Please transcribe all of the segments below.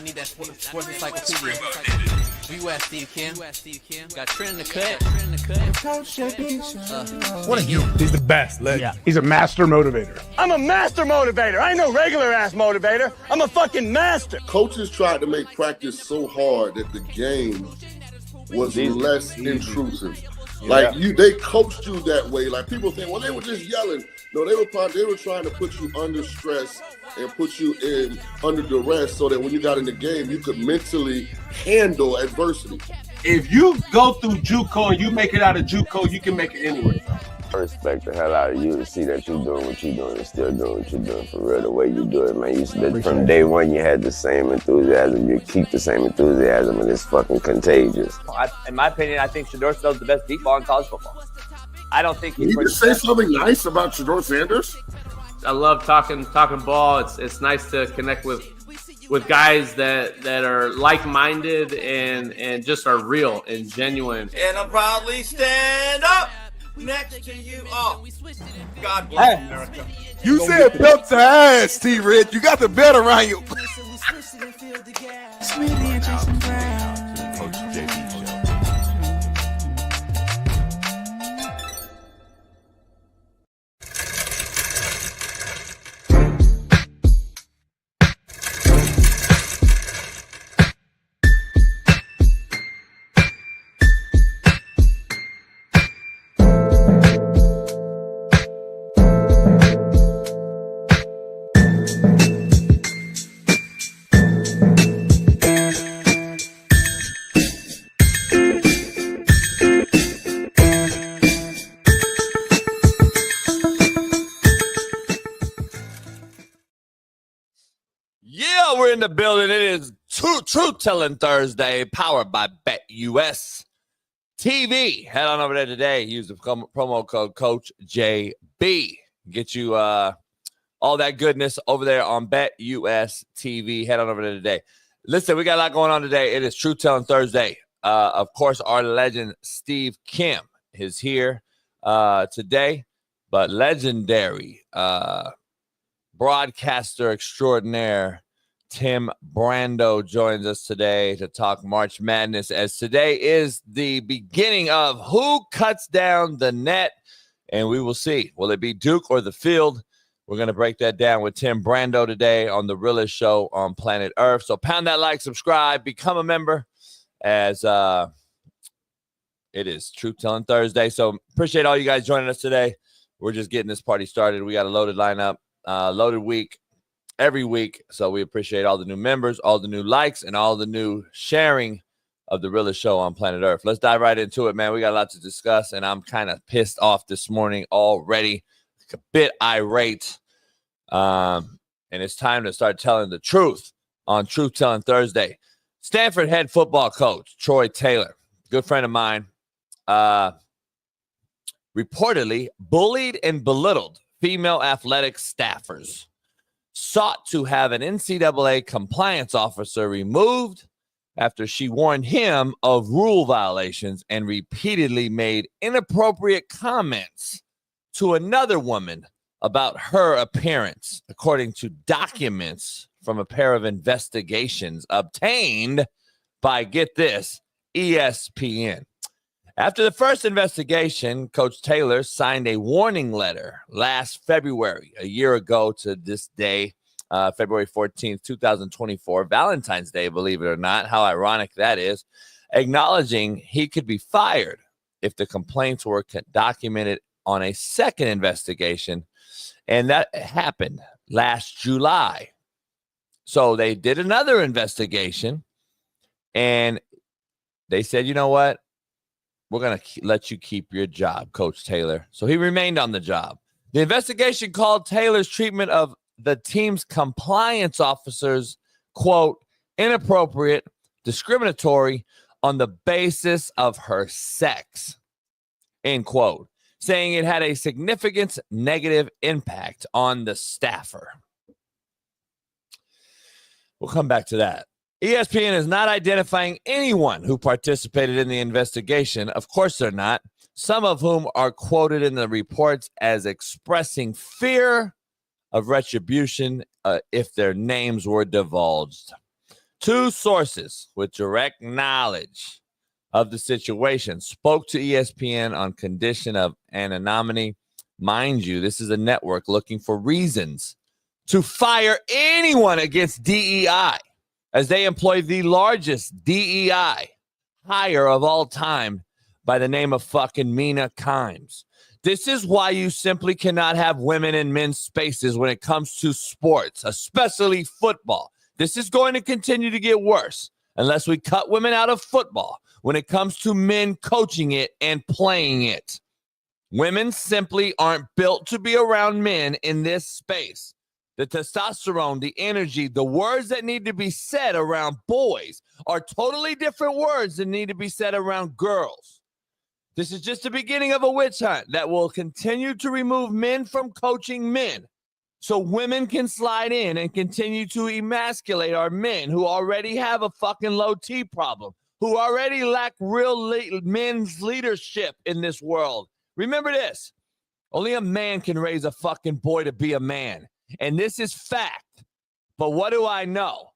need that sports encyclopedia. U.S. Steve Kim. Got Trent in the cut. What are you? He's the best. Yeah. He's a master motivator. I'm a master motivator. I ain't no regular ass motivator. I'm a fucking master. Coaches tried to make practice so hard that the game was less intrusive. Like they coached you that way. Like people think, well, they were just yelling. No, they were trying to put you under stress and put you in under duress so that when you got in the game, you could mentally handle adversity. If you go through JUCO and you make it out of JUCO, you can make it anywhere. I respect the hell out of you to see that you're doing what you're doing and still doing what you're doing for real, the way you do it, man. From day one, you had the same enthusiasm. You keep the same enthusiasm, and it's fucking contagious. In my opinion, I think Shedeur Sanders is the best deep ball in college football. I don't think Can you just say something nice about Shedeur Sanders? I love talking ball. It's nice to connect with guys that are like-minded and just are real and genuine. And I'll proudly stand up next to you. Oh, God bless America. You said belt to ass, T-Red. You got the belt around you. We're in the building. It is Truth Telling Thursday, powered by BetUS TV. Head on over there today. Use the promo code Coach JB. Get you all that goodness over there on BetUS TV. Head on over there today. Listen, we got a lot going on today. It is Truth Telling Thursday. Of course, our legend Steve Kim is here today, but legendary broadcaster extraordinaire Tim Brando joins us today to talk March Madness, as today is the beginning of who cuts down the net, and we will see. Will it be Duke or the field? We're going to break that down with Tim Brando today on the Realest Show on Planet ERF. So pound that like, subscribe, become a member, as it is Truth Telling Thursday. So appreciate all you guys joining us today. We're just getting this party started. We got a loaded lineup, loaded week. Every week, so we appreciate all the new members, all the new likes, and all the new sharing of the Realest Show on Planet Earth. Let's dive right into it, man. We got a lot to discuss, and I'm kind of pissed off this morning already, a bit irate, and it's time to start telling the truth on Truth Telling Thursday. Stanford head football coach Troy Taylor, good friend of mine, reportedly bullied and belittled female athletic staffers. Sought to have an NCAA compliance officer removed after she warned him of rule violations and repeatedly made inappropriate comments to another woman about her appearance, according to documents from a pair of investigations obtained by, get this, ESPN. After the first investigation, Coach Taylor signed a warning letter last February, a year ago to this day, February 14th, 2024, Valentine's Day, believe it or not. How ironic that is. Acknowledging he could be fired if the complaints were documented on a second investigation. And that happened last July. So they did another investigation, and they said, you know what? We're going to let you keep your job, Coach Taylor. So he remained on the job. The investigation called Taylor's treatment of the team's compliance officers, quote, inappropriate, discriminatory on the basis of her sex, end quote, saying it had a significant negative impact on the staffer. We'll come back to that. ESPN is not identifying anyone who participated in the investigation. Of course they're not. Some of whom are quoted in the reports as expressing fear of retribution if their names were divulged. 2 sources with direct knowledge of the situation spoke to ESPN on condition of anonymity. Mind you, this is a network looking for reasons to fire anyone against DEI, as they employ the largest DEI hire of all time by the name of fucking Mina Kimes. This is why you simply cannot have women in men's spaces when it comes to sports, especially football. This is going to continue to get worse unless we cut women out of football when it comes to men coaching it and playing it. Women simply aren't built to be around men in this space. The testosterone, the energy, the words that need to be said around boys are totally different words that need to be said around girls. This is just the beginning of a witch hunt that will continue to remove men from coaching men so women can slide in and continue to emasculate our men who already have a fucking low T problem, who already lack real men's leadership in this world. Remember this. Only a man can raise a fucking boy to be a man. And this is fact. But what do I know?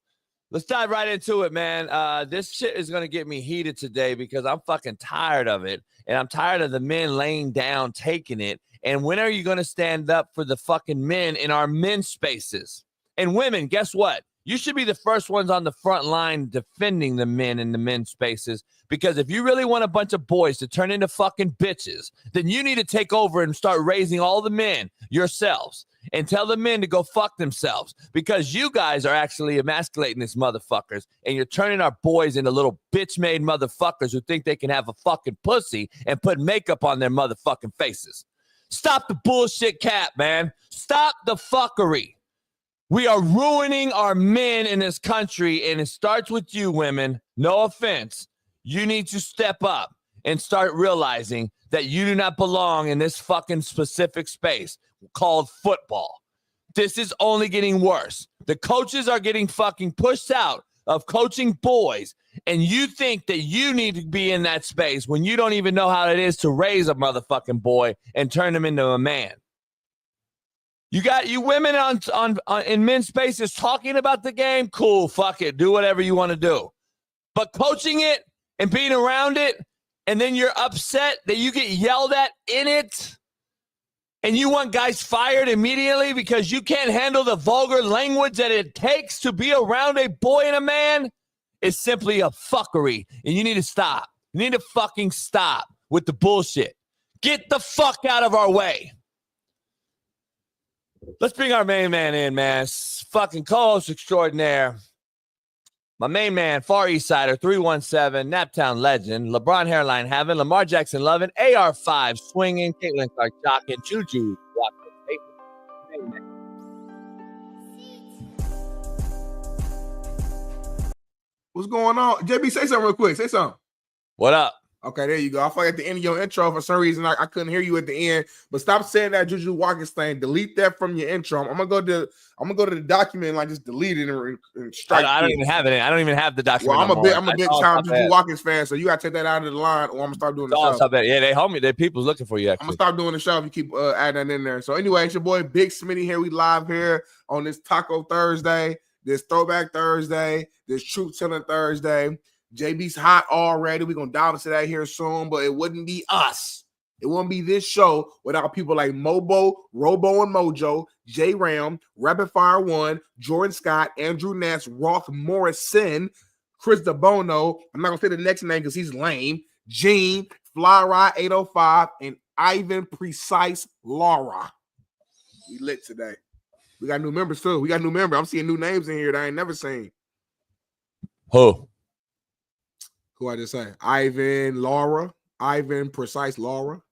Let's dive right into it, man. This shit is going to get me heated today because I'm fucking tired of it. And I'm tired of the men laying down, taking it. And when are you going to stand up for the fucking men in our men's spaces? And women, guess what? You should be the first ones on the front line defending the men in the men's spaces. Because if you really want a bunch of boys to turn into fucking bitches, then you need to take over and start raising all the men yourselves. And tell the men to go fuck themselves because you guys are actually emasculating these motherfuckers and you're turning our boys into little bitch-made motherfuckers who think they can have a fucking pussy and put makeup on their motherfucking faces. Stop the bullshit cap, man. Stop the fuckery. We are ruining our men in this country, and it starts with you, women. No offense. You need to step up and start realizing that you do not belong in this fucking specific space called football. This is only getting worse. The coaches are getting fucking pushed out of coaching boys, and you think that you need to be in that space when you don't even know how it is to raise a motherfucking boy and turn him into a man. You got you women on in men's spaces talking about the game. Cool, fuck it. Do whatever you want to do. But coaching it and being around it, and then you're upset that you get yelled at in it, and you want guys fired immediately because you can't handle the vulgar language that it takes to be around a boy and a man, is simply a fuckery. And you need to stop. You need to fucking stop with the bullshit. Get the fuck out of our way. Let's bring our main man in, man. Fucking co-host extraordinaire. My main man, Far East Sider, 317, Naptown legend, LeBron hairline having, Lamar Jackson loving, AR5 swinging, Caitlin Clark jocking, Juju walking. What's going on? JB, say something real quick. Say something. What up? Okay, there you go. I thought at the end of your intro, for some reason, I couldn't hear you at the end. But stop saying that Juju Watkins thing. Delete that from your intro. I'm gonna go to the document and like just delete it and strike. I don't even have it. I don't even have the document. Well, I'm a big time Juju Watkins fan, so you gotta take that out of the line, or I'm gonna start doing the show. Yeah, they homie. They people's looking for you. Actually. I'm gonna start doing the show if you keep adding that in there. So anyway, it's your boy Big Smitty here. We live here on this Taco Thursday, this Throwback Thursday, this Truth Telling Thursday. JB's hot already. We're going to dive into that here soon, but it wouldn't be us. It wouldn't be this show without people like Mobo, Robo and Mojo, J Ram, Rapid Fire One, Jordan Scott, Andrew Ness, Roth Morrison, Chris DeBono. I'm not going to say the next name because he's lame. Gene, Fly Ride 805, and Ivan Precise Laura. We lit today. We got new members too. I'm seeing new names in here that I ain't never seen. Who I just say? Ivan Precise Laura.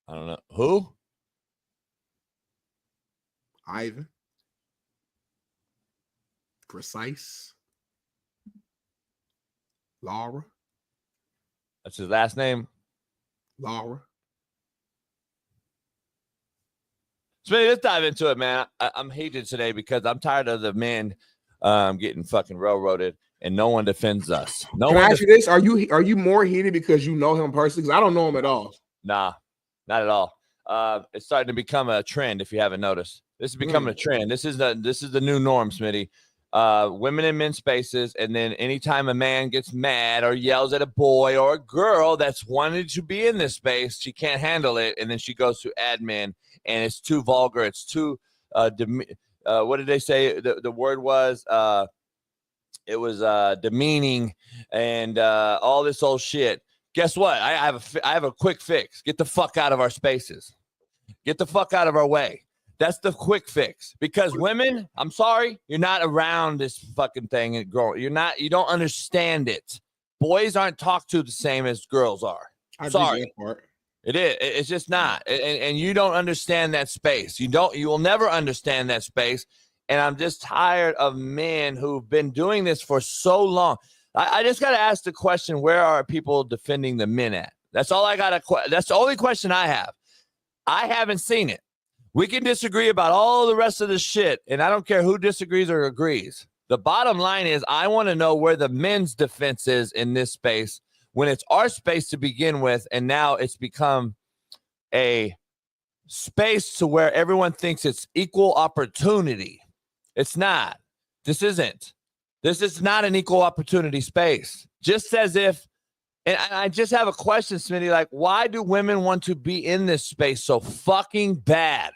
I don't know. Who? Ivan Precise Laura. That's his last name. Laura. So let's dive into it, man. I'm heated today because I'm tired of the men getting fucking railroaded and no one defends us. Can I ask you this? Are you more heated because you know him personally? Because I don't know him at all. Nah, not at all. It's starting to become a trend if you haven't noticed. This is becoming a trend. This is the new norm, Smitty. Women in men's spaces, and then anytime a man gets mad or yells at a boy or a girl that's wanted to be in this space, she can't handle it, and then she goes to admin, and it's too vulgar. It's too what did they say? The word was it was demeaning and all this old shit. Guess what? I have a quick fix. Get the fuck out of our spaces. Get the fuck out of our way. That's the quick fix. Because women, I'm sorry, you're not around this fucking thing and growing. You don't understand it. Boys aren't talked to the same as girls are. Sorry. It is. It's just not. And you don't understand that space. You will never understand that space. And I'm just tired of men who've been doing this for so long. I just got to ask the question, where are people defending the men at? That's all I got to that's the only question I have. I haven't seen it. We can disagree about all the rest of the shit, and I don't care who disagrees or agrees. The bottom line is I want to know where the men's defense is in this space when it's our space to begin with, and now it's become a space to where everyone thinks it's equal opportunity. It's not. This isn't. This is not an equal opportunity space. Just as if, and I just have a question, Smitty, like, why do women want to be in this space so fucking bad?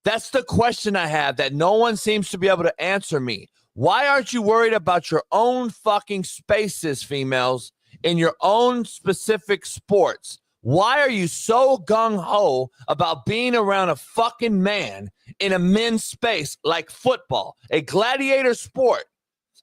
That's the question I have that no one seems to be able to answer me. Why aren't you worried about your own fucking spaces, females, in your own specific sports? Why are you so gung-ho about being around a fucking man in a men's space like football, a gladiator sport,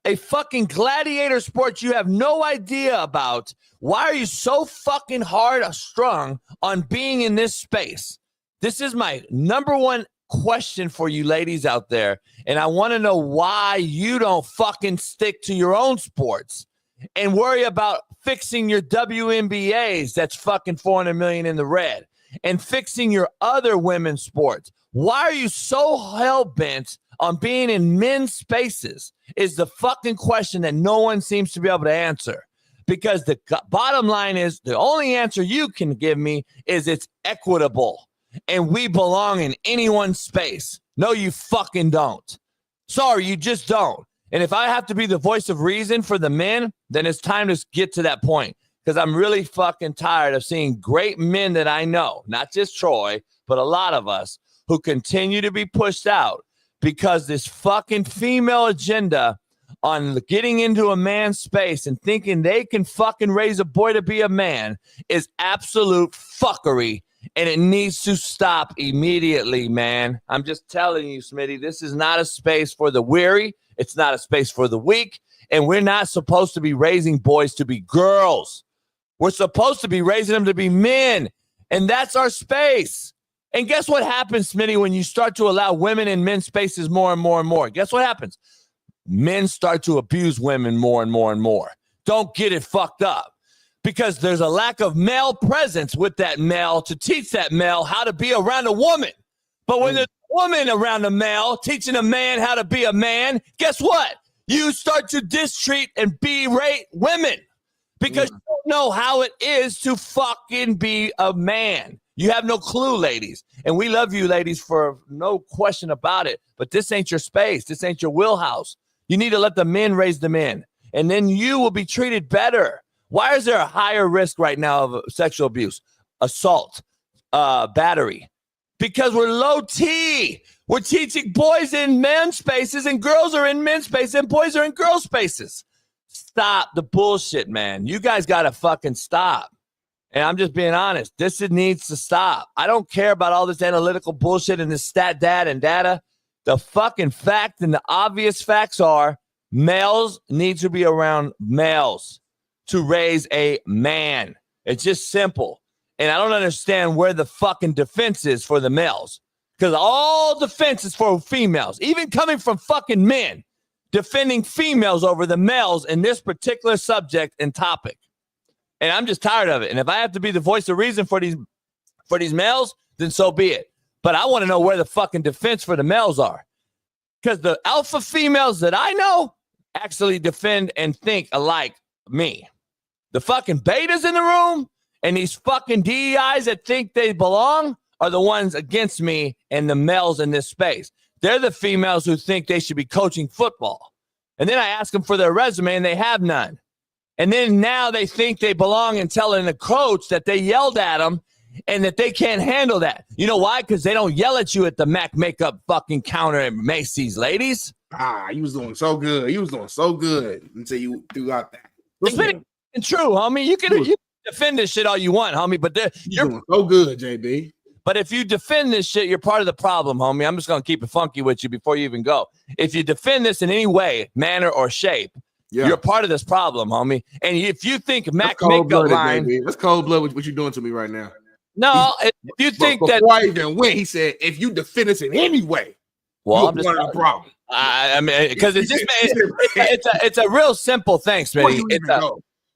a fucking gladiator sport you have no idea about? Why are you so fucking hard strung on being in this space? This is my number one question for you ladies out there, and I want to know why you don't fucking stick to your own sports and worry about fixing your WNBAs that's fucking $400 million in the red and fixing your other women's sports. Why are you so hell-bent on being in men's spaces is the fucking question that no one seems to be able to answer. Because the bottom line is the only answer you can give me is it's equitable. And we belong in anyone's space. No, you fucking don't. Sorry, you just don't. And if I have to be the voice of reason for the men, then it's time to get to that point. Because I'm really fucking tired of seeing great men that I know, not just Troy, but a lot of us, who continue to be pushed out because this fucking female agenda on getting into a man's space and thinking they can fucking raise a boy to be a man is absolute fuckery. And it needs to stop immediately, man. I'm just telling you, Smitty, this is not a space for the weary. It's not a space for the weak. And we're not supposed to be raising boys to be girls. We're supposed to be raising them to be men. And that's our space. And guess what happens, Smitty, when you start to allow women in men's spaces more and more and more? Guess what happens? Men start to abuse women more and more and more. Don't get it fucked up. Because there's a lack of male presence with that male to teach that male how to be around a woman. But when there's a woman around a male teaching a man how to be a man, guess what? You start to distreat and berate women because you don't know how it is to fucking be a man. You have no clue, ladies. And we love you, ladies, for no question about it. But this ain't your space. This ain't your wheelhouse. You need to let the men raise the men. And then you will be treated better. Why is there a higher risk right now of sexual abuse, assault, battery? Because we're low T. We're teaching boys in men's spaces and girls are in men's spaces and boys are in girls' spaces. Stop the bullshit, man. You guys got to fucking stop. And I'm just being honest. This needs to stop. I don't care about all this analytical bullshit and this stat data and data. The fucking fact and the obvious facts are males need to be around males to raise a man. It's just simple. And I don't understand where the fucking defense is for the males. Because all defense is for females. Even coming from fucking men. Defending females over the males in this particular subject and topic. And I'm just tired of it. And if I have to be the voice of reason for these males, then so be it. But I want to know where the fucking defense for the males are. Because the alpha females that I know actually defend and think alike me. The fucking betas in the room and these fucking DEIs that think they belong are the ones against me and the males in this space. They're the females who think they should be coaching football. And then I ask them for their resume, and they have none. And then now they think they belong in telling the coach that they yelled at them and that they can't handle that. You know why? Because they don't yell at you at the Mac makeup fucking counter at Macy's, ladies. You was doing so good. You was doing so good until you threw out that. It's been true, homie. You can defend this shit all you want, homie, but you're doing so good, JB. But if you defend this shit, you're part of the problem, homie. I'm just going to keep it funky with you before you even go. If you defend this in any way, manner, or shape, you're part of this problem, homie. And if you think Mac makeup line... That's cold blood what you're doing to me right now. No, if you think that... Before I even went, he said, if you defend this in any way, I'm just part of the problem. I mean, because it's a real simple thing, Smitty.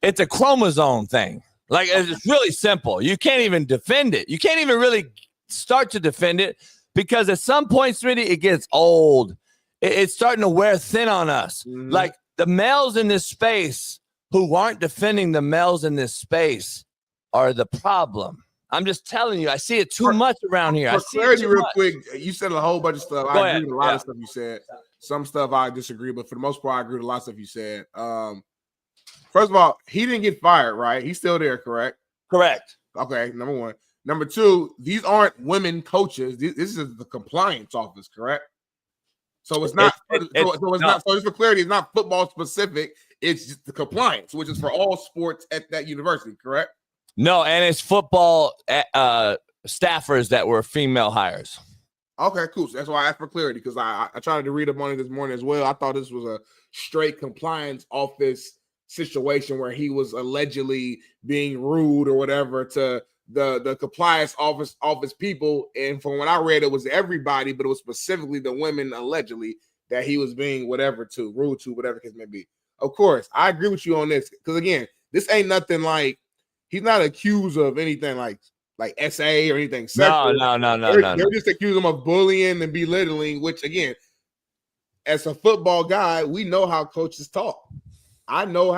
It's a chromosome thing. Like, it's really simple. You can't even defend it. You can't even really start to defend it because at some point, Smitty, it gets old. It's starting to wear thin on us. Mm-hmm. Like, the males in this space who aren't defending the males in this space are the problem. I'm just telling you, I see it too much around here. For clarity, real quick, you said a whole bunch of stuff. I agree with a lot of stuff you said. Some stuff I disagree, but for the most part, I agree with a lot of stuff you said. First of all, he didn't get fired, right? He's still there, correct? Correct. Okay, number one. Number two, these aren't women coaches. This is the compliance office, correct? So it's not. So just for clarity, it's not football specific. It's just the compliance, which is for all sports at that university, correct? No, and it's football staffers that were female hires. Okay, cool. So that's why I asked for clarity because I tried to read up on it this morning as well. I thought this was a straight compliance office situation where he was allegedly being rude or whatever to the compliance office people. And from what I read, it was everybody, but it was specifically the women allegedly that he was being rude to, whatever case may be. Of course, I agree with you on this because again, this ain't nothing like he's not accused of anything like SA or anything sexual. No. They're just accusing him of bullying and belittling, which again, as a football guy, we know how coaches talk. I know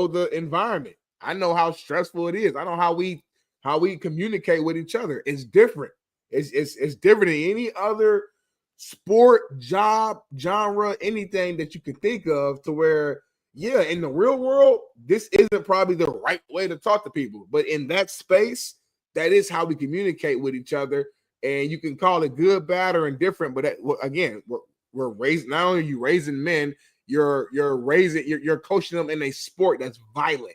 the environment. I know how stressful it is. I know how we communicate with each other. It's different. It's different than any other sport, job, genre, anything that you could think of to where, yeah, in the real world, this isn't probably the right way to talk to people. But in that space, that is how we communicate with each other. And you can call it good, bad, or indifferent. But again, we're raising, not only are you raising men, you're coaching them in a sport that's violent.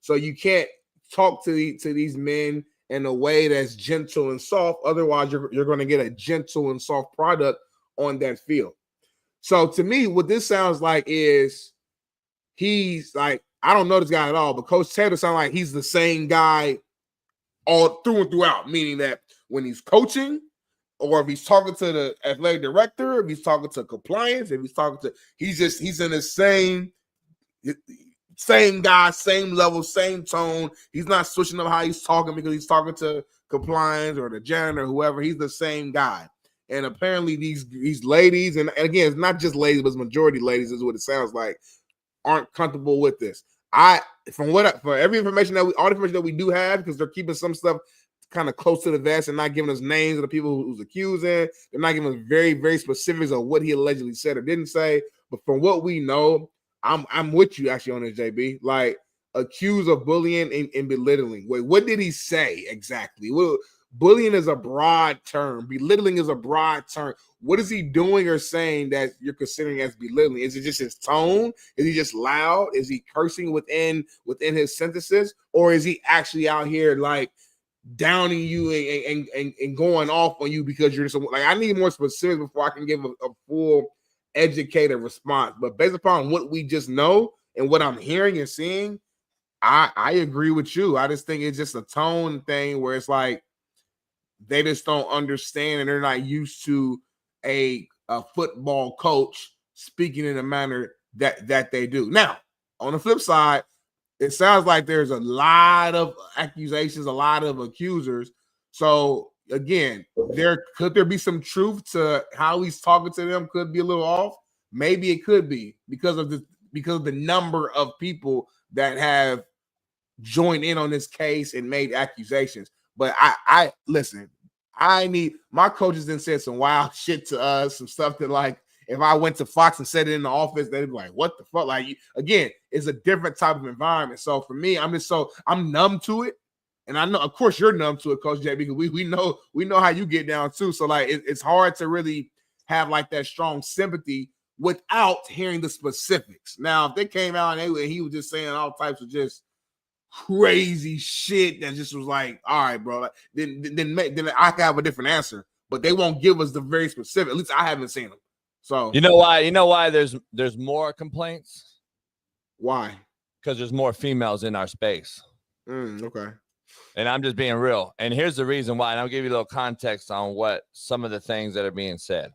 So you can't talk to these men in a way that's gentle and soft. Otherwise, you're going to get a gentle and soft product on that field. So to me, what this sounds like is he's like, I don't know this guy at all, but Coach Taylor sounds like he's the same guy all through and throughout, meaning that when he's coaching, or if he's talking to the athletic director, if he's talking to compliance, if he's talking to, he's in the same guy, same level, same tone. He's not switching up how he's talking because he's talking to compliance or the janitor or whoever. He's the same guy. And apparently these ladies, and again, it's not just ladies, but it's majority ladies is what it sounds like, aren't comfortable with this. For every information all the information that we do have, because they're keeping some stuff kind of close to the vest and not giving us names of the people who's accusing. They're not giving us very, very specifics of what he allegedly said or didn't say. But from what we know, I'm with you actually on this, JB. Like, accused of bullying and belittling. Wait, what did he say exactly? Well, bullying is a broad term. Belittling is a broad term. What is he doing or saying that you're considering as belittling? Is it just his tone? Is he just loud? Is he cursing within his sentences? Or is he actually out here like downing you and going off on you because you're just like, I need more specifics before I can give a full educated response. But based upon what we just know and what I'm hearing and seeing, I agree with you. I just think it's just a tone thing where it's like they just don't understand and they're not used to a football coach speaking in a manner that they do. Now, on the flip side, it sounds like there's a lot of accusations, a lot of accusers. So again, could there be some truth to how he's talking to them? Could be a little off. Maybe it could be because of the number of people that have joined in on this case and made accusations. But I listen, my coaches then said some wild shit to us, some stuff that like if I went to Fox and said it in the office, they'd be like, what the fuck? Like, again, it's a different type of environment. So for me, I'm numb to it. And I know, of course, you're numb to it, Coach J, because we know how you get down too. So like it's hard to really have like that strong sympathy without hearing the specifics. Now, if they came out and he was just saying all types of just crazy shit that just was like, all right, bro, like, then I can have a different answer. But they won't give us the very specific. At least I haven't seen them. So you know why there's more complaints? Why? Because there's more females in our space. Okay. And I'm just being real. And here's the reason why. And I'll give you a little context on what some of the things that are being said.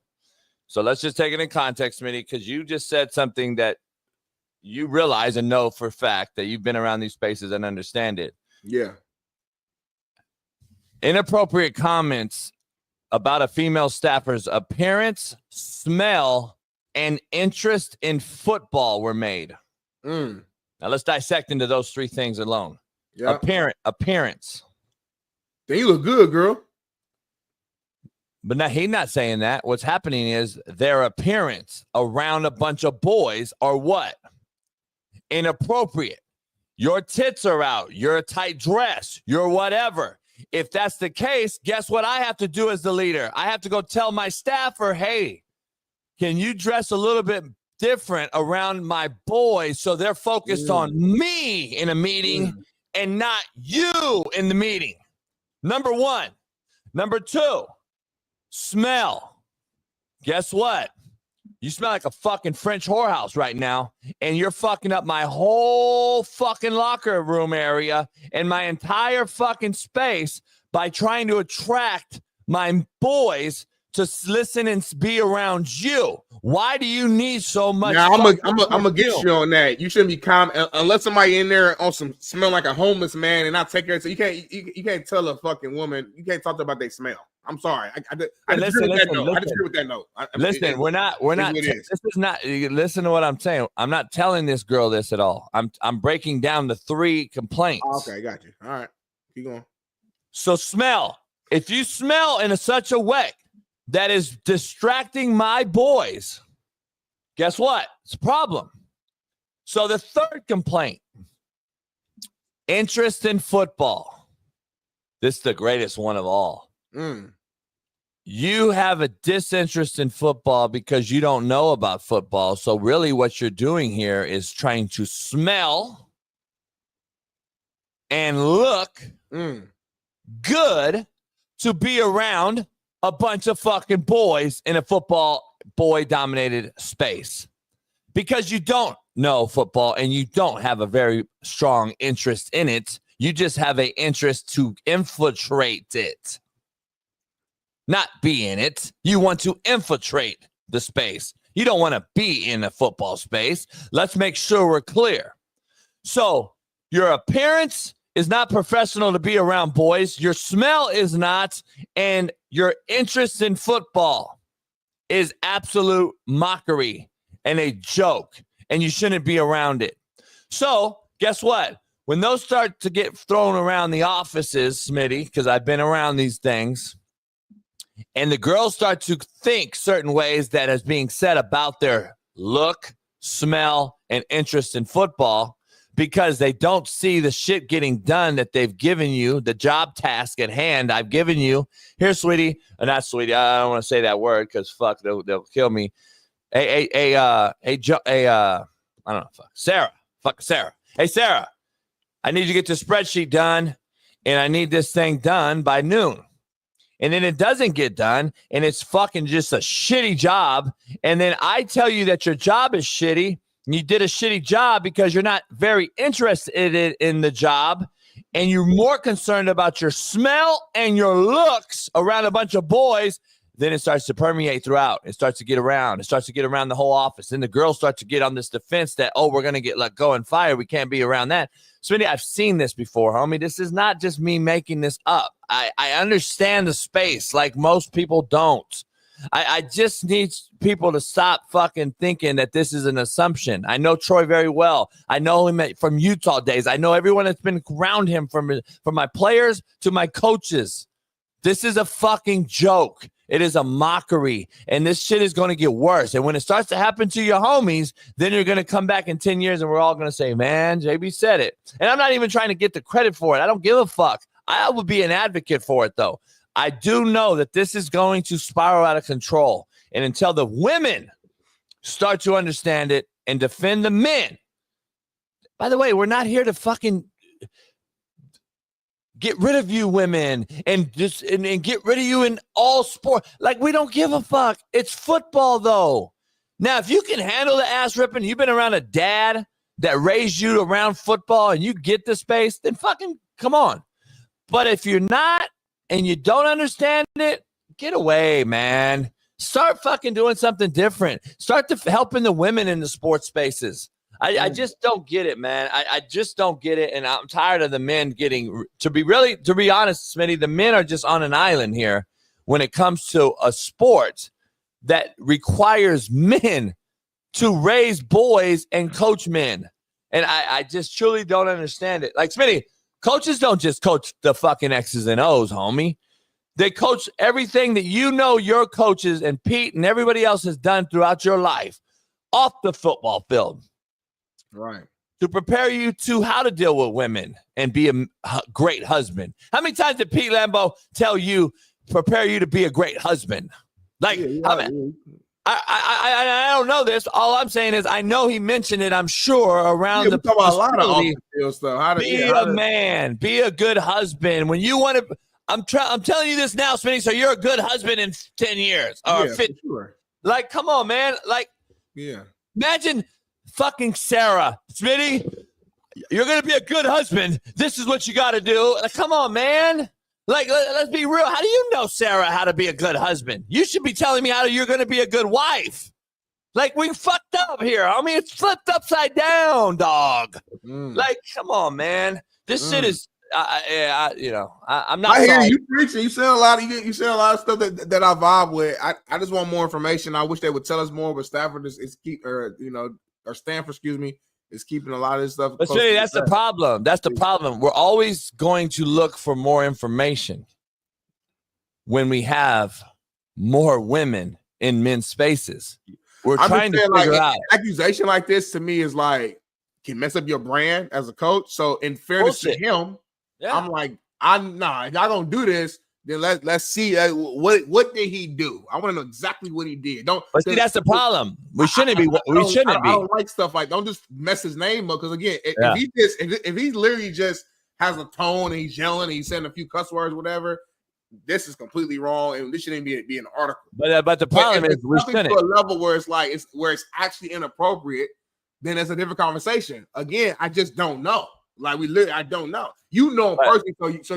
So let's just take it in context, Smitty, because you just said something that you realize and know for a fact that you've been around these spaces and understand it. Yeah. Inappropriate comments about a female staffer's appearance, smell, and interest in football were made. Now let's dissect into those three things alone. Yeah. Appearance. Then you look good, girl. But now he's not saying that. What's happening is their appearance around a bunch of boys are what? Inappropriate. Your tits are out. You're a tight dress. You're whatever. If that's the case, guess what I have to do as the leader? I have to go tell my staffer, hey, can you dress a little bit different around my boys so they're focused on me in a meeting and not you in the meeting? Number one. Number two, smell. Guess what? You smell like a fucking French whorehouse right now, and you're fucking up my whole fucking locker room area and my entire fucking space by trying to attract my boys to listen and be around you. Why do you need so much? Now I'm gonna get you on that. You shouldn't be calm unless somebody in there on some smell like a homeless man and not take care of it. So you can't tell a fucking woman, you can't talk about their smell. I'm sorry. I disagree with that note. Listen, we're not. This is not. Listen to what I'm saying. I'm not telling this girl this at all. I'm breaking down the three complaints. Okay, got you. All right, keep going. So smell. If you smell in such a way that is distracting my boys, guess what? It's a problem. So the third complaint: interest in football. This is the greatest one of all. You have a disinterest in football because you don't know about football. So really what you're doing here is trying to smell and look good to be around a bunch of fucking boys in a football boy-dominated space. Because you don't know football and you don't have a very strong interest in it. You just have an interest to infiltrate it. Not be in it. You want to infiltrate the space. You don't want to be in a football space. Let's make sure we're clear. So your appearance is not professional to be around boys. Your smell is not. And your interest in football is absolute mockery and a joke. And you shouldn't be around it. So guess what? When those start to get thrown around the offices, Smitty, because I've been around these things, and the girls start to think certain ways that is being said about their look, smell, and interest in football because they don't see the shit getting done that they've given you, the job task at hand I've given you. Here, sweetie. Not sweetie. I don't want to say that word because fuck, they'll kill me. I don't know. Sarah. Fuck Sarah. Hey, Sarah, I need you to get the spreadsheet done, and I need this thing done by noon. And then it doesn't get done, and it's fucking just a shitty job. And then I tell you that your job is shitty, and you did a shitty job because you're not very interested in the job, and you're more concerned about your smell and your looks around a bunch of boys. Then it starts to permeate throughout. It starts to get around. It starts to get around the whole office. Then the girls start to get on this defense that, oh, we're going to get let go and fired. We can't be around that. Smitty, I've seen this before, homie. This is not just me making this up. I understand the space like most people don't. I just need people to stop fucking thinking that this is an assumption. I know Troy very well. I know him from Utah days. I know everyone that's been around him from my players to my coaches. This is a fucking joke. It is a mockery. And this shit is going to get worse. And when it starts to happen to your homies, then you're going to come back in 10 years and we're all going to say, man, JB said it. And I'm not even trying to get the credit for it. I don't give a fuck. I would be an advocate for it, though. I do know that this is going to spiral out of control. And until the women start to understand it and defend the men. By the way, we're not here to fucking get rid of you women and just and get rid of you in all sport. Like, we don't give a fuck. It's football, though. Now, if you can handle the ass ripping, you've been around a dad that raised you around football and you get the space, then fucking come on. But if you're not and you don't understand it, get away, man. Start fucking doing something different. Start helping the women in the sports spaces. I just don't get it, man. I just don't get it, and I'm tired of the men getting to be honest, Smitty, the men are just on an island here when it comes to a sport that requires men to raise boys and coach men. And I just truly don't understand it. Like, Smitty, coaches don't just coach the fucking X's and O's, homie. They coach everything that you know your coaches and Pete and everybody else has done throughout your life off the football field. Right. To prepare you to how to deal with women and be a great husband. How many times did Pete Lambeau tell you, prepare you to be a great husband? Like, I don't know this. All I'm saying is I know he mentioned it, I'm sure, around the a lot of off-the-field stuff. Be a man. Be a good husband. When you want to, I'm telling you this now, Smitty, so you're a good husband in 10 years. Or 50. Sure. Like, come on, man. Like, imagine fucking Sarah. Smitty, you're going to be a good husband. This is what you got to do. Like, come on, man. Like, let's be real. How do you know, Sarah, how to be a good husband? You should be telling me how you're going to be a good wife. Like, we fucked up here. I mean, it's flipped upside down, dog. Like, come on, man. This shit is, I'm not. I hear you preaching. You said a lot. You said a lot of stuff that I vibe with. I just want more information. I wish they would tell us more. But Stanford or Stanford, excuse me, is keeping a lot of this stuff. But Smitty, that's the problem. That's the problem. We're always going to look for more information when we have more women in men's spaces. We're trying to figure out. An accusation like this to me is like, can mess up your brand as a coach. So in fairness to him, I'm like, if y'all gonna do this, then let's see what did he do? I want to know exactly what he did. But see, that's the problem. We shouldn't be. We shouldn't be. I don't like stuff like. Don't just mess his name up because again, if he literally just has a tone and he's yelling and he's saying a few cuss words, whatever, this is completely wrong and this shouldn't be an article. But the problem is we shouldn't. To a level where it's like where it's actually inappropriate, then it's a different conversation. Again, I just don't know. Like I don't know. You know him personally, so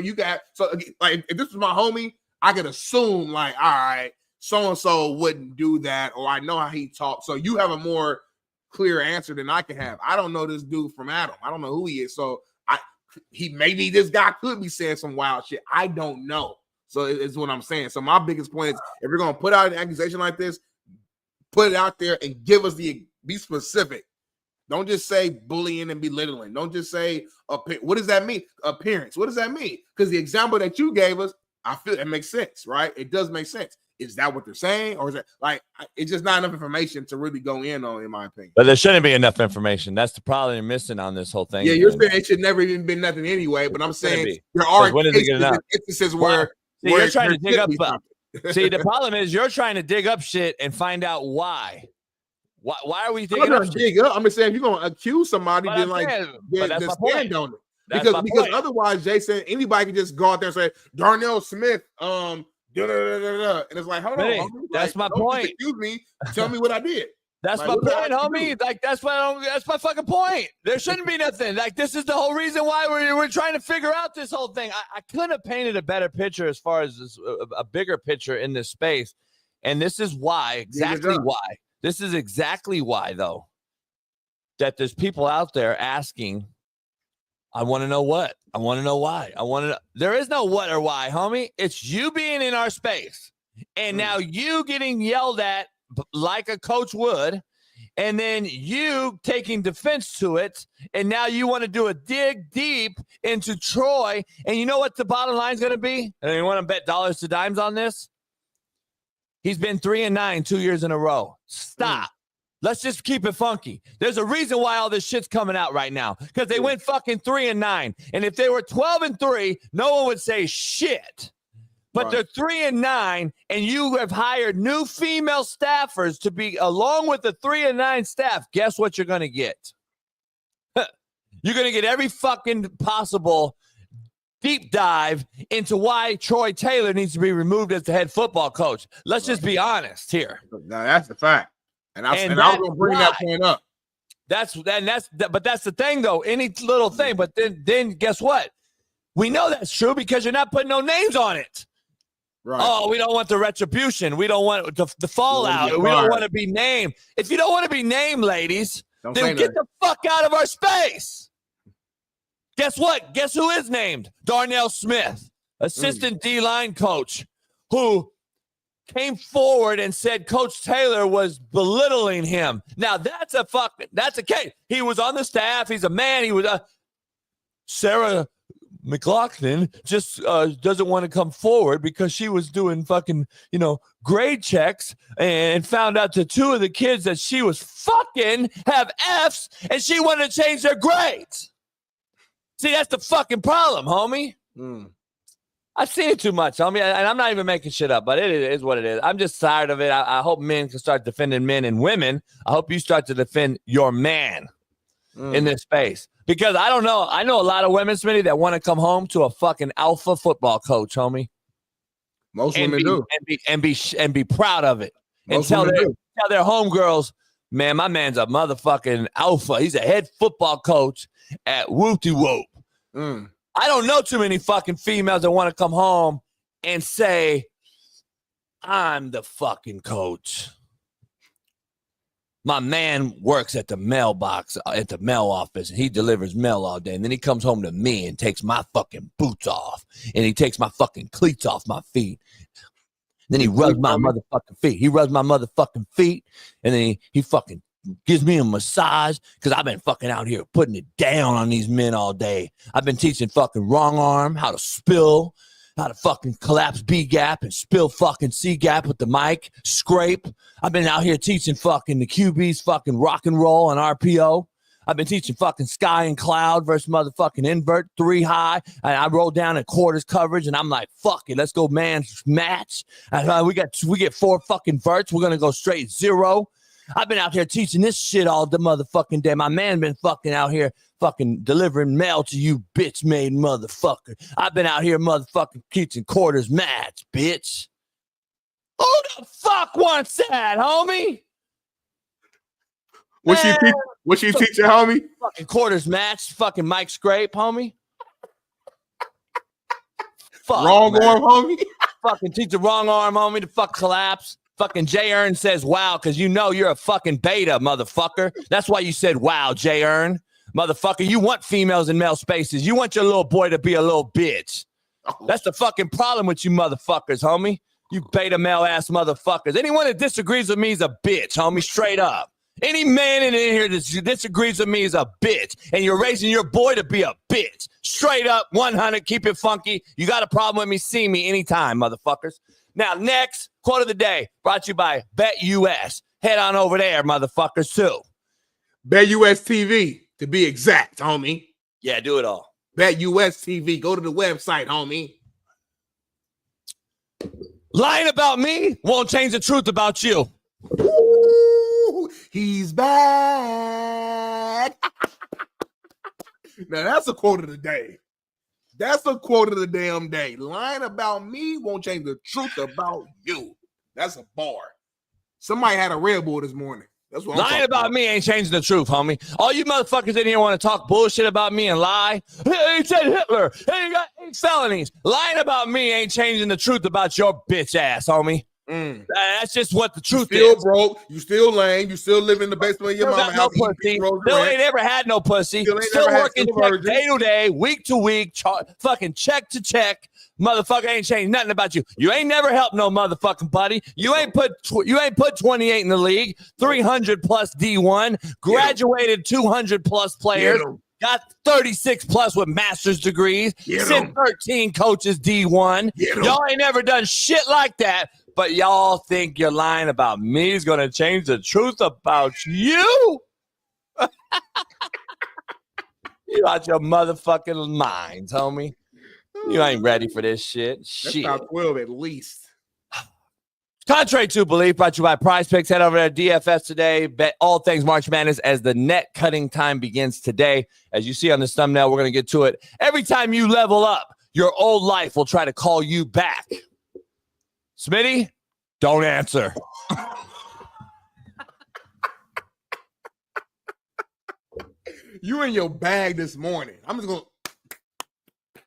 like if this was my homie, I could assume like, all right, so and so wouldn't do that, or I know how he talks. So you have a more clear answer than I can have. I don't know this dude from Adam. I don't know who he is. So maybe this guy could be saying some wild shit. I don't know. So it's what I'm saying. So my biggest point is, if you're gonna put out an accusation like this, put it out there and give us be specific. Don't just say bullying and belittling. Don't just say, what does that mean? Appearance. What does that mean? Because the example that you gave us, I feel it makes sense, right? It does make sense. Is that what they're saying? Or is it like, it's just not enough information to really go in on, in my opinion. But there shouldn't be enough information. That's the problem you're missing on this whole thing. Yeah, you're saying it should never even been nothing anyway, but I'm saying there are instances where you're trying to dig up. See, the problem is you're trying to dig up shit and find out why. Why are we digging up? I'm just saying, if you're gonna accuse somebody, then like stand on it. Because otherwise, Jason, anybody can just go out there and say Darnell Smith, and it's like, hold on, that's my point. Excuse me, tell me what I did. That's my point, homie. Like that's my fucking point. There shouldn't be nothing. Like this is the whole reason why we're trying to figure out this whole thing. I couldn't have painted a better picture as far as a bigger picture in this space, and this is why exactly why. This is exactly why, though, that there's people out there asking, I want to know what. I want to know why. I want to know. There is no what or why, homie. It's you being in our space. And now you getting yelled at like a coach would. and then you taking defense to it, and now you want to do a dig deep into Troy, and you know what the bottom line is going to be? And you want to bet dollars to dimes on this? He's been 3-9 2 years in a row. Stop. Let's just keep it funky. There's a reason why all this shit's coming out right now, because they went fucking 3-9, and if they were 12-3, no one would say shit. But they're 3-9, and you have hired new female staffers to be along with the 3-9 staff. Guess what you're going to get? You're going to get every fucking possible deep dive into why Troy Taylor needs to be removed as the head football coach. Let's just be honest here. No, that's the fact. And I was going to bring that point up. But that's the thing, though. Any little thing. But then guess what? We know that's true because you're not putting no names on it. Right. Oh, we don't want the retribution. We don't want the fallout. We don't want to be named. If you don't want to be named, ladies, then get the fuck out of our space. Guess what? Guess who is named? Darnell Smith, assistant D-line coach, who came forward and said Coach Taylor was belittling him. Now, that's a case. He was on the staff. He's a man. He was Sarah McLaughlin just doesn't want to come forward because she was doing fucking, grade checks and found out the two of the kids that she was fucking have Fs and she wanted to change their grades. See, that's the fucking problem, homie. I've seen it too much, homie, and I'm not even making shit up, but it is what it is. I'm just tired of it. I hope men can start defending men and women. I hope you start to defend your man in this space. Because I don't know. I know a lot of women, Smitty, that want to come home to a fucking alpha football coach, homie. Most women do. And be proud of it. Most and tell their homegirls, man, my man's a motherfucking alpha. He's a head football coach at Whoopty Whoop. I don't know too many fucking females that want to come home and say, I'm the fucking coach. My man works at the mailbox, at the mail office, and he delivers mail all day. And then he comes home to me and takes my fucking boots off. And he takes my fucking cleats off my feet. Then he rubs my motherfucking feet. He rubs my motherfucking feet. And then he fucking gives me a massage because I've been fucking out here putting it down on these men all day. I've been teaching fucking wrong arm, how to spill, how to fucking collapse B gap and spill fucking C gap with the mic, scrape. I've been out here teaching fucking the QBs fucking rock and roll and RPO. I've been teaching fucking sky and cloud versus motherfucking invert 3 high. And I roll down in quarters coverage and I'm like, fuck it, let's go man match. And we get 4 fucking verts. We're going to go straight 0. I've been out here teaching this shit all the motherfucking day. My man been fucking out here fucking delivering mail to you bitch-made motherfucker. I've been out here motherfucking teaching quarters match, bitch. Who the fuck wants that, homie? What she teaching, homie? Fucking quarters match, fucking mic scrape, homie. Fuck, wrong arm, homie. Fucking teach the wrong arm, homie, to fuck collapse. Fucking Jay Earn says wow because you know you're a fucking beta, motherfucker. That's why you said wow, Jay Earn. Motherfucker, you want females in male spaces. You want your little boy to be a little bitch. That's the fucking problem with you motherfuckers, homie. You beta male ass motherfuckers. Anyone that disagrees with me is a bitch, homie, straight up. Any man in here that disagrees with me is a bitch. And you're raising your boy to be a bitch. Straight up, 100, keep it funky. You got a problem with me, see me anytime, motherfuckers. Now, next, quote of the day, brought to you by BetUS. Head on over there, motherfuckers, too. BetUS TV, to be exact, homie. Yeah, do it all. BetUS TV. Go to the website, homie. Lying about me won't change the truth about you. Ooh, he's back. Now, that's a quote of the day. That's a quote of the damn day. Lying about me won't change the truth about you. That's a bar. Somebody had a Red Bull this morning. That's what lying about me ain't changing the truth, homie. All you motherfuckers in here want to talk bullshit about me and lie. Hey, he said Hitler. Hey, you got 8 felonies. Lying about me ain't changing the truth about your bitch ass, homie. That's just what the truth is. You still broke. You still lame. You still live in the basement of your mama's house. No pussy. Still ain't ever had no pussy. Still working day to day, week to week, fucking check to check, Motherfucker ain't changed nothing about you. You ain't never helped no motherfucking buddy. You ain't put 28 in the league, 300 plus D1, graduated 200 plus players, got 36 plus with master's degrees, sent 13 coaches D1. Y'all ain't never done shit like that, but y'all think you're lying about me is going to change the truth about you? You out your motherfucking minds, homie. You ain't ready for this shit. Shit. That's top 12 at least. Contrary to belief, brought to you by Prize Picks. Head over to DFS today. Bet all things March Madness as the net cutting time begins today. As you see on this thumbnail, we're going to get to it. Every time you level up, your old life will try to call you back. Smitty, don't answer. You in your bag this morning. I'm just going to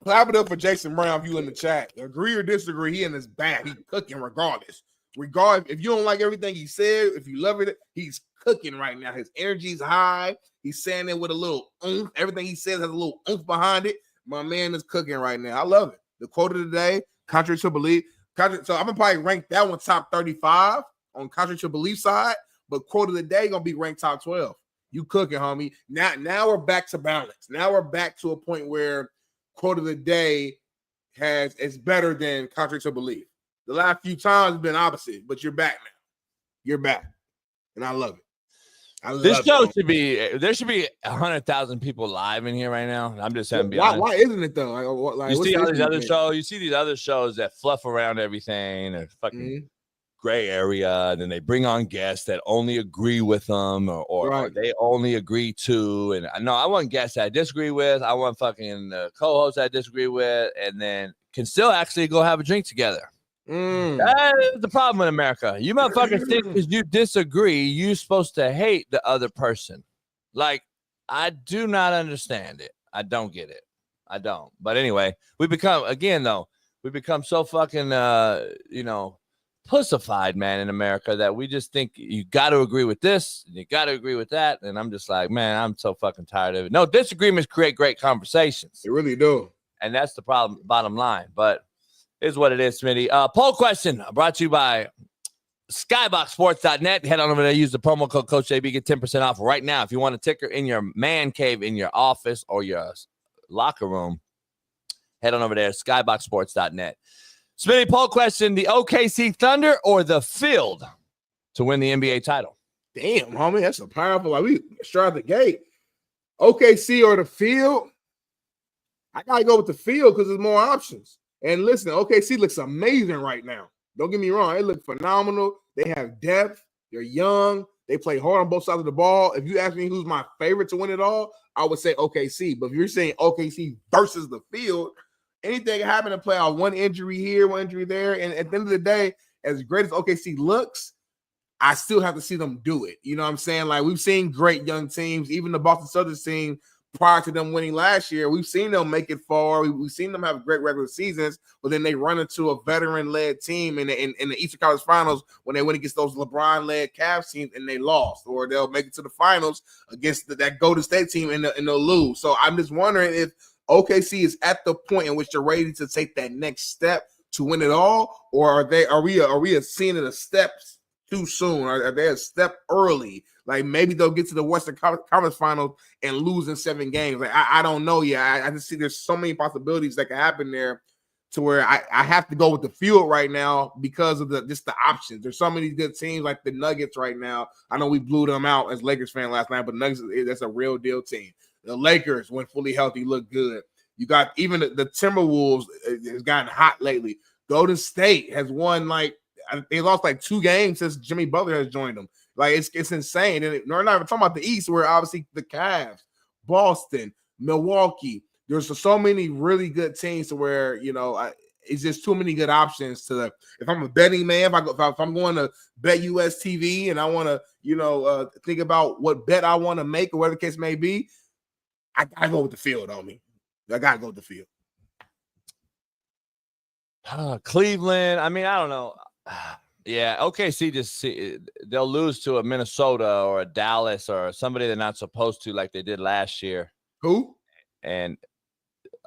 clap it up for Jason Brown if you in the chat. Agree or disagree, he in his bag. He cooking regardless. If you don't like everything he said, if you love it, he's cooking right now. His energy's high. He's saying it with a little oomph. Everything he says has a little oomph behind it. My man is cooking right now. I love it. The quote of the day, contrary to belief. So I'm going to probably rank that one top 35 on contrary to belief side, but quote of the day going to be ranked top 12. You cooking, homie. Now we're back to balance. Now we're back to a point where quote of the day is better than contrary to belief. The last few times have been opposite, but you're back now. You're back, and I love it. This show should be. There should be 100,000 people live in here right now. I'm just saying. Why isn't it though? You see all these other shows. You see these other shows that fluff around everything and fucking gray area, and then they bring on guests that only agree with them or they only agree to. And no, I want guests that I disagree with. I want fucking co-hosts that I disagree with, and then can still actually go have a drink together. That is the problem in America. You motherfuckers think because you disagree, you're supposed to hate the other person. Like, I do not understand it. I don't get it. I don't. But anyway, we become so fucking, pussified, man, in America that we just think you got to agree with this, and you got to agree with that. And I'm just like, man, I'm so fucking tired of it. No, disagreements create great conversations. They really do. And that's the problem, bottom line. But is what it is, Smitty. Poll question brought to you by skyboxsports.net. Head on over there, use the promo code Coach JB, get 10% off right now. If you want a ticker in your man cave, in your office, or your locker room, head on over there, skyboxsports.net. Smitty, poll question, the OKC Thunder or the Field to win the NBA title? Damn, homie, that's a powerful, like we straight out the gate. OKC or the Field? I got to go with the Field because there's more options. And listen, OKC looks amazing right now. Don't get me wrong. They look phenomenal. They have depth. They're young. They play hard on both sides of the ball. If you ask me who's my favorite to win it all, I would say OKC. But if you're saying OKC versus the Field, anything can happen to play out one injury here, one injury there. And at the end of the day, as great as OKC looks, I still have to see them do it. You know what I'm saying? Like, we've seen great young teams, even the Boston Celtics team, prior to them winning last year, we've seen them make it far. We've seen them have great regular seasons, but then they run into a veteran-led team in the Eastern Conference Finals when they went against those LeBron-led Cavs teams and they lost, or they'll make it to the finals against that Golden State team and they'll lose. So I'm just wondering if OKC is at the point in which they're ready to take that next step to win it all, or are we seeing it a step too soon? Are they a step early? Like, maybe they'll get to the Western Conference Finals and lose in 7 games. Like, I don't know yet. I just see there's so many possibilities that can happen there to where I have to go with the Field right now because of just the options. There's so many good teams like the Nuggets right now. I know we blew them out as Lakers fan last night, but Nuggets, that's a real deal team. The Lakers, when fully healthy, look good. You got even the Timberwolves has gotten hot lately. Golden State has won, like, they lost like 2 games since Jimmy Butler has joined them. Like, it's insane. And we're not even talking about the East, where obviously the Cavs, Boston, Milwaukee. There's so many really good teams to where, it's just too many good options if I'm a betting man, if I'm going to bet US TV and I want to, think about what bet I want to make or whatever the case may be, I got to go with the Field on me. I got to go with the Field. Cleveland. I mean, I don't know. Yeah, OKC they'll lose to a Minnesota or a Dallas or somebody they're not supposed to, like they did last year. Who? And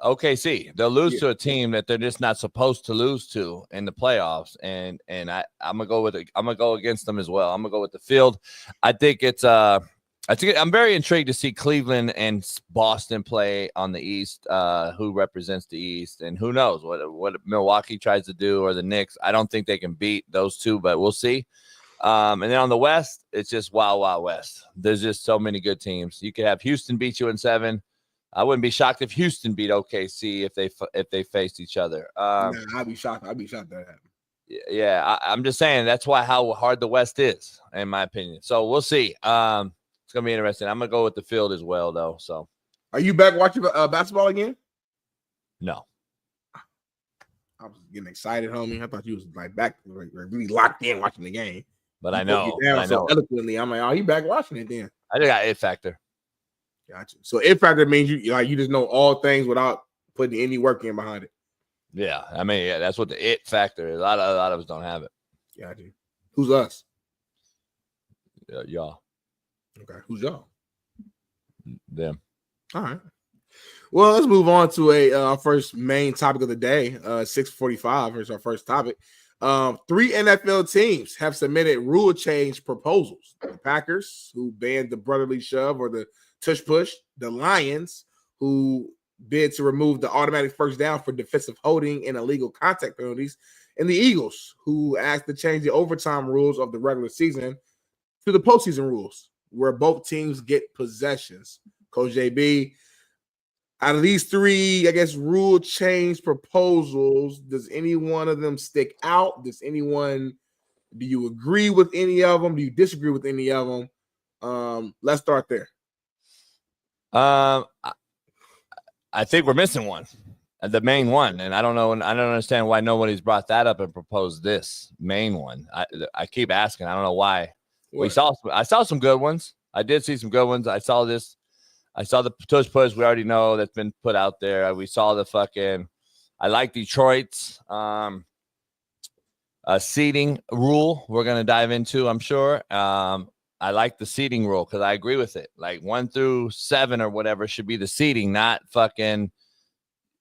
OKC. They'll lose to a team that they're just not supposed to lose to in the playoffs, and I'm gonna go against them as well. I'm gonna go with the field. I think I'm very intrigued to see Cleveland and Boston play on the East. Who represents the East, and who knows what Milwaukee tries to do, or the Knicks. I don't think they can beat those two, but we'll see. And then on the West, it's just wild, wild West. There's just so many good teams. You could have Houston beat you in 7. I wouldn't be shocked if Houston beat OKC if they faced each other. I'd be shocked. I'd be shocked at that. Yeah, I'm just saying that's how hard the West is, in my opinion. So we'll see. It's gonna be interesting. I'm gonna go with the field as well, though. So, are you back watching basketball again? No. I was getting excited, homie. I thought you was like back, like really locked in watching the game. But I know. So eloquently, I'm like, oh, you back watching it then? I just got it factor. Gotcha. So it factor means you just know all things without putting any work in behind it. Yeah, I mean, that's what the it factor is. A lot of us don't have it. Gotcha. Who's us? Y'all. Okay. Who's y'all? Them. All right. Well, let's move on to our first main topic of the day. 6:45 is our first topic. 3 NFL teams have submitted rule change proposals. The Packers, who banned the brotherly shove or the tush push. The Lions, who bid to remove the automatic first down for defensive holding and illegal contact penalties. And the Eagles, who asked to change the overtime rules of the regular season to the postseason rules, where both teams get possessions. Coach JB, out of these 3, I guess, rule change proposals, does any one of them stick out? Do you agree with any of them? Do you disagree with any of them? Let's start there. I think we're missing one, the main one, and I don't know, and I don't understand why nobody's brought that up and proposed this main one. I keep asking. I don't know why. I saw some good ones. I did see some good ones. I saw this. I saw the tush push. We already know that's been put out there. We saw the fucking. I like Detroit's seating rule. We're gonna dive into, I'm sure. I like the seating rule because I agree with it. Like 1 through 7 or whatever should be the seating, not fucking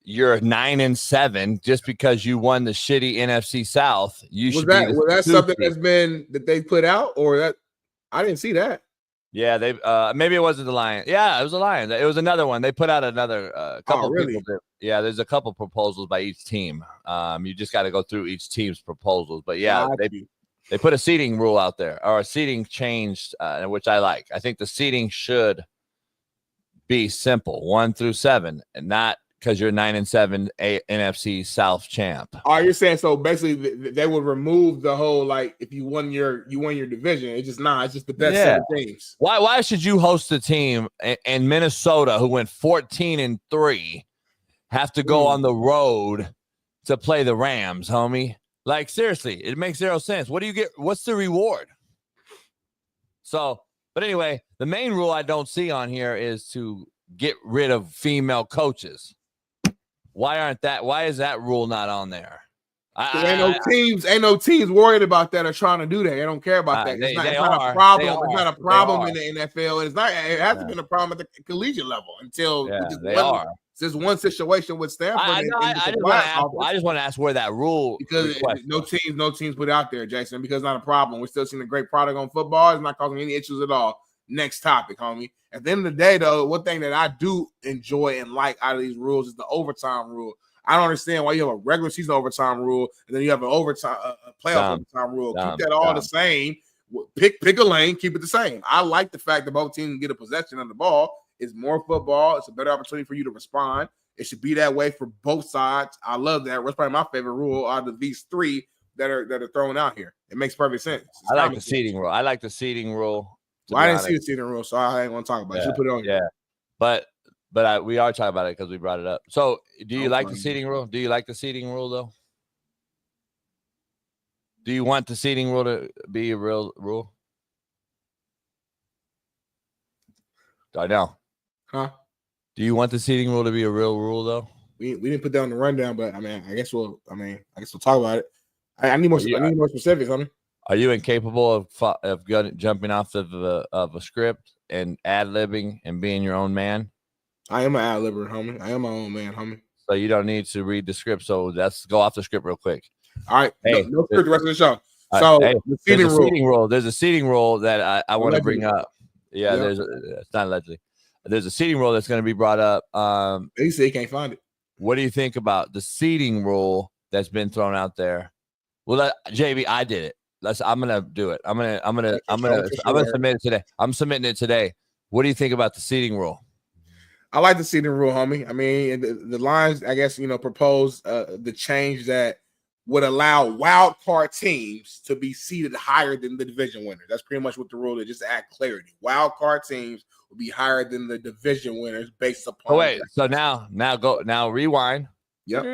you're 9 and 7 just because you won the shitty NFC South. Was that something that they put out, or that I didn't see that? Yeah, they maybe it wasn't the Lions. Yeah, it was the Lions. It was another one. They put out another couple. Really? People did. Yeah, there's a couple proposals by each team. You just got to go through each team's proposals. But yeah, they put a seating rule out there, or a seating changed, which I like. I think the seating should be simple, 1 through 7, and not because you're 9 and 7 NFC South champ. Oh, you're saying so basically they would remove the whole, like, if you won your division. It's just it's just the best 7 teams. Why should you host a team in Minnesota who went 14-3 have to go on the road to play the Rams, homie? Like, seriously, it makes zero sense. What do you get? What's the reward? So, but anyway, the main rule I don't see on here is to get rid of female coaches. Why is that rule not on there? Ain't no teams worried about that or trying to do that. They don't care about that. It's not a problem. It's not a problem in the NFL. It hasn't been a problem at the collegiate level until this one situation with Stanford. I just want to ask where that rule, because no teams put it out there, Jason, because it's not a problem. We're still seeing a great product on football. It's not causing any issues at all. Next topic, homie. At the end of the day, though, one thing that I do enjoy and like out of these rules is the overtime rule. I don't understand why you have a regular season overtime rule and then you have an overtime playoff overtime rule. Keep that all the same. Pick a lane, keep it the same. I like the fact that both teams can get a possession of the ball. It's more football. It's a better opportunity for you to respond. It should be that way for both sides. I love that. That's probably my favorite rule out of these 3 that are thrown out here. It makes perfect sense. I like the seating rule. Well, I didn't see the seating rule, so I ain't want to talk about it. You put it on. Yeah, but we are talking about it because we brought it up. So, do you like the seating rule? Do you like the seating rule, though? Do you want the seating rule to be a real rule? Darnell. Huh? Do you want the seating rule to be a real rule, though? We didn't put that on the rundown, but I guess we'll talk about it. I need more specifics, homie. Are you incapable of jumping off of a script and ad-libbing and being your own man? I am an ad-libber, homie. I am my own man, homie. So you don't need to read the script. So let's go off the script real quick. All right. Hey, no script the rest of the show. Hey, The seating rule. There's a seating rule that I want to bring up. Yeah, Yep. It's not allegedly. There's a seating rule that's going to be brought up. He said he can't find it. What do you think about the seating rule that's been thrown out there? Well, JB, I did it. I'm gonna do it. I'm gonna submit it today. I'm submitting it today. What do you think about the seating rule? I like the seating rule, homie. I mean, the Lions, I guess, proposed the change that would allow wild card teams to be seated higher than the division winners. That's pretty much what the rule is, just to add clarity. Wild card teams will be higher than the division winners based upon. Oh wait, so now rewind. Yep.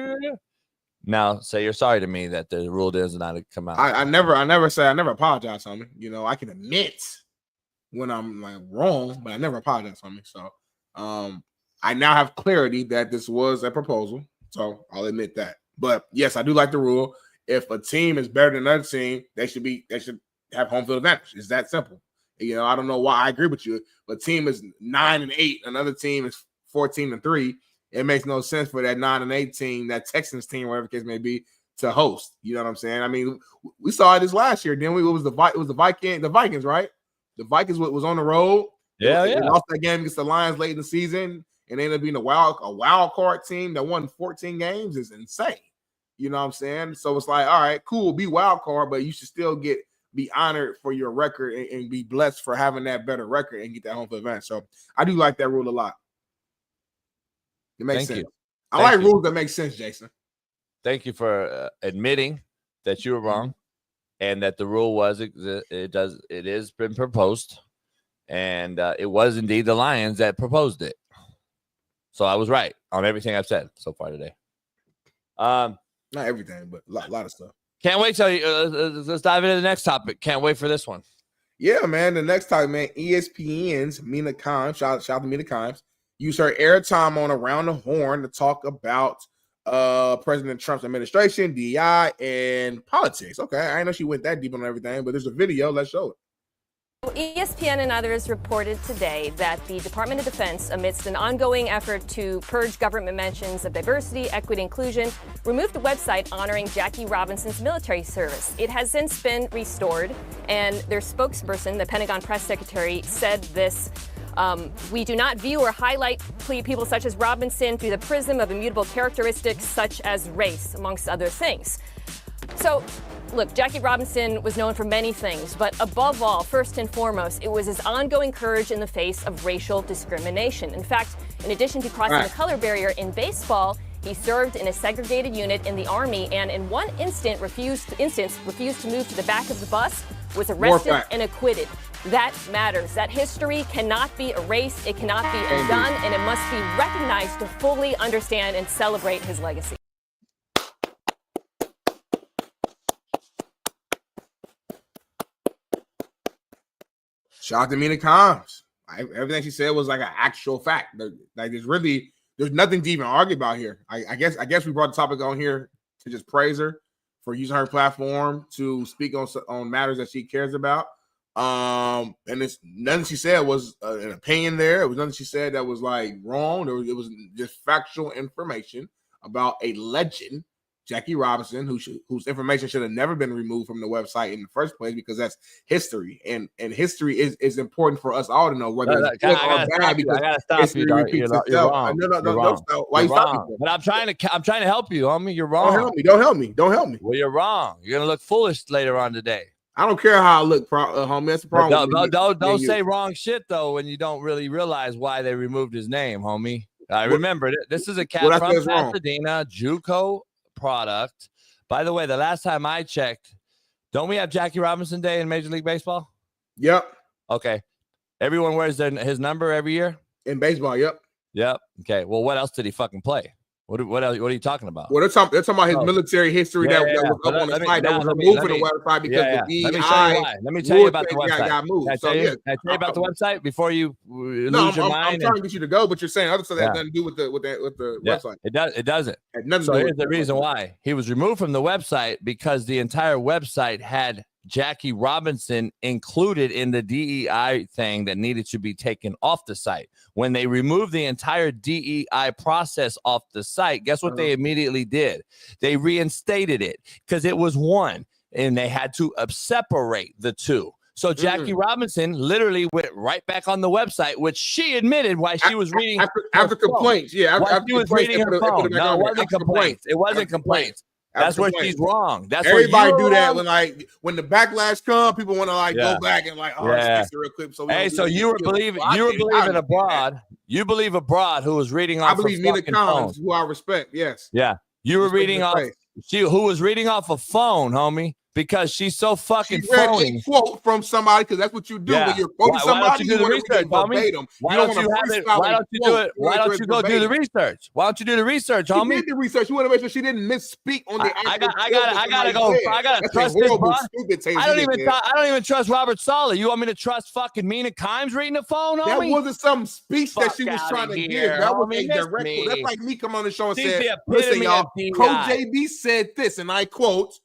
Now say you're sorry to me that the rule does not come out. I never apologize, homie. I can admit when I'm like wrong, but I never apologize, homie. So I now have clarity that this was a proposal, so I'll admit that. But yes, I do like the rule. If a team is better than another team, they should have home field advantage. It's that simple. I don't know why I agree with you. But team is 9-8, another team is 14-3. It makes no sense for that 9-8 team, that Texans team, whatever the case may be, to host. You know what I'm saying? I mean, we saw this last year, didn't we? It was the Vikings, right? The Vikings was on the road. They lost that game against the Lions late in the season, and they ended up being a wild card team that won 14 games. Is insane. You know what I'm saying? So it's like, all right, cool, be wild card, but you should still be honored for your record and be blessed for having that better record and get that home field advantage. So I do like that rule a lot. It makes sense. I like rules that make sense, Jason. Thank you for admitting that you were wrong and that the rule it has been proposed, and it was indeed the Lions that proposed it. So I was right on everything I've said so far today. Not everything, but a lot of stuff. Can't wait till let's dive into the next topic. Can't wait for this one. Yeah, man. The next topic, man. ESPN's Mina Kimes, shout out to Mina Kimes, used her airtime on Around the Horn to talk about President Trump's administration, DEI, and politics. Okay, I didn't know she went that deep on everything, but there's a video. Let's show it. ESPN and others reported today that the Department of Defense, amidst an ongoing effort to purge government mentions of diversity, equity, inclusion, removed the website honoring Jackie Robinson's military service. It has since been restored, and their spokesperson, the Pentagon press secretary, said this: we do not view or highlight people such as Robinson through the prism of immutable characteristics such as race, amongst other things. So, look, Jackie Robinson was known for many things, but above all, first and foremost, it was his ongoing courage in the face of racial discrimination. In fact, in addition to crossing the color barrier in baseball, he served in a segregated unit in the Army and in one instance refused to move to the back of the bus, was arrested and acquitted. That matters. That history cannot be erased, it cannot be undone, and it must be recognized to fully understand and celebrate his legacy. Shout out to Mina Kimes. Everything she said was like an actual fact. Like there's nothing to even argue about here. I guess we brought the topic on here to just praise her for using her platform to speak on matters that she cares about. And it's nothing she said was an opinion there. It was nothing she said that was like wrong. It was just factual information about a legend, Jackie Robinson, whose information should have never been removed from the website in the first place, because that's history, and history is important for us all to know whether it's good or bad. Because I gotta stop you. You're wrong. No. Why you stop me? But I'm trying to help you, homie. You're wrong. Don't help me. Well, you're wrong. You're gonna look foolish later on today. I don't care how I look, homie. That's the problem. Don't say wrong shit though when you don't really realize why they removed his name, homie. I remember this is a cat from Pasadena, JUCO product. By the way, the last time I checked, don't we have Jackie Robinson Day in Major League Baseball? Yep. Okay. Everyone wears his number every year? In baseball, yep. Okay. Well, what else did he fucking play? What are you talking about? Well, they're talking about his military history that was up on the site that was removed from the website because the DEI. Let me tell you about the website. Got moved. Can I tell you about the website before you lose your mind? I'm trying to get you to go, but you're saying other stuff that has nothing to do with the website. It doesn't. So here's the reason why. He was removed from the website because the entire website had Jackie Robinson included in the DEI thing that needed to be taken off the site. When they removed the entire DEI process off the site, guess what they immediately did? They reinstated it because it was one, and they had to separate the two. So Jackie Robinson literally went right back on the website, which she admitted why she was reading after complaints. Yeah, after she was reading her phone. No, it wasn't complaints. It wasn't complaints. That's where she's wrong. That's everybody do that when the backlash comes. People want to go back and let's real quick. So so you were believing abroad. You believe abroad who was reading off. I believe Nina Collins, who I respect. Yes. Yeah, you were reading off. Who was reading off a phone, homie. Because she's so fucking phony. A quote from somebody, because that's what you do when you're quoting somebody. Why don't you do the research, homie? Why don't you have it? Why don't you do it? Why don't you go do the research? Why don't you do the research, homie? She did the research. You want to make sure she didn't misspeak on the. I gotta trust this, bro. I don't even trust Robert Saleh. You want me to trust fucking Mina Kimes reading the phone, homie? That wasn't some speech that she was trying to give. That was a direct. That's like me coming on the show and saying, "Listen, y'all, Coach JB said this," and I quote.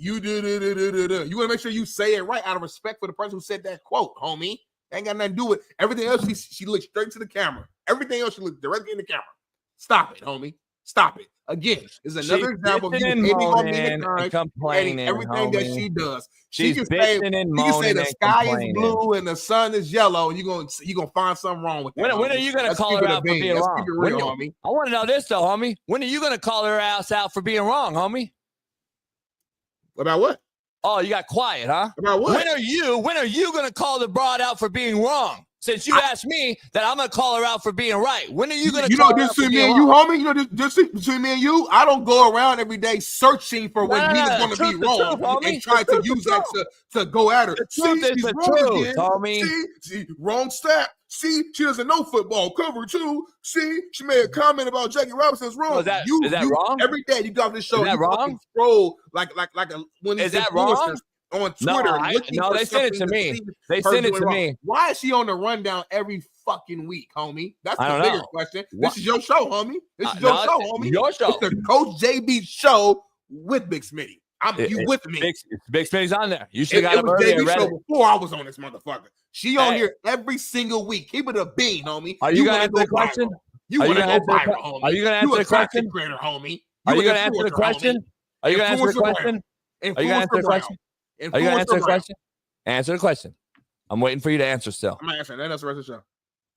You do. You want to make sure you say it right out of respect for the person who said that quote, homie. Ain't got nothing to do with everything else. She looks straight to the camera. Everything else she looks directly in the camera. Stop it, homie. Stop it. Again, is another example of you hating on me and complaining everything that she does. She can say the sky is blue and the sun is yellow, and you're gonna find something wrong with that. When are you gonna call her out for being wrong? Real, homie. I want to know this though, homie. When are you gonna call her ass out for being wrong, homie? About what? Oh, you got quiet, huh? About what? When are you going to call the broad out for being wrong? Since you asked me that I'm going to call her out for being right. When are you going to call her out for being wrong? You, homie? You know, this between me and you, I don't go around every day searching for when Nina's going to be wrong and try to use that to go at her. See, she's wrong again. Homie. See, wrong step. See, she doesn't know football. Cover two. See, she made a comment about Jackie Robinson's wrong. Oh, is that wrong? Every day you got this show. Is that wrong? Scroll like when is that wrong? On Twitter. No, they sent it to me. They sent it to me. Why is she on the rundown every fucking week, homie? That's the bigger question. This is your show, homie. This is your show, homie. Your show. It's the Coach JB show with Big Smitty. You with me? Big Smitty's on there. You should have got it earlier. Show before I was on this motherfucker. She on here every single week. Keep it a bean, homie. Are you gonna answer the question? You want to go viral, homie? Are you gonna answer the question? Creator, homie. Are you gonna answer the question? Are you gonna answer the question? Are you gonna answer the question? Are you gonna answer the question? Answer the question. I'm waiting for you to answer still. I'm answering. That's the rest of the show.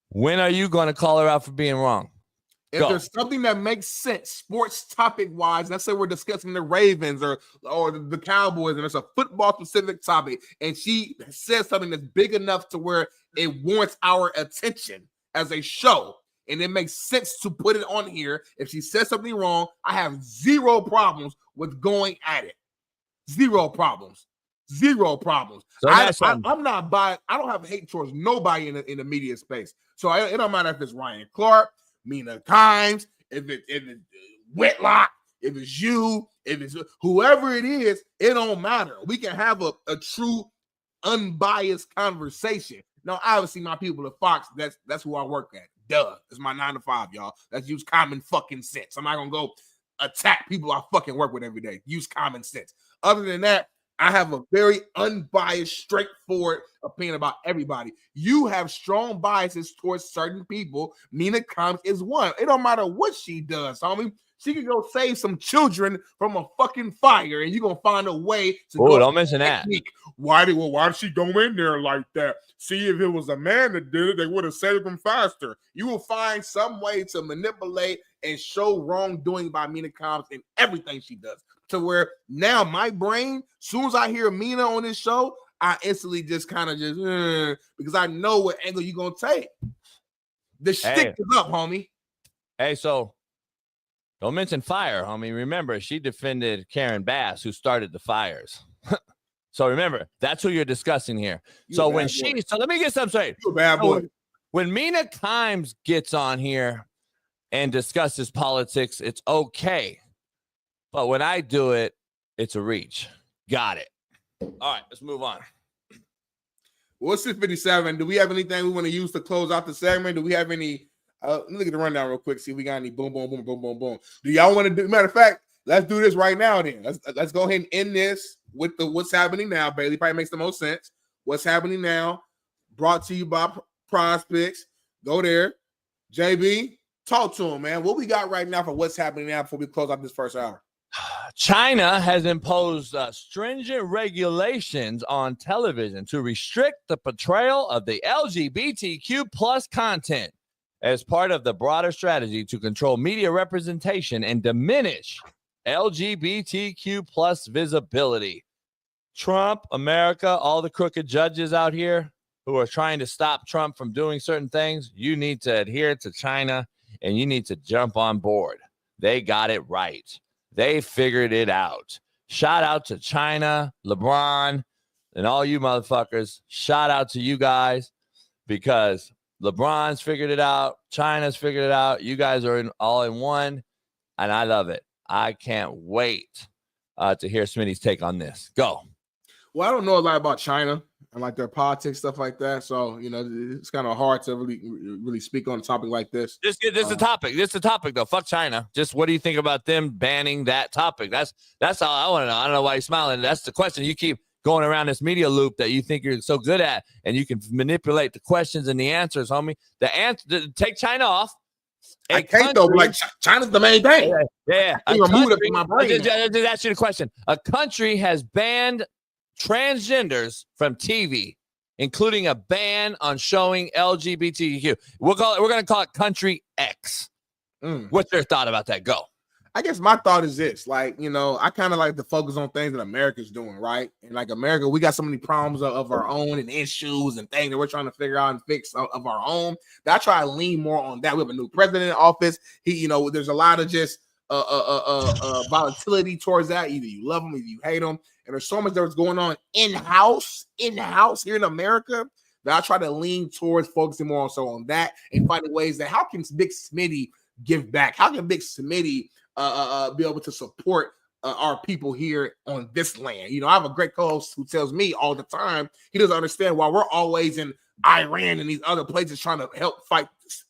When are you going to call her out for being wrong? If there's something that makes sense, sports topic wise, let's say we're discussing the Ravens or the Cowboys, and it's a football specific topic, and she says something that's big enough to where it warrants our attention as a show, and it makes sense to put it on here. If she says something wrong, I have zero problems with going at it. Zero problems. So I'm not buying. I don't have hate towards nobody in the media space. So it don't matter if it's Ryan Clark, Mina Kimes, if it's Whitlock, if it's you, if it's whoever it is, it don't matter. We can have a true, unbiased conversation. Now, obviously, my people at Fox, that's who I work at. Duh. It's my 9 to 5, y'all. Let's use common fucking sense. I'm not gonna go attack people I fucking work with every day. Use common sense. Other than that, I have a very unbiased, straightforward opinion about everybody. You have strong biases towards certain people. Mina Kimes is one. It don't matter what she does, homie. She can go save some children from a fucking fire, and you're going to find a way to go. Oh, don't mention that. Why did she go in there like that? See, if it was a man that did it, they would have saved him faster. You will find some way to manipulate and show wrongdoing by Mina Kimes in everything she does. To where now my brain, soon as I hear Mina on this show, I instantly just kind of because I know what angle you're going to take. The stick is up, homie. Hey, so don't mention fire, homie. Remember, she defended Karen Bass, who started the fires. So remember, that's who you're discussing here. So let me get something straight. You a bad boy. When Mina Kimes gets on here and discusses politics, it's okay. But when I do it, it's a reach. Got it. All right, let's move on. What's 657? Do we have anything we want to use to close out the segment? Do we have any? Let me look at the rundown real quick. See if we got any boom, boom, boom, boom, boom, boom. Do y'all want to do? Matter of fact, let's do this right now. Then let's go ahead and end this with what's happening now. Bailey probably makes the most sense. What's happening now? Brought to you by Prize Picks. Go there, JB. Talk to him, man. What we got right now for what's happening now before we close out this first hour? China has imposed stringent regulations on television to restrict the portrayal of the LGBTQ plus content as part of the broader strategy to control media representation and diminish LGBTQ plus visibility. Trump, America, all the crooked judges out here who are trying to stop Trump from doing certain things, you need to adhere to China and you need to jump on board. They got it right. They figured it out. Shout out to China, LeBron, and all you motherfuckers. Shout out to you guys because LeBron's figured it out. China's figured it out. You guys are all in one, and I love it. I can't wait to hear Smitty's take on this. Go. Well, I don't know a lot about China and like their politics, stuff like that. So, it's kind of hard to really speak on a topic like this. This is a topic. This is a topic, though. Fuck China. Just what do you think about them banning that topic? That's all I want to know. I don't know why you're smiling. That's the question. You keep going around this media loop that you think you're so good at, and you can manipulate the questions and the answers, homie. The answer, take China off. I can't, though. Like, China's the main thing. Yeah. Remove it from my brain. Just ask you the question. A country has banned transgenders from TV, including a ban on showing LGBTQ. We're going to call it Country X. What's your thought about that? Go. I guess my thought is this, like, I kind of like to focus on things that America's doing, right? And like America, we got so many problems of our own and issues and things that we're trying to figure out and fix of our own. That I try to lean more on that. We have a new president in office. He, there's a lot of just volatility towards that. Either you love him, either you hate him. And there's so much that's going on in-house here in America that I try to lean towards focusing more on that and finding ways that how can Big Smitty give back? How can Big Smitty be able to support our people here on this land? I have a great co-host who tells me all the time he doesn't understand why we're always in Iran and these other places trying to help fight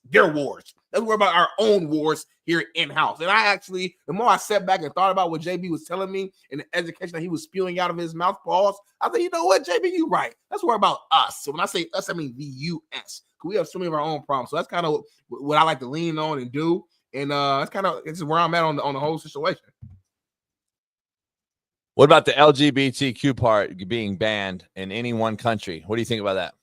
their wars. Let's worry about our own wars here in-house. And I actually, the more I sat back and thought about what JB was telling me and the education that he was spewing out of his mouth, pause, I said, you know what, JB, you right. Let's worry about us. So when I say us, I mean the U.S. We have so many of our own problems. So that's kind of what I like to lean on and do. And it's where I'm at on the whole situation. What about the LGBTQ part being banned in any one country? What do you think about that?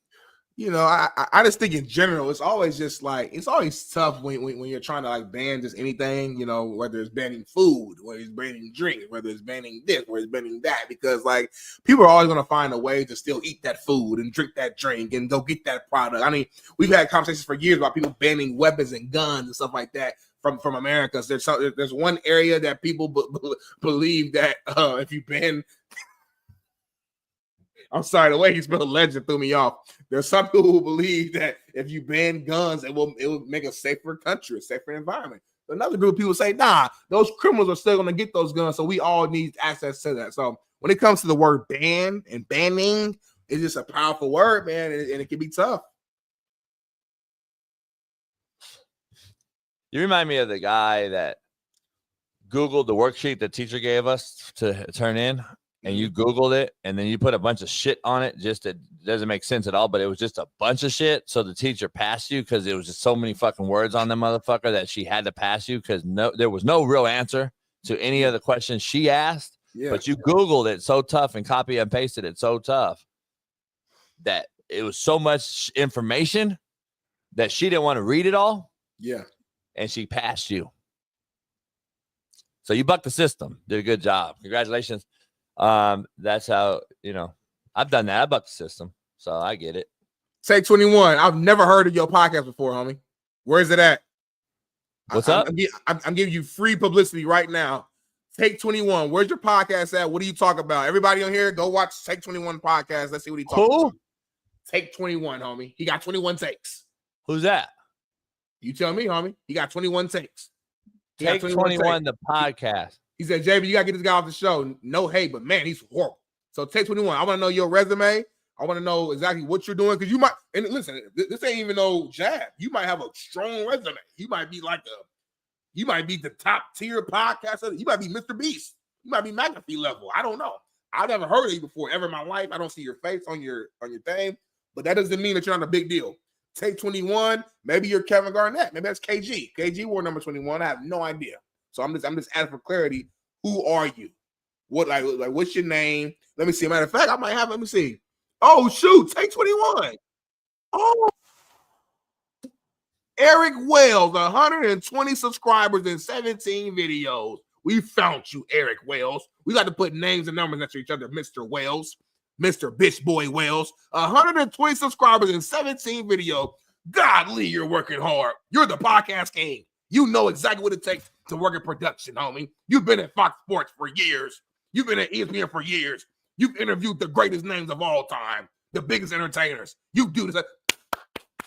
I just think in general, it's always just like, it's always tough when you're trying to like ban just anything, whether it's banning food, whether it's banning drink, whether it's banning this, whether it's banning that, because like people are always going to find a way to still eat that food and drink that drink and go get that product. I mean, we've had conversations for years about people banning weapons and guns and stuff like that from America. So there's one area that people believe that if you ban, I'm sorry, the way he spelled legend threw me off. There's some people who believe that if you ban guns, it will make a safer country, a safer environment. Another group of people say, nah, those criminals are still going to get those guns, so we all need access to that. So when it comes to the word ban and banning, it's just a powerful word, man, and it can be tough. You remind me of the guy that Googled the worksheet the teacher gave us to turn in. And you Googled it, and then you put a bunch of shit on it. Just it doesn't make sense at all, but it was just a bunch of shit. So the teacher passed you because it was just so many fucking words on the motherfucker that she had to pass you because there was no real answer to any of the questions she asked. Yeah. But you Googled it so tough and copy and pasted it so tough that it was so much information that she didn't want to read it all. Yeah. And she passed you. So you bucked the system. Did a good job. Congratulations. That's how, I've done that. I bucked the system, so I get it. Take 21. I've never heard of your podcast before, homie. Where's it at? What's up? I'm giving you free publicity right now. Take 21. Where's your podcast at? What do you talk about? Everybody on here, go watch Take 21 podcast. Let's see what he talks about. Take 21, homie. He got 21 takes. Who's that? You tell me, homie. He got 21 takes. Take 21 the podcast. He said, JB, you got to get this guy off the show. No hate, but man, he's horrible. So Take 21. I want to know your resume. I want to know exactly what you're doing because you might, and listen, this ain't even no jab. You might have a strong resume. You might be like You might be the top tier podcaster. You might be Mr. Beast. You might be McAfee level. I don't know. I've never heard of you before ever in my life. I don't see your face on your thing, but that doesn't mean that you're not a big deal. Take 21. Maybe you're Kevin Garnett. Maybe that's KG. KG wore number 21. I have no idea. So I'm just asking for clarity. Who are you? What like what's your name? Let me see. Matter of fact, I might have. Let me see. Oh shoot, take 21. Oh, Eric Wells, 120 subscribers and 17 videos. We found you, Eric Wells. We got to put names and numbers next to each other, Mr. Wells, Mr. Bitch Boy Wells. 120 subscribers and 17 videos. Godly, you're working hard. You're the podcast king. You know exactly what it takes to work in production, homie. You've been at Fox Sports for years. You've been at ESPN for years. You've interviewed the greatest names of all time, the biggest entertainers. You do this.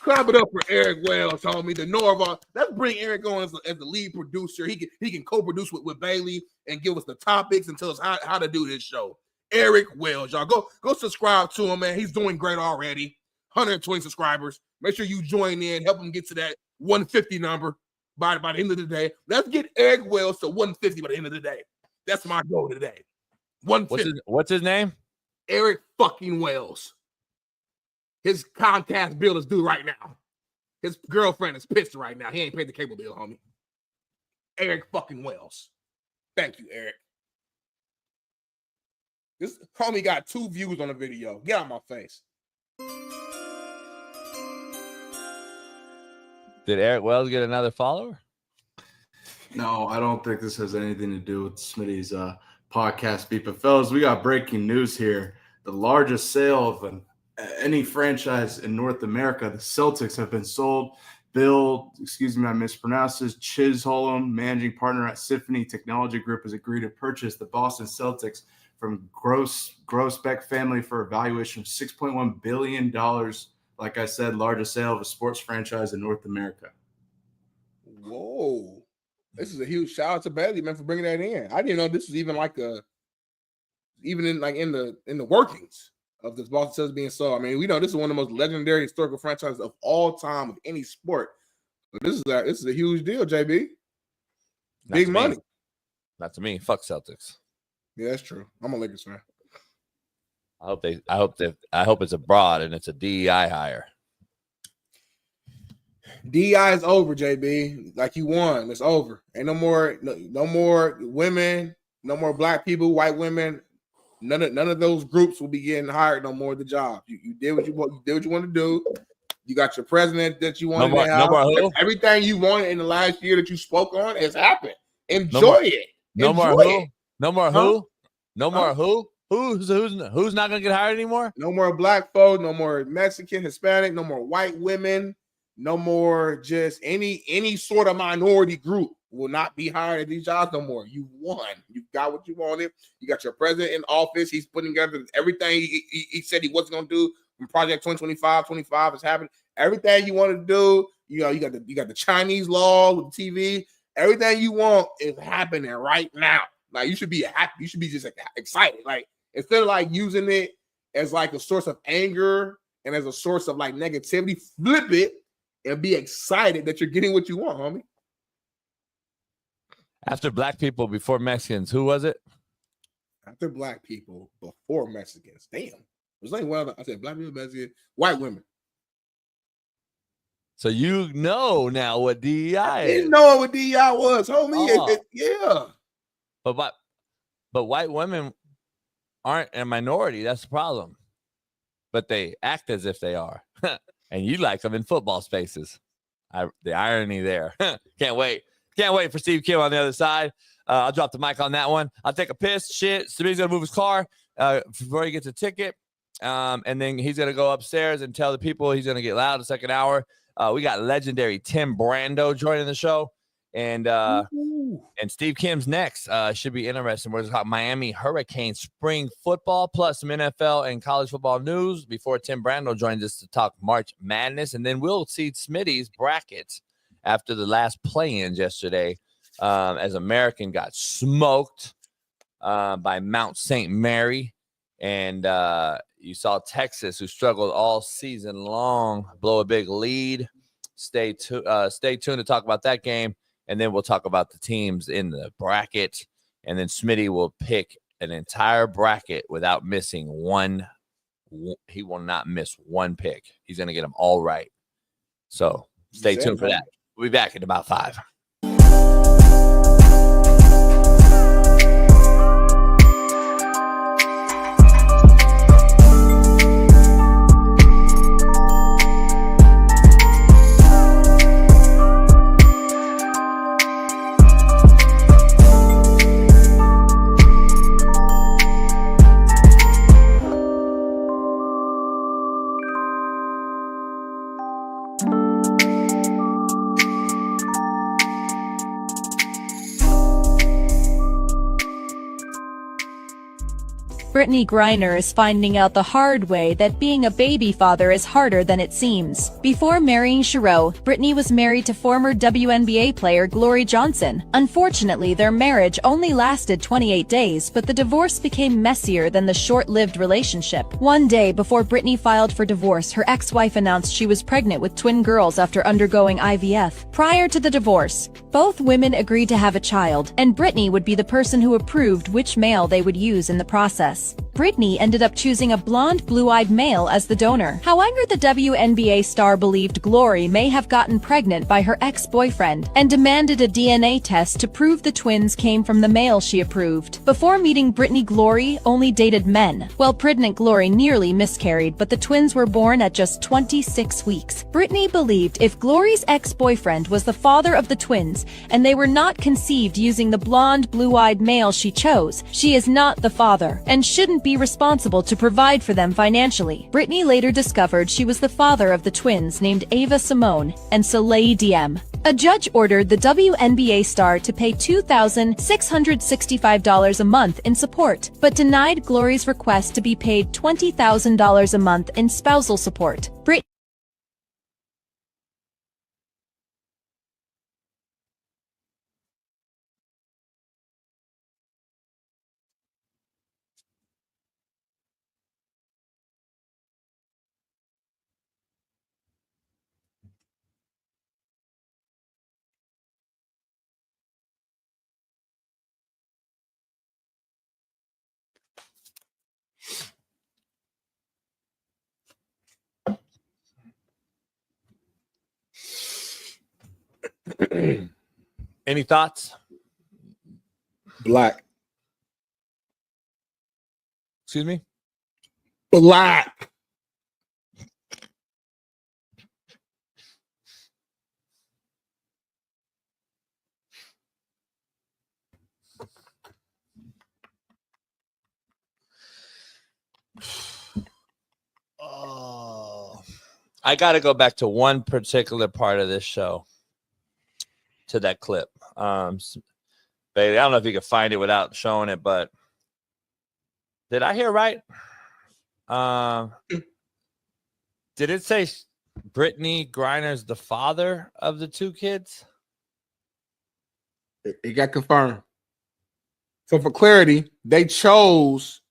Clap it up for Eric Wells, homie. The Norva. Let's bring Eric on as the lead producer. He can co-produce with Bailey and give us the topics and tell us how to do this show. Eric Wells, y'all. Go subscribe to him, man. He's doing great already. 120 subscribers. Make sure you join in. Help him get to that 150 number by the end of the day. Let's get Eric Wells to 150 by the end of the day. That's my goal today. 150. What's his name? Eric fucking Wells. His Comcast bill is due right now. His girlfriend is pissed right now. He ain't paid the cable bill, homie. Eric fucking Wells. Thank you, Eric. This homie got 2 views on the video. Get out of my face. Did Eric Wells get another follower? No, I don't think this has anything to do with Smitty's podcast beat. But fellas, we got breaking news here. The largest sale of any franchise in North America, the Celtics, have been sold. Bill, excuse me, I mispronounced this, Chisholm, managing partner at Symphony Technology Group, has agreed to purchase the Boston Celtics from Grossbeck family for a valuation of $6.1 billion. Like I said, largest sale of a sports franchise in North America. Whoa. This is a huge shout out to Bailey, man, for bringing that in. I didn't know this was even in the workings of this Boston Celtics being sold. I mean, we know this is one of the most legendary historical franchises of all time of any sport. But this is a huge deal, JB. Big money. Not to me. Fuck Celtics. Yeah, that's true. I'm a Lakers fan. I hope it's abroad and it's a DEI hire. DEI is over, JB. Like you won. It's over. Ain't no more women, no more black people, white women. None of those groups will be getting hired no more at the job. You did what you want. You did what you want to do. You got your president that you wanted to have. Everything you wanted in the last year that you spoke on has happened. Enjoy it. No more who? No more who? No more who? Who's not gonna get hired anymore? No more black folks. No more Mexican, Hispanic. No more white women. No more just any sort of minority group will not be hired at these jobs no more. You won. You got what you wanted. You got your president in office. He's putting together everything he said he wasn't going to do from Project 2025. 25 is happening. Everything you want to do, you got the Chinese law with the TV. Everything you want is happening right now. Like you should be happy. You should be just excited. Like instead of like using it as like a source of anger and as a source of like negativity, flip it and be excited that you're getting what you want, homie. After black people, before Mexicans, who was it? After black people, before Mexicans. Damn. There's only one other. I said black people, Mexicans, white women. So you know now what DEI is. I didn't know what DEI was, homie. Yeah. But white women aren't a minority. That's the problem. But they act as if they are. And you like them in football spaces. The irony there. Can't wait. Can't wait for Steve Kim on the other side. I'll drop the mic on that one. I'll take a piss. Shit. Somebody's going to move his car before he gets a ticket. And then he's going to go upstairs and tell the people he's going to get loud the second hour. We got legendary Tim Brando joining the show. And Steve Kim's next. Should be interesting. We're going to talk Miami Hurricane spring football plus some NFL and college football news before Tim Brando joins us to talk March Madness. And then we'll see Smitty's brackets after the last play-ins yesterday as American got smoked by Mount St. Mary. And you saw Texas, who struggled all season long, blow a big lead. Stay tuned to talk about that game. and then we'll talk about the teams in the bracket, and then Smitty will pick an entire bracket without missing one. He will not miss one pick. He's going to get them all right. So stay tuned for that. We'll be back in about 5. Brittany Griner is finding out the hard way that being a baby father is harder than it seems. Before marrying Shiro, Brittany was married to former WNBA player Glory Johnson. Unfortunately, their marriage only lasted 28 days, but the divorce became messier than the short-lived relationship. One day before Brittany filed for divorce, her ex-wife announced she was pregnant with twin girls after undergoing IVF. Prior to the divorce, both women agreed to have a child, and Brittany would be the person who approved which male they would use in the process. Brittany ended up choosing a blonde, blue-eyed male as the donor. However, the WNBA star believed Glory may have gotten pregnant by her ex-boyfriend and demanded a DNA test to prove the twins came from the male she approved. Before meeting Brittany, Glory only dated men. While pregnant, Glory nearly miscarried, but the twins were born at just 26 weeks. Brittany believed if Glory's ex-boyfriend was the father of the twins and they were not conceived using the blonde, blue-eyed male she chose, she is not the father and shouldn't be responsible to provide for them financially. Brittany later discovered she was the father of the twins named Ava Simone and Soleil Diem. A judge ordered the WNBA star to pay $2,665 a month in support, but denied Glory's request to be paid $20,000 a month in spousal support. Any thoughts? Black. Excuse me? Black. Oh, I got to go back to one particular part of this show, to that clip. Bailey, I don't know if you can find it without showing it, but did I hear right? Did it say Brittany Griner's the father of the two kids? It got confirmed. So for clarity, they chose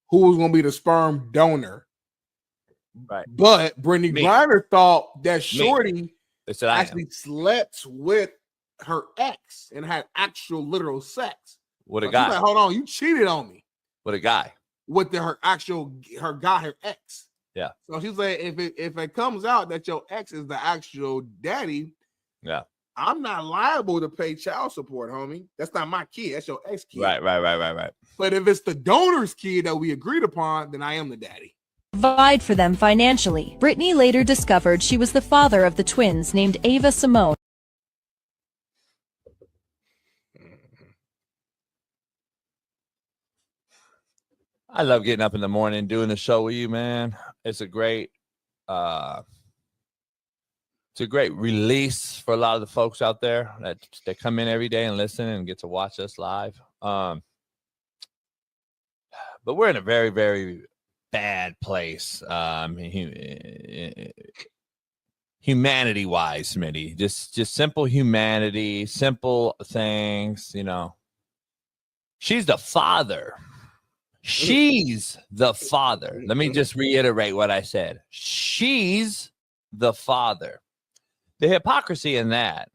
who was going to be the sperm donor. Right. But Brittany Griner thought that Shorty they said actually slept with her ex and had actual literal sex. What a so guy. Like, hold on, you cheated on me. What a guy. With her ex. Yeah. So she's like, if it comes out that your ex is the actual daddy, yeah, I'm not liable to pay child support, homie. That's not my kid. That's your ex kid. Right. But if it's the donor's kid that we agreed upon, then I am the daddy. Provide for them financially. Brittany later discovered she was the father of the twins named Ava Simone. I love getting up in the morning doing the show with you, man. It's a great release for a lot of the folks out there that come in every day and listen and get to watch us live. But we're in a very, very bad place, humanity wise, Smitty. Just simple humanity, simple things. You know, she's the father. She's the father. Let me just reiterate what I said. She's the father. The hypocrisy in that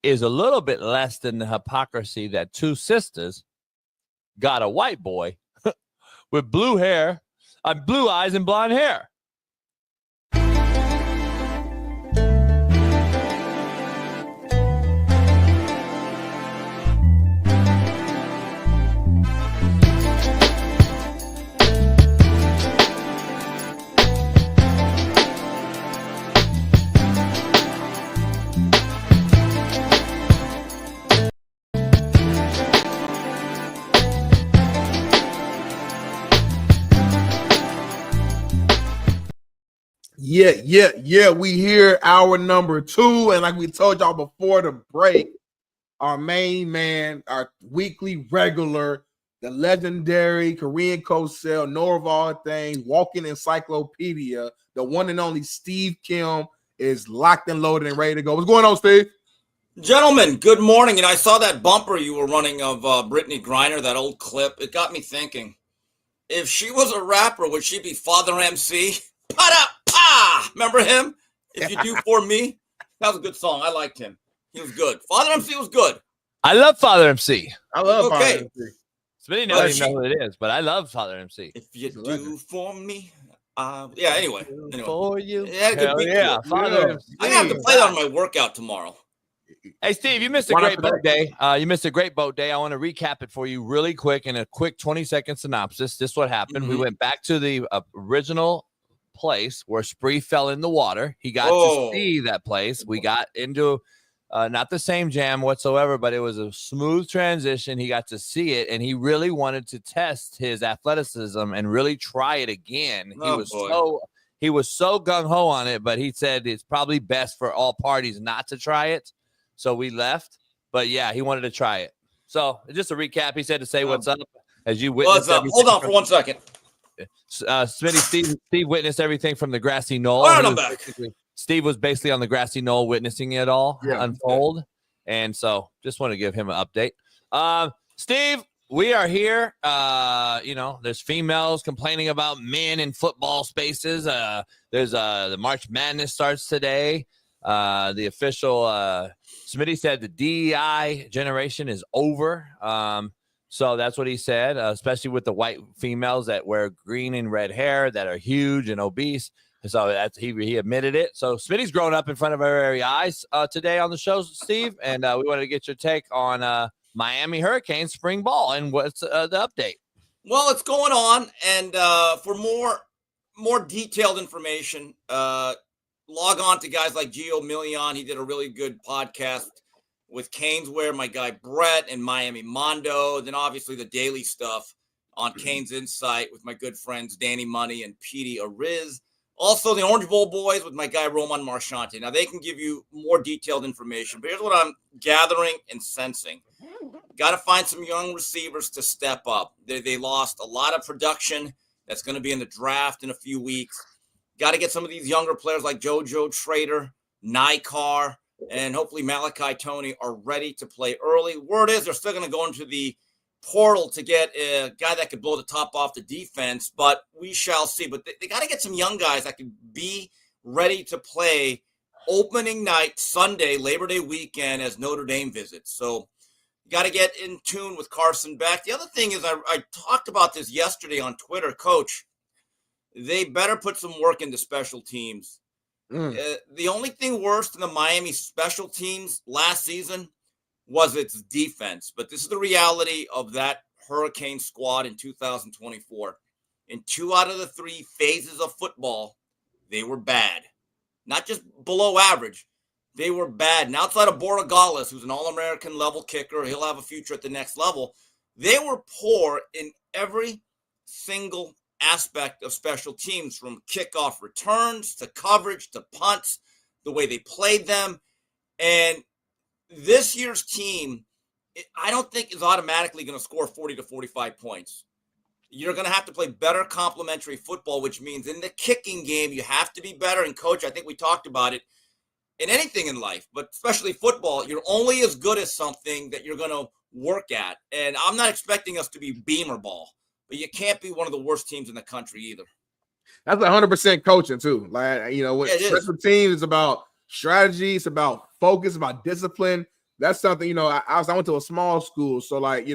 is a little bit less than the hypocrisy that two sisters got a white boy with blue eyes and blonde hair. Yeah. We here hour number 2. And like we told y'all before the break, our main man, our weekly regular, the legendary Korean coach cell, know of all things, walking encyclopedia, the one and only Steve Kim is locked and loaded and ready to go. What's going on, Steve? Gentlemen, good morning. And I saw that bumper you were running of Brittany Griner, that old clip. It got me thinking. If she was a rapper, would she be Father MC? Pa-da-pa! Remember him? If you do for me. That was a good song. I liked him. He was good. Father MC was good. I love Father MC. I love Father MC. Smitty doesn't even know who it is, but I love Father MC. If you do for me. Anyway. For you. Yeah, good beat. Yeah, Father MC. I have to play that on my workout tomorrow. Hey, Steve, you missed a great boat day. I want to recap it for you really quick in a quick 20-second synopsis. This is what happened. We went back to the original place where Spree fell in the water. He got to see that place. We got into not the same jam whatsoever, but it was a smooth transition. He got to see it, and he really wanted to test his athleticism and really try it again. He was so gung-ho on it, but he said it's probably best for all parties not to try it. So we left, but yeah, he wanted to try it. So just a recap, he said to say what's up as you witnessed. Hold on for 1 second. Smitty, Steve witnessed everything from the grassy knoll. All right, I'm back. Steve was basically on the grassy knoll witnessing it all unfold. And so just want to give him an update. Steve, we are here. There's females complaining about men in football spaces. There's the March Madness starts today. The official Smitty said the DEI generation is over. So that's what he said, especially with the white females that wear green and red hair that are huge and obese. So he admitted it. So Smitty's grown up in front of our very eyes today on the show, Steve, and we wanted to get your take on Miami Hurricanes spring ball and what's the update. Well, it's going on, and for more detailed information, log on to guys like Gio Milian. He did a really good podcast with Caneswear, my guy Brett, and Miami Mondo. Then obviously the daily stuff on Canes Insight with my good friends Danny Money and Petey Ariz. Also the Orange Bowl boys with my guy Roman Marchante. Now they can give you more detailed information, but here's what I'm gathering and sensing. Got to find some young receivers to step up. They lost a lot of production that's going to be in the draft in a few weeks. Got to get some of these younger players like JoJo Trader, Nikar, and hopefully Malachi Tony are ready to play early. Word is they're still going to go into the portal to get a guy that could blow the top off the defense, but we shall see. But they got to get some young guys that can be ready to play opening night, Sunday, Labor Day weekend as Notre Dame visits. So you got to get in tune with Carson Beck. The other thing is I talked about this yesterday on Twitter, Coach. They better put some work into special teams. The only thing worse than the Miami special teams last season was its defense. But this is the reality of that Hurricane squad in 2024. In 2 out of the 3 phases of football, they were bad. Not just below average. They were bad. And outside of Borregales, who's an All-American level kicker, he'll have a future at the next level. They were poor in every single aspect of special teams, from kickoff returns to coverage to punts, the way they played them. And this year's team, I don't think is automatically going to score 40 to 45 points. You're going to have to play better complementary football, which means in the kicking game, you have to be better. And Coach, I think we talked about it in anything in life, but especially football, you're only as good as something that you're going to work at. And I'm not expecting us to be Beamer ball, but you can't be one of the worst teams in the country either. That's 100% coaching too. Like, with special teams, it's about strategy, it's about focus, about discipline. that's something, I went to a small school. So like,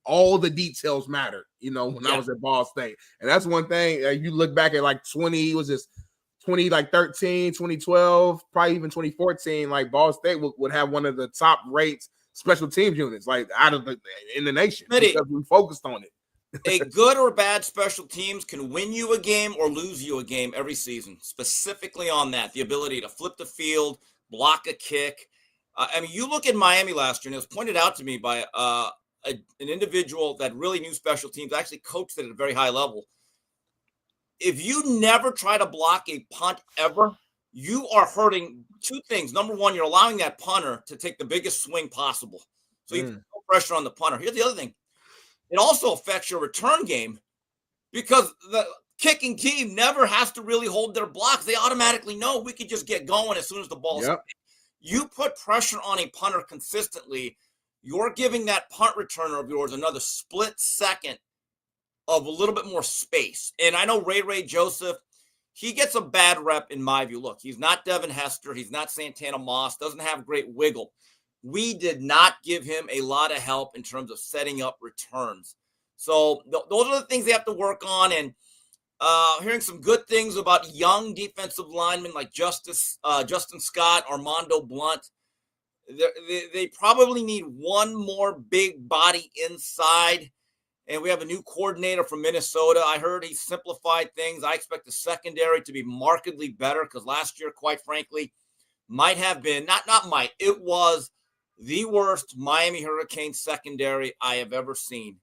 all the details matter, when I was at Ball State. And that's one thing. You look back at like 2013, 2012, probably even 2014, like Ball State would have one of the top rates special teams units, like in the nation, because we focused on it. A good or bad special teams can win you a game or lose you a game every season, specifically on that, the ability to flip the field, block a kick. I mean, you look at Miami last year, and it was pointed out to me by an individual that really knew special teams, actually coached it at a very high level. If you never try to block a punt ever, you are hurting two things. Number one, you're allowing that punter to take the biggest swing possible. So you put no pressure on the punter. Here's the other thing. It also affects your return game because the kicking team never has to really hold their blocks. They automatically know we could just get going as soon as the ball's hit. You put pressure on a punter consistently, you're giving that punt returner of yours another split second of a little bit more space. And I know Ray Joseph, he gets a bad rep in my view. Look, he's not Devin Hester. He's not Santana Moss. Doesn't have great wiggle. We did not give him a lot of help in terms of setting up returns. So those are the things they have to work on. And hearing some good things about young defensive linemen like Justin Scott, Armando Blunt. They probably need one more big body inside. And we have a new coordinator from Minnesota. I heard he simplified things. I expect the secondary to be markedly better because last year, quite frankly, might have been, it was the worst Miami Hurricanes secondary I have ever seen.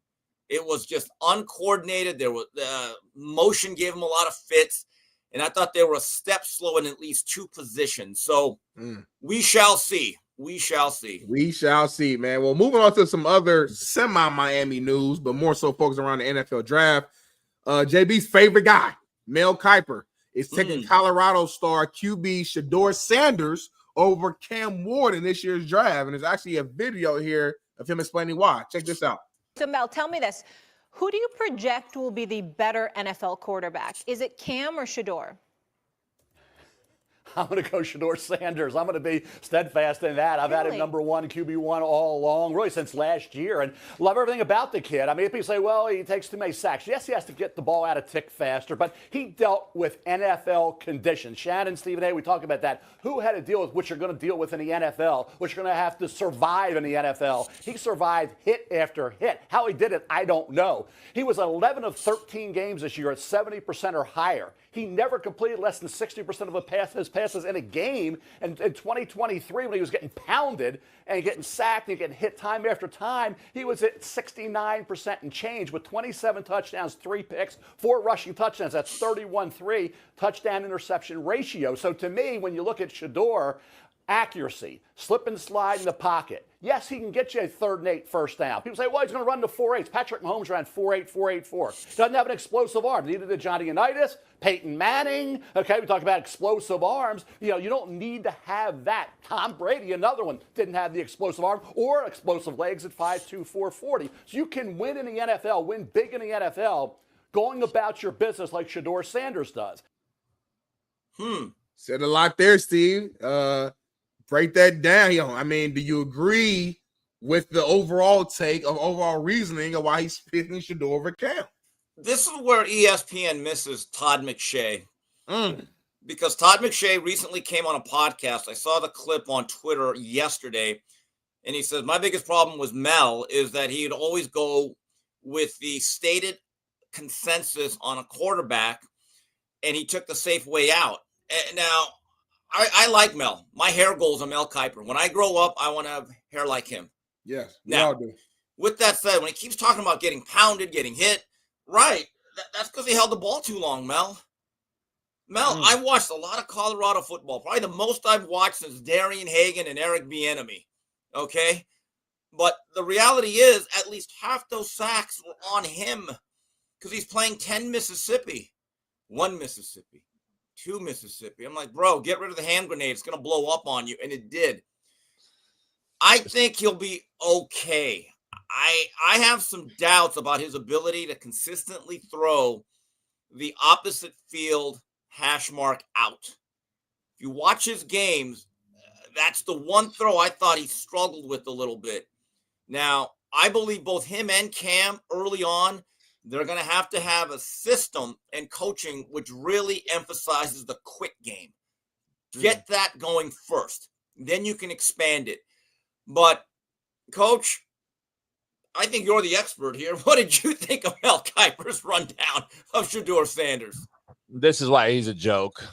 It was just uncoordinated. There was motion gave them a lot of fits, and I thought they were a step slow in at least two positions. So we shall see. We shall see. We shall see, man. Well, moving on to some other semi-Miami news, but more so focused around the NFL draft. JB's favorite guy, Mel Kiper, is taking Colorado star QB Shedeur Sanders over Cam Ward in this year's draft. And there's actually a video here of him explaining why. Check this out. So, Mel, tell me this. Who do you project will be the better NFL quarterback? Is it Cam or Shedeur? I'm going to go Shedeur Sanders. I'm going to be steadfast in that. I've had him number one, QB1 all along, really since last year, and love everything about the kid. I mean, people say, well, he takes too many sacks. Yes, he has to get the ball out a tick faster, but he dealt with NFL conditions. Shannon, Stephen A., we talk about that. Who had to deal with what you're going to deal with in the NFL, what you're going to have to survive in the NFL? He survived hit after hit. How he did it, I don't know. He was 11 of 13 games this year at 70% or higher. He never completed less than 60% of his passes in a game. And in 2023, when he was getting pounded and getting sacked and getting hit time after time, he was at 69% and change with 27 touchdowns, 3 picks, 4 rushing touchdowns. That's 31-3 touchdown interception ratio. So to me, when you look at Shedeur, accuracy, slip and slide in the pocket. Yes, he can get you a 3rd and 8 first down. People say, well, he's going to run to 4.8. Patrick Mahomes ran 4.8, 4.84. Doesn't have an explosive arm. Neither did Johnny Unitas, Peyton Manning. Okay, we talk about explosive arms. You don't need to have that. Tom Brady, another one, didn't have the explosive arm or explosive legs at 5'2", 440. So you can win in the NFL, win big in the NFL, going about your business like Shedeur Sanders does. Said a lot there, Steve. Break that down. I mean, do you agree with the overall reasoning of why he's picking Shedeur over Cam? This is where ESPN misses Todd McShay. Because Todd McShay recently came on a podcast. I saw the clip on Twitter yesterday, and he says, my biggest problem with Mel is that he'd always go with the stated consensus on a quarterback, and he took the safe way out. Now, I like Mel. My hair goals are Mel Kiper. When I grow up, I want to have hair like him. Yes, we now, all do. With that said, when he keeps talking about getting pounded, getting hit, right, that's because he held the ball too long, Mel. I watched a lot of Colorado football, probably the most I've watched since Darian Hagan and Eric Bieniemy, okay? But the reality is at least half those sacks were on him because he's playing 10 Mississippi, 1 Mississippi. 2 Mississippi. I'm like, bro, get rid of the hand grenade. It's going to blow up on you. And it did. I think he'll be okay. I have some doubts about his ability to consistently throw the opposite field hash mark out. If you watch his games, That's the one throw I thought he struggled with a little bit. Now, I believe both him and Cam early on, they're going to have a system and coaching which really emphasizes the quick game. Get that going first. Then you can expand it. But, Coach, I think you're the expert here. What did you think of Mel Kiper's rundown of Shedeur Sanders? This is why he's a joke.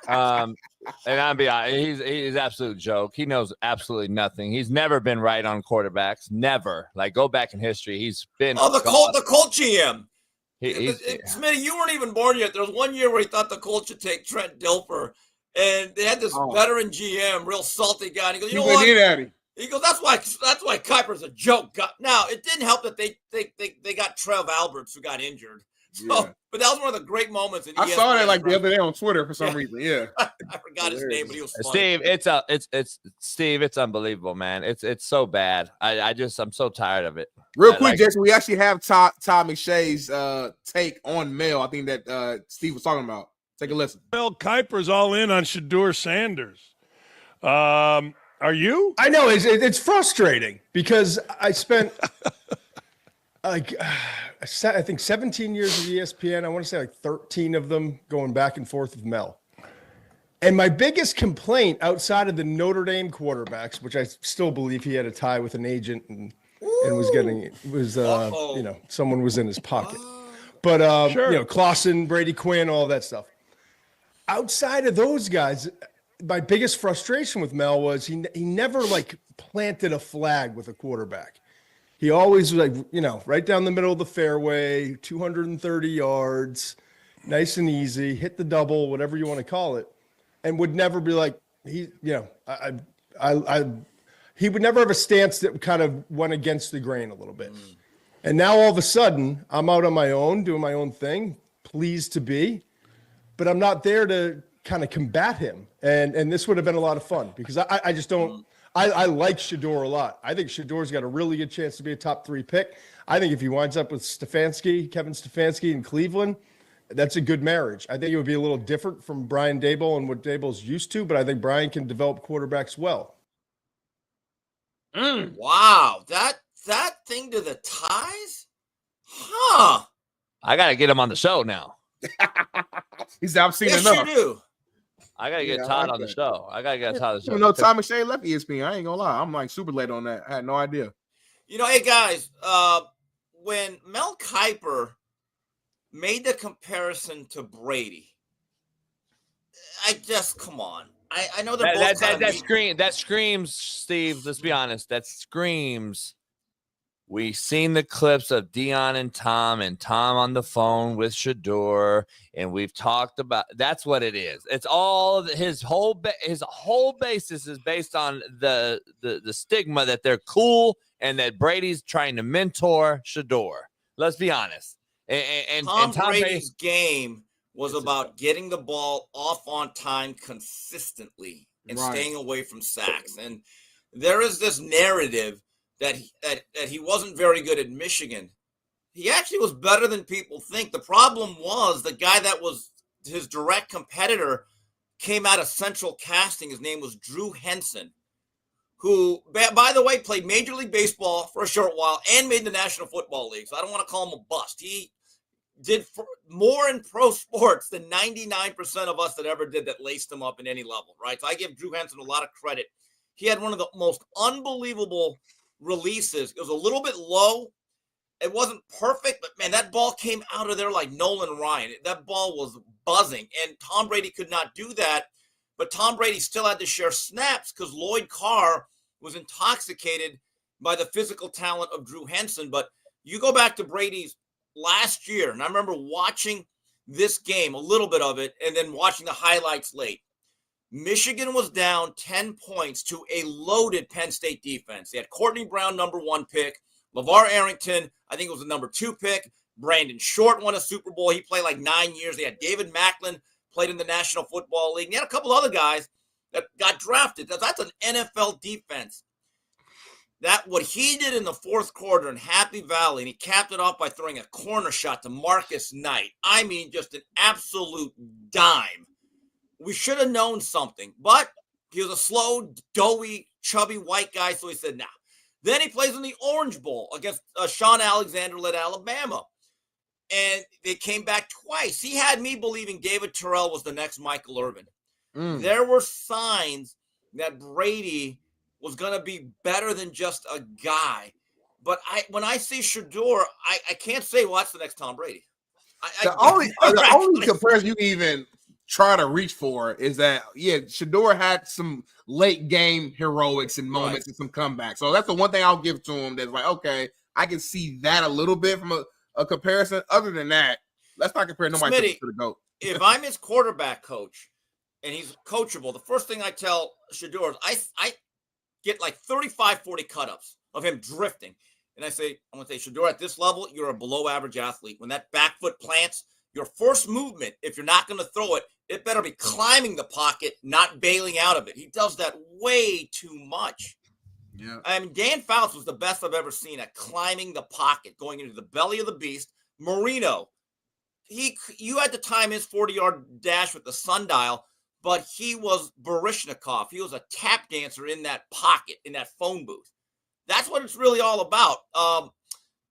And I'm be honest, he's an absolute joke. He knows absolutely nothing. He's never been right on quarterbacks. Never. Like, go back in history. He's been the Colt GM. Smitty, you weren't even born yet. There was one year where he thought the Colts should take Trent Dilfer, and they had this veteran GM, real salty guy. And he goes, you know what? He goes, that's why Kiper's a joke. Now, it didn't help that they got Trev Alberts, who got injured. So, but that was one of the great moments. I saw that like the other day on Twitter for some reason. Yeah, I forgot his name, but he was funny. Steve. It's unbelievable, man. It's so bad. I'm so tired of it. Real quick, Jason, we actually have Todd McShay's take on Mel. I think that Steve was talking about. Take a listen. Mel Kiper's all in on Shedeur Sanders. Are you? I know it's frustrating because I spent I think 17 years of ESPN. I want to say like 13 of them going back and forth with Mel. And my biggest complaint outside of the Notre Dame quarterbacks, which I still believe he had a tie with an agent and someone was in his pocket. But Clausen, Brady Quinn, all that stuff. Outside of those guys, my biggest frustration with Mel was he never like planted a flag with a quarterback. He always was like, right down the middle of the fairway, 230 yards, nice and easy, hit the double, whatever you want to call it, and would never be like, he would never have a stance that kind of went against the grain a little bit. And now all of a sudden, I'm out on my own, doing my own thing, pleased to be, but I'm not there to kind of combat him. And this would have been a lot of fun because I just don't. I like Shedeur a lot. I think Shedeur's got a really good chance to be a top 3 pick. I think if he winds up with Kevin Stefanski in Cleveland, that's a good marriage. I think it would be a little different from Brian Daboll and what Daboll's used to, but I think Brian can develop quarterbacks well. Wow, that thing to the ties? Huh. I got to get him on the show now. He's I've seen yes, enough. You do. I gotta get Todd on the show. I gotta get Todd on the show. You know, Todd McShay left ESPN. I ain't gonna lie. I'm like super late on that. I had no idea. Hey guys, when Mel Kiper made the comparison to Brady, come on. I know they're both that screams, Steve. Let's be honest. That screams. We've seen the clips of Dion and Tom on the phone with Shedeur, and we've talked about that's what it is. It's all his whole basis is based on the stigma that they're cool and that Brady's trying to mentor Shedeur. Let's be honest. And Tom Brady's game was about getting the ball off on time consistently and staying away from sacks. And there is this narrative that he wasn't very good at Michigan. He actually was better than people think. The problem was the guy that was his direct competitor came out of Central Casting. His name was Drew Henson, who, by the way, played Major League Baseball for a short while and made the National Football League. So I don't want to call him a bust. He did more in pro sports than 99% of us that ever did that laced him up in any level, right? So I give Drew Henson a lot of credit. He had one of the most unbelievable releases. It was a little bit low. It wasn't perfect, but man, that ball came out of there like Nolan Ryan. That ball was buzzing, and Tom Brady could not do that. But Tom Brady still had to share snaps because Lloyd Carr was intoxicated by the physical talent of Drew Henson. But you go back to Brady's last year, and I remember watching this game, a little bit of it, and then watching the highlights late. Michigan was down 10 points to a loaded Penn State defense. They had Courtney Brown, number 1 pick. LeVar Arrington, I think it was the number 2 pick. Brandon Short won a Super Bowl. He played like 9 years. They had David Macklin, played in the National Football League. And they had a couple other guys that got drafted. That's an NFL defense. That what he did in the fourth quarter in Happy Valley, and he capped it off by throwing a corner shot to Marcus Knight. I mean, just an absolute dime. We should have known something, but He was a slow, doughy, chubby white guy, so he said, nah. Then he plays in the Orange Bowl against Shaun Alexander-led Alabama. And they came back twice. He had me believing David Terrell was the next Michael Irvin. There were signs that Brady was going to be better than just a guy. But when I see Shedeur, I can't say, well, that's the next Tom Brady. The only comparison you even try to reach for is that, Shedeur had some late game heroics and moments and some comebacks. So that's the one thing I'll give to him that's like, okay, I can see that a little bit from a comparison. Other than that, let's not compare nobody Smitty, to the GOAT. If I'm his quarterback coach and he's coachable, the first thing I tell Shedeur is I get like 35, 40 cut-ups of him drifting. And I say, I'm going to say, Shedeur, at this level, you're a below-average athlete. When that back foot plants, your first movement, if you're not going to throw it, it better be climbing the pocket, not bailing out of it. He does that way too much. Yeah. I mean, Dan Fouts was the best I've ever seen at climbing the pocket, going into the belly of the beast. Marino, you had to time his 40-yard dash with the sundial, but he was Baryshnikov. He was a tap dancer in that pocket, in that phone booth. That's what it's really all about.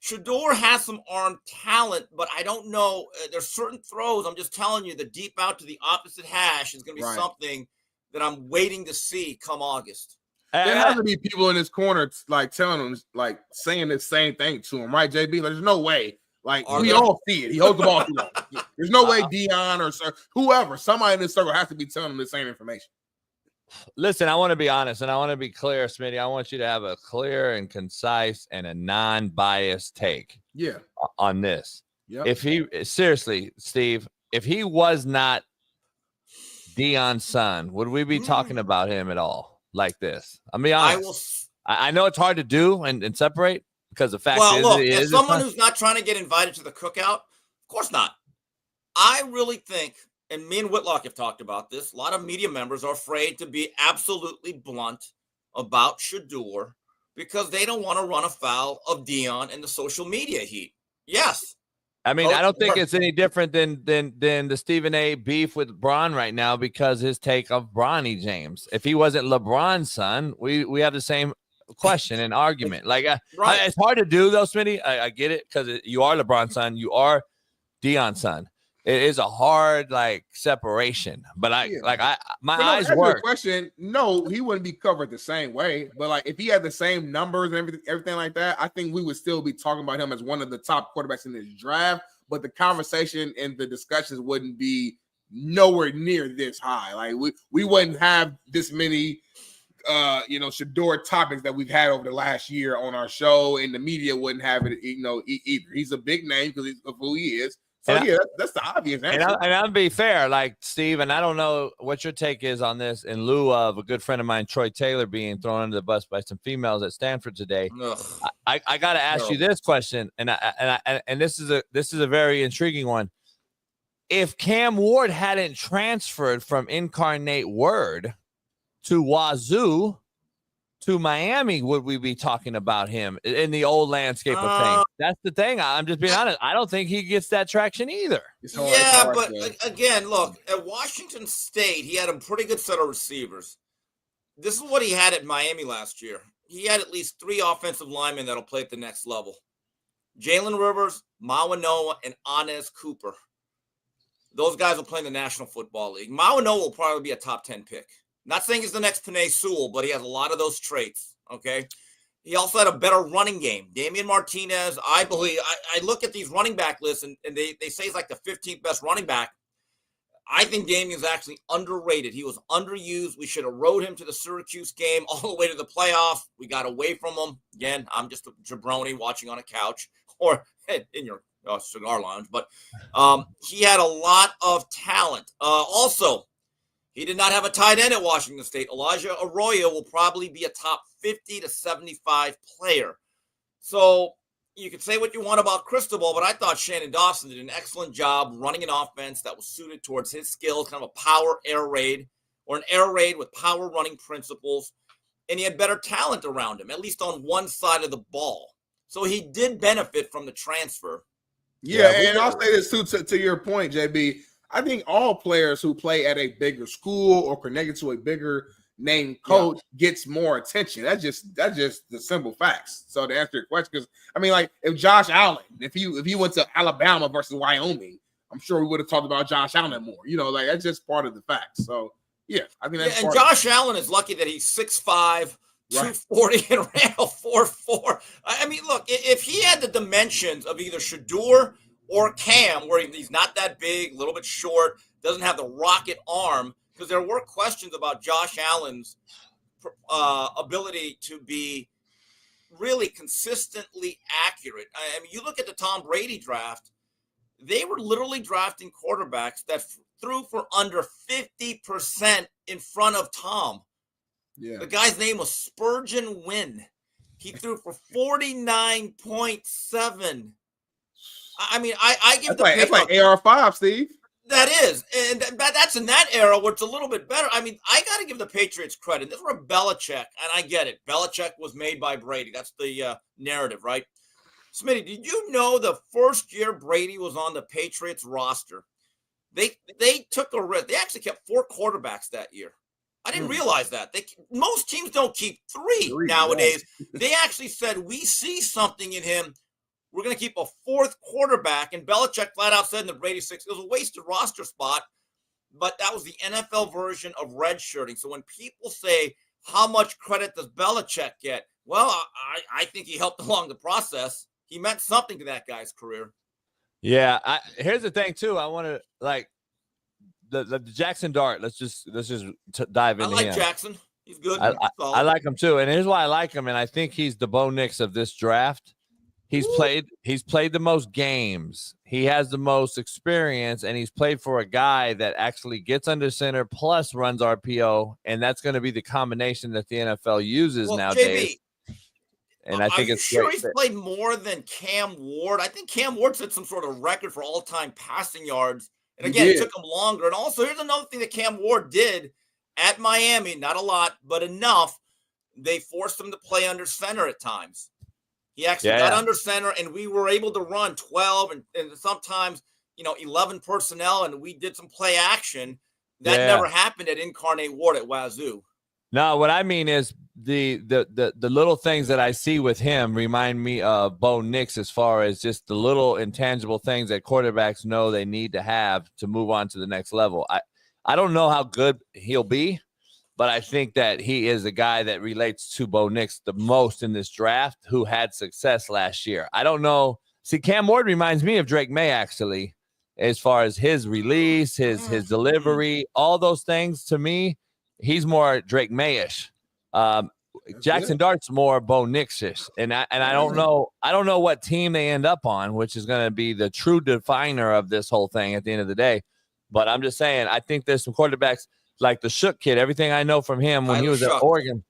Shedeur has some arm talent, but I don't know. There's certain throws. I'm just telling you, the deep out to the opposite hash is going to be something that I'm waiting to see come August. There has to be people in his corner like telling him, like saying the same thing to him, right, JB? Like, there's no way. Like, we all see it. He holds the ball too long. There's no way Dion or whoever, somebody in this circle has to be telling him the same information. Listen, I want to be honest and I want to be clear, Smitty. I want you to have a clear and concise and a non-biased take on this. Yep. If he, seriously, Steve, if he was not Dion's son, would we be talking about him at all like this? I'll be honest. I know it's hard to do and separate because the fact is, look, as someone who's not trying to get invited to the cookout, of course not. I really think, and me and Whitlock have talked about this, a lot of media members are afraid to be absolutely blunt about Shedeur because they don't want to run afoul of Dion and the social media heat. Yes. I mean, I don't think it's any different than the Stephen A. beef with Bron right now because his take of Bronny James. If he wasn't LeBron's son, we have the same question and argument. Like, it's hard to do, though, Smitty. I get it because you are LeBron's son. You are Dion's son. It is a hard separation, but my eyes work. Question, no, he wouldn't be covered the same way. But like if he had the same numbers and everything like that, I think we would still be talking about him as one of the top quarterbacks in this draft. But the conversation and the discussions wouldn't be nowhere near this high. Like we wouldn't have this many Shedeur topics that we've had over the last year on our show, and the media wouldn't have it, either. He's a big name because of who he is. So that's the obvious answer. And I'll be fair, like Steve, and I don't know what your take is on this in lieu of a good friend of mine, Troy Taylor, being thrown under the bus by some females at Stanford today. I got to ask you this question, and this is a very intriguing one. If Cam Ward hadn't transferred from Incarnate Word to Wazoo to Miami, would we be talking about him in the old landscape of things? That's the thing. I'm just being honest. I don't think he gets that traction either. But again, look, at Washington State, he had a pretty good set of receivers. This is what he had at Miami last year. He had at least 3 offensive linemen that'll play at the next level. Jalen Rivers, Mawanoa, and Anez Cooper. Those guys will play in the National Football League. Mawanoa will probably be a top 10 pick. Not saying he's the next Penei Sewell, but he has a lot of those traits, okay? He also had a better running game. Damian Martinez, I believe, I look at these running back lists, and they say he's like the 15th best running back. I think Damian's actually underrated. He was underused. We should have rode him to the Syracuse game all the way to the playoffs. We got away from him. Again, I'm just a jabroni watching on a couch or in your cigar lounge. But he had a lot of talent. Also, he did not have a tight end at Washington State. Elijah Arroyo will probably be a top 50 to 75 player. So you can say what you want about Cristobal, but I thought Shannon Dawson did an excellent job running an offense that was suited towards his skills, kind of a power air raid or an air raid with power running principles. And he had better talent around him, at least on one side of the ball. So he did benefit from the transfer. Yeah, and I'll say this too, to your point, JB. I think all players who play at a bigger school or connected to a bigger named coach gets more attention. That's just the simple facts. So to answer your question, because I mean, like if Josh Allen, if he went to Alabama versus Wyoming, I'm sure we would have talked about Josh Allen more. Like that's just part of the facts. So yeah, I mean that's and Josh Allen is lucky that he's 6'5", 240 and ran a 4.4. I mean, look, if he had the dimensions of either Shedeur or Cam, where he's not that big, a little bit short, doesn't have the rocket arm, because there were questions about Josh Allen's ability to be really consistently accurate. I mean, you look at the Tom Brady draft, they were literally drafting quarterbacks that threw for under 50% in front of Tom. Yeah. The guy's name was Spurgeon Wynn. He threw for 49.7. I mean, I give that's like AR5, Steve. That is, and that's in that era where it's a little bit better. I mean, I got to give the Patriots credit. This was Belichick, and I get it. Belichick was made by Brady. That's the narrative, right? Smitty, did you know the first year Brady was on the Patriots roster, they took a risk. They actually kept 4 quarterbacks that year. I didn't realize that. Most teams don't keep 3 nowadays. They actually said, we see something in him. We're going to keep a 4th quarterback. And Belichick flat out said in the Brady 6, it was a wasted roster spot, but that was the NFL version of redshirting. So when people say, how much credit does Belichick get? Well, I think he helped along the process. He meant something to that guy's career. Yeah. Here's the thing too. I want to the Jackson Dart. Let's just dive into him. I like Jackson. He's good. I like him too. And here's why I like him. And I think he's the Bo Nix of this draft. He's played the most games. He has the most experience, and he's played for a guy that actually gets under center plus runs RPO, and that's going to be the combination that the NFL uses nowadays. JB, and I think it's sure he's played more than Cam Ward. I think Cam Ward set some sort of record for all-time passing yards. And again, it took him longer. And also, here's another thing that Cam Ward did at Miami, not a lot, but enough. They forced him to play under center at times. He actually got under center, and we were able to run 12 and sometimes, 11 personnel, and we did some play action. That never happened at Incarnate Ward at Wazoo. No, what I mean is the little things that I see with him remind me of Bo Nix as far as just the little intangible things that quarterbacks know they need to have to move on to the next level. I don't know how good he'll be, but I think that he is a guy that relates to Bo Nix the most in this draft, who had success last year. I don't know. See, Cam Ward reminds me of Drake May, actually, as far as his release, his delivery, all those things. To me, he's more Drake May-ish. Jackson Dart's more Bo Nix-ish. And I don't know. I don't know what team they end up on, which is going to be the true definer of this whole thing at the end of the day. But I'm just saying, I think there's some quarterbacks like the Shook kid. Everything I know from him when he was at Oregon.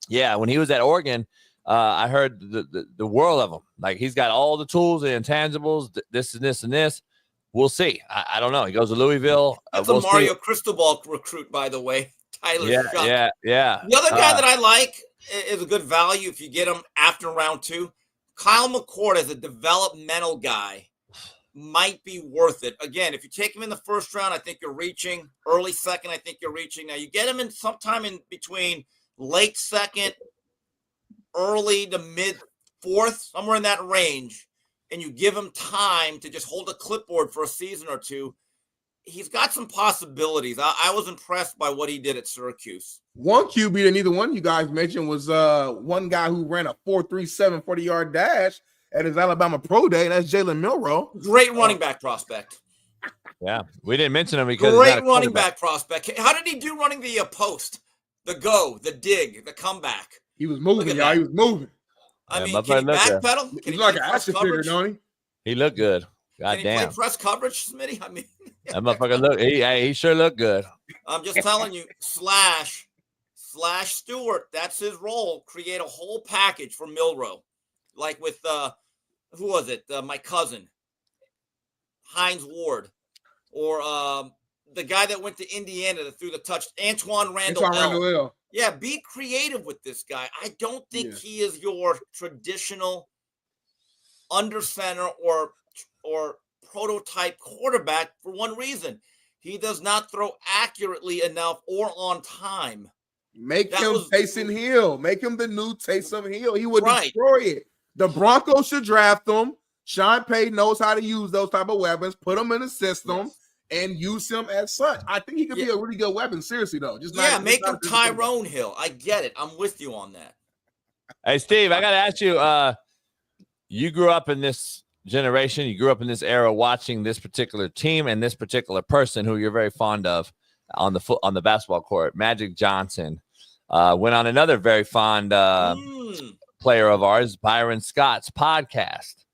Yeah, when he was at Oregon, I heard the world of him. Like, he's got all the tools and intangibles, this and this and this. We'll see. I don't know. He goes to Louisville. That's a Mario Cristobal recruit, by the way. Tyler Shuck. Yeah. The other guy that I like is a good value if you get him after round 2. Kyle McCord as a developmental guy might be worth it. Again, if you take him in the first round, I think you're reaching. Early second, I think you're reaching. Now, you get him in sometime in between late second, early to mid 4th, somewhere in that range, and you give him time to just hold a clipboard for a season or two, he's got some possibilities. I was impressed by what he did at Syracuse. One QB that neither one of you guys mentioned was one guy who ran a 4.37 40-yard dash at his Alabama Pro Day, and that's Jalen Milroe. Great running back prospect. Yeah, we didn't mention him because great running back prospect. How did he do running the post, the go, the dig, the comeback? He was moving, y'all. He was moving. I mean, can he backpedal? He's like an action figure, don't he? He looked good. God Can damn. he play press coverage, Smitty? I mean, that motherfucker look. He sure looked good. I'm just telling you. Slash Stewart. That's his role. Create a whole package for Milroe, like with who was it? My cousin, Hines Ward, or the guy that went to Indiana that threw the touch, Antoine Randall L. Yeah, be creative with this guy. I don't think he is your traditional under center or prototype quarterback for one reason. He does not throw accurately enough or on time. Make him Taysom Hill. Make him the new Taysom Hill. He would Right. destroy it. The Broncos should draft him. Sean Payton knows how to use those type of weapons. Put them in the system and use him as such. I think he could be a really good weapon. Seriously, though. Make him Tyrone Hill. I get it. I'm with you on that. Hey, Steve, I got to ask you, you grew up in this generation. You grew up in this era watching this particular team and this particular person who you're very fond of on the basketball court, Magic Johnson. Went on another very fond player of ours, Byron Scott's podcast.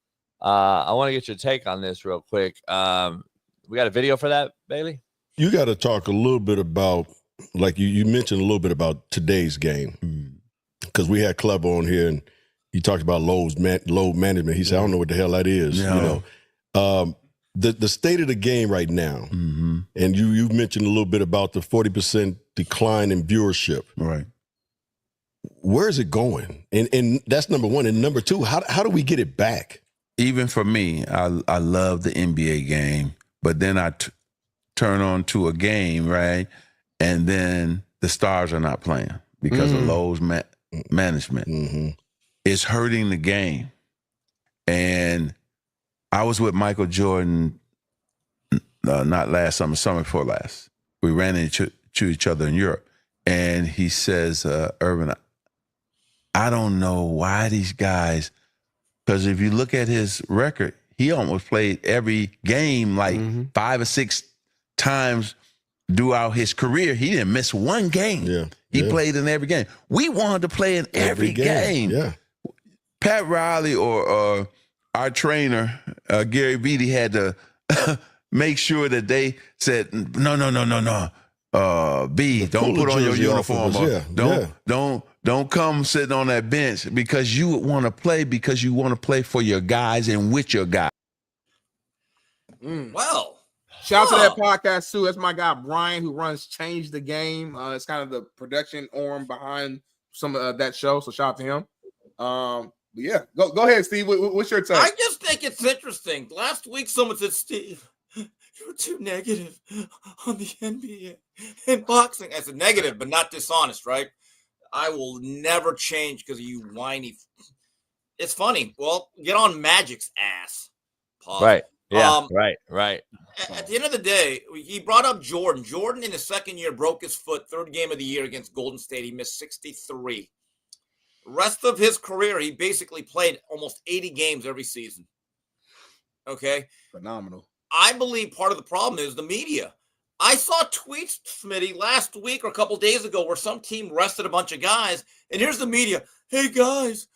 I want to get your take on this real quick. We got a video for that, Bailey? You got to talk a little bit about, like you mentioned a little bit about today's game. Because we had Club on here and he talked about load management. He said, I don't know what the hell that is. No. You know, the state of the game right now, and you mentioned a little bit about the 40% decline in viewership. Right. Where is it going? And that's number one. And number two, how do we get it back? Even for me, I love the NBA game, but then I turn on to a game, right? And then the stars are not playing because of load management. It's hurting the game. And I was with Michael Jordan not last summer before last. We ran into each other in Europe. And he says, Irvin, I don't know why these guys, because if you look at his record, he almost played every game like 5 or 6 times throughout his career. He didn't miss one game. He played in every game. We wanted to play in every game. Yeah. Pat Riley or our trainer, Gary Vitti, had to make sure that they said, no. B, don't put on your uniform. Don't come sitting on that bench because you want to play because you want to play for your guys and with your guys. Well, shout out to that podcast too. That's my guy Brian who runs Change the Game. It's kind of the production arm behind some of that show. So shout out to him. But yeah, go ahead, Steve. What's your take? I just think it's interesting. Last week, someone said, Steve, you're too negative on the NBA and boxing. I said negative, but not dishonest, right? I will never change because of you whiny. It's funny. Well, get on Magic's ass. Pause. Right. Yeah. Right. At the end of the day, he brought up Jordan. Jordan in his second year broke his foot, third game of the year against Golden State. He missed 63. Rest of his career, he basically played almost 80 games every season. Okay? Phenomenal. I believe part of the problem is the media. I saw tweets, Smitty, last week or a couple days ago where some team rested a bunch of guys, and here's the media. Hey, guys,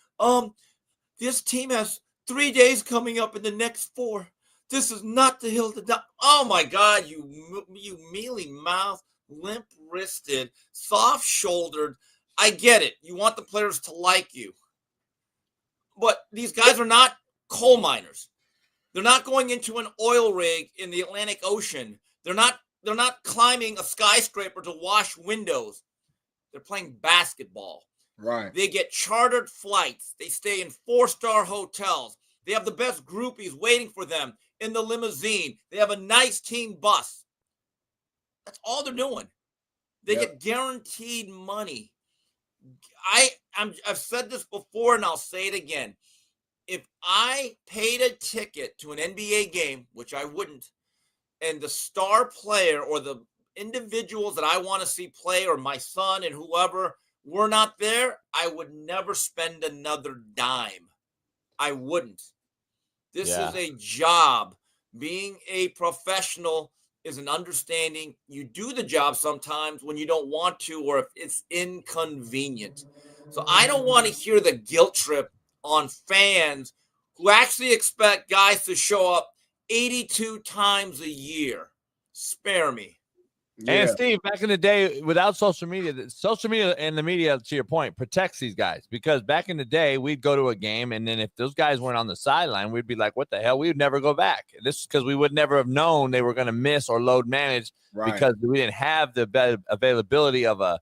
this team has 3 days coming up in the next 4. This is not the hill to die. Oh, my God, you mealy-mouthed, limp-wristed, soft-shouldered. I get it. You want the players to like you. But these guys are not coal miners. They're not going into an oil rig in the Atlantic Ocean. They're not climbing a skyscraper to wash windows. They're playing basketball. Right. They get chartered flights. They stay in 4-star hotels. They have the best groupies waiting for them in the limousine. They have a nice team bus. That's all they're doing. They get guaranteed money. I've said this before and I'll say it again. If I paid a ticket to an NBA game, which I wouldn't, and the star player or the individuals that I want to see play or my son and whoever were not there, I would never spend another dime. I wouldn't. This is a job. Being a professional is an understanding. You do the job sometimes when you don't want to or if it's inconvenient. So I don't want to hear the guilt trip on fans who actually expect guys to show up 82 times a year. Spare me. And Steve, back in the day, without social media and the media, to your point, protects these guys. Because back in the day, we'd go to a game, and then if those guys weren't on the sideline, we'd be like, what the hell? We would never go back. This is because we would never have known they were going to miss or load manage because we didn't have the availability of a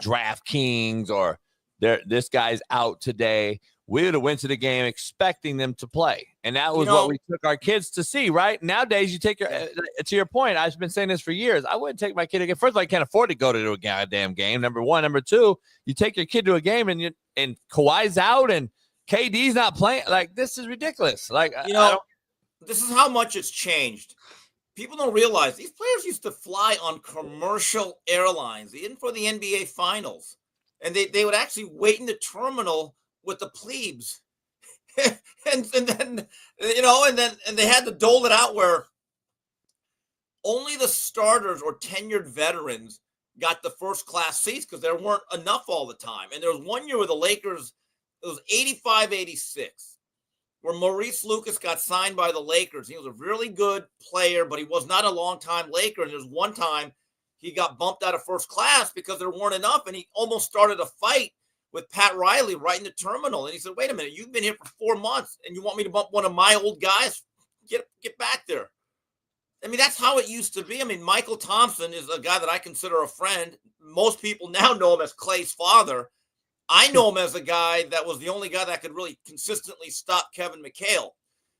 DraftKings or this guy's out today. we would have went to the game expecting them to play. And that was what we took our kids to see, right? Nowadays, you take to your point, I've been saying this for years. I wouldn't take my kid again. First of all, I can't afford to go to a goddamn game. Number one. Number two, you take your kid to a game and Kawhi's out and KD's not playing. Like, this is ridiculous. Like, this is how much it's changed. People don't realize these players used to fly on commercial airlines, even for the NBA finals. And they would actually wait in the terminal with the plebes. and then they had to dole it out where only the starters or tenured veterans got the first class seats because there weren't enough all the time. And there was one year with the Lakers, it was 85-86, where Maurice Lucas got signed by the Lakers. He was a really good player, but he was not a long-time Laker. And there's one time he got bumped out of first class because there weren't enough, and he almost started a fight with Pat Riley right in the terminal. And he said, wait a minute, you've been here for 4 months, and you want me to bump one of my old guys? Get back there. I mean, that's how it used to be. I mean, Michael Thompson is a guy that I consider a friend. Most people now know him as Clay's father. I know him as a guy that was the only guy that could really consistently stop Kevin McHale.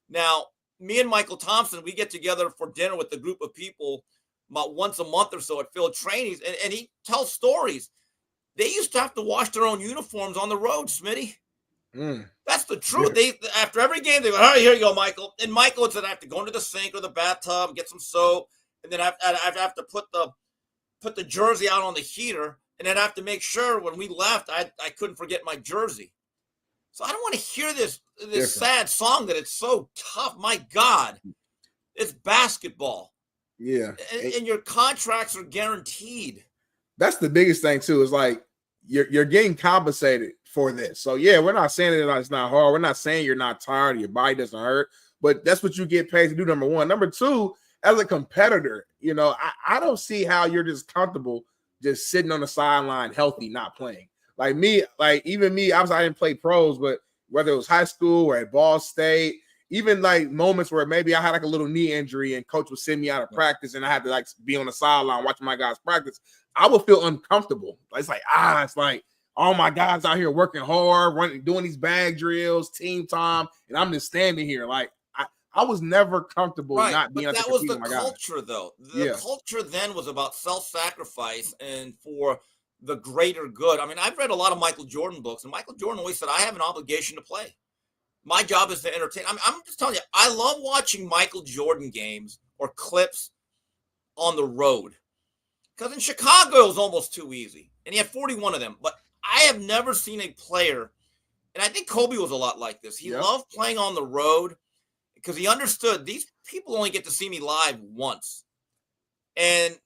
Now, me and Michael Thompson, we get together for dinner with a group of people about once a month or so at field trainings, and he tells stories. They used to have to wash their own uniforms on the road, Smitty. That's the truth. Yeah. They after every game, they go, all right, here you go, Michael. And Michael would say, I have to go into the sink or the bathtub, get some soap, and then I have to put the jersey out on the heater, and then I have to make sure when we left, I couldn't forget my jersey. So I don't want to hear this sad song that it's so tough. My God, it's basketball. Yeah. And your contracts are guaranteed. That's the biggest thing too, is like you're getting compensated for this. So yeah, we're not saying that it's not hard. We're not saying you're not tired or your body doesn't hurt, but that's what you get paid to do, number one. Number two, as a competitor, I don't see how you're just comfortable just sitting on the sideline healthy, not playing. Even me, obviously I didn't play pros, but whether it was high school or at Ball State, even like moments where maybe I had like a little knee injury and coach would send me out of practice and I had to like be on the sideline watching my guys practice, I would feel uncomfortable. It's like all my guys out here working hard, doing these bag drills, team time, and I'm just standing here. Like I was never comfortable not being able to compete with my guys. That was the culture, though. The culture then was about self-sacrifice and for the greater good. I mean, I've read a lot of Michael Jordan books, and Michael Jordan always said, I have an obligation to play. My job is to entertain. I'm just telling you, I love watching Michael Jordan games or clips on the road. Because in Chicago, it was almost too easy. And he had 41 of them. But I have never seen a player, and I think Kobe was a lot like this. He loved playing on the road because he understood these people only get to see me live once. And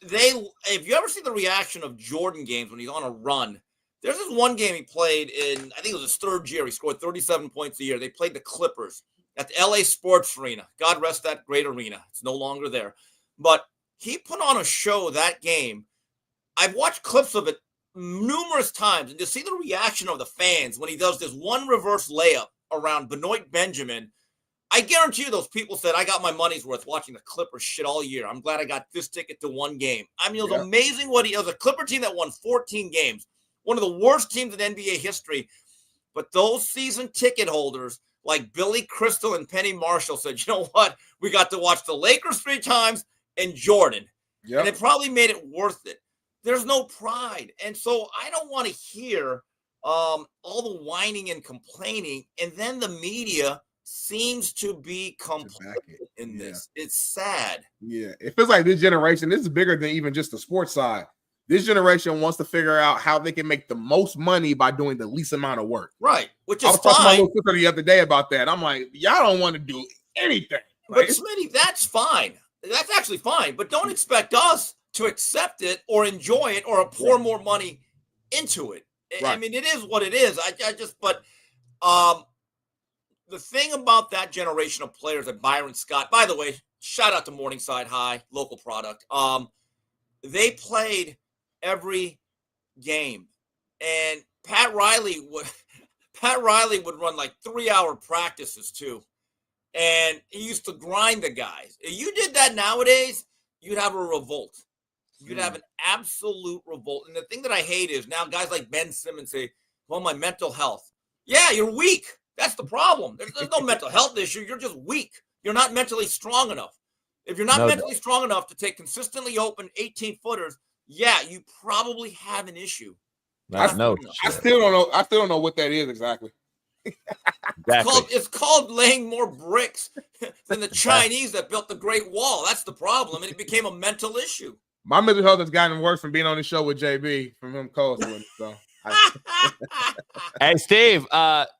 if you ever see the reaction of Jordan games when he's on a run, there's this one game he played in, I think it was his third year. He scored 37 points a year. They played the Clippers at the LA Sports Arena. God rest that great arena. It's no longer there. But he put on a show that game. I've watched clips of it numerous times, and to see the reaction of the fans when he does this one reverse layup around Benoit Benjamin, I guarantee you those people said, I got my money's worth watching the Clippers shit all year. I'm glad I got this ticket to one game. I mean, it was amazing what it was a Clipper team that won 14 games. One of the worst teams in NBA history. But those season ticket holders like Billy Crystal and Penny Marshall said, you know what? We got to watch the Lakers 3 times and Jordan. And it probably made it worth it. There's no pride. And so I don't want to hear all the whining and complaining. And then the media seems to be complicit in this. It's sad. Yeah. It feels like this generation, this is bigger than even just the sports side. This generation wants to figure out how they can make the most money by doing the least amount of work. Right. Which is I was talking to my little sister the other day about that. I'm like, y'all don't want to do anything. But Smitty, that's fine. That's actually fine. But don't expect us to accept it or enjoy it or pour more money into it. Right. I mean, it is what it is. But the thing about that generation of players at Byron Scott, by the way, shout out to Morningside High, local product. They played every game, and Pat Riley would run like 3-hour practices too, and he used to grind the guys. If you did that nowadays, you'd have a revolt. You'd have an absolute revolt. And the thing that I hate is now guys like Ben Simmons say, well, my mental health. Yeah, you're weak. That's the problem. There's no mental health issue. You're just weak. You're not mentally strong enough. If you're not mentally strong enough to take consistently open 18-footers, yeah, you probably have an issue. I still don't know. I still don't know what that is exactly. It's called laying more bricks than the Chinese that built the Great Wall. That's the problem, and it became a mental issue. My mental health has gotten worse from being on the show with JB from him co-hosting. So, hey, Steve,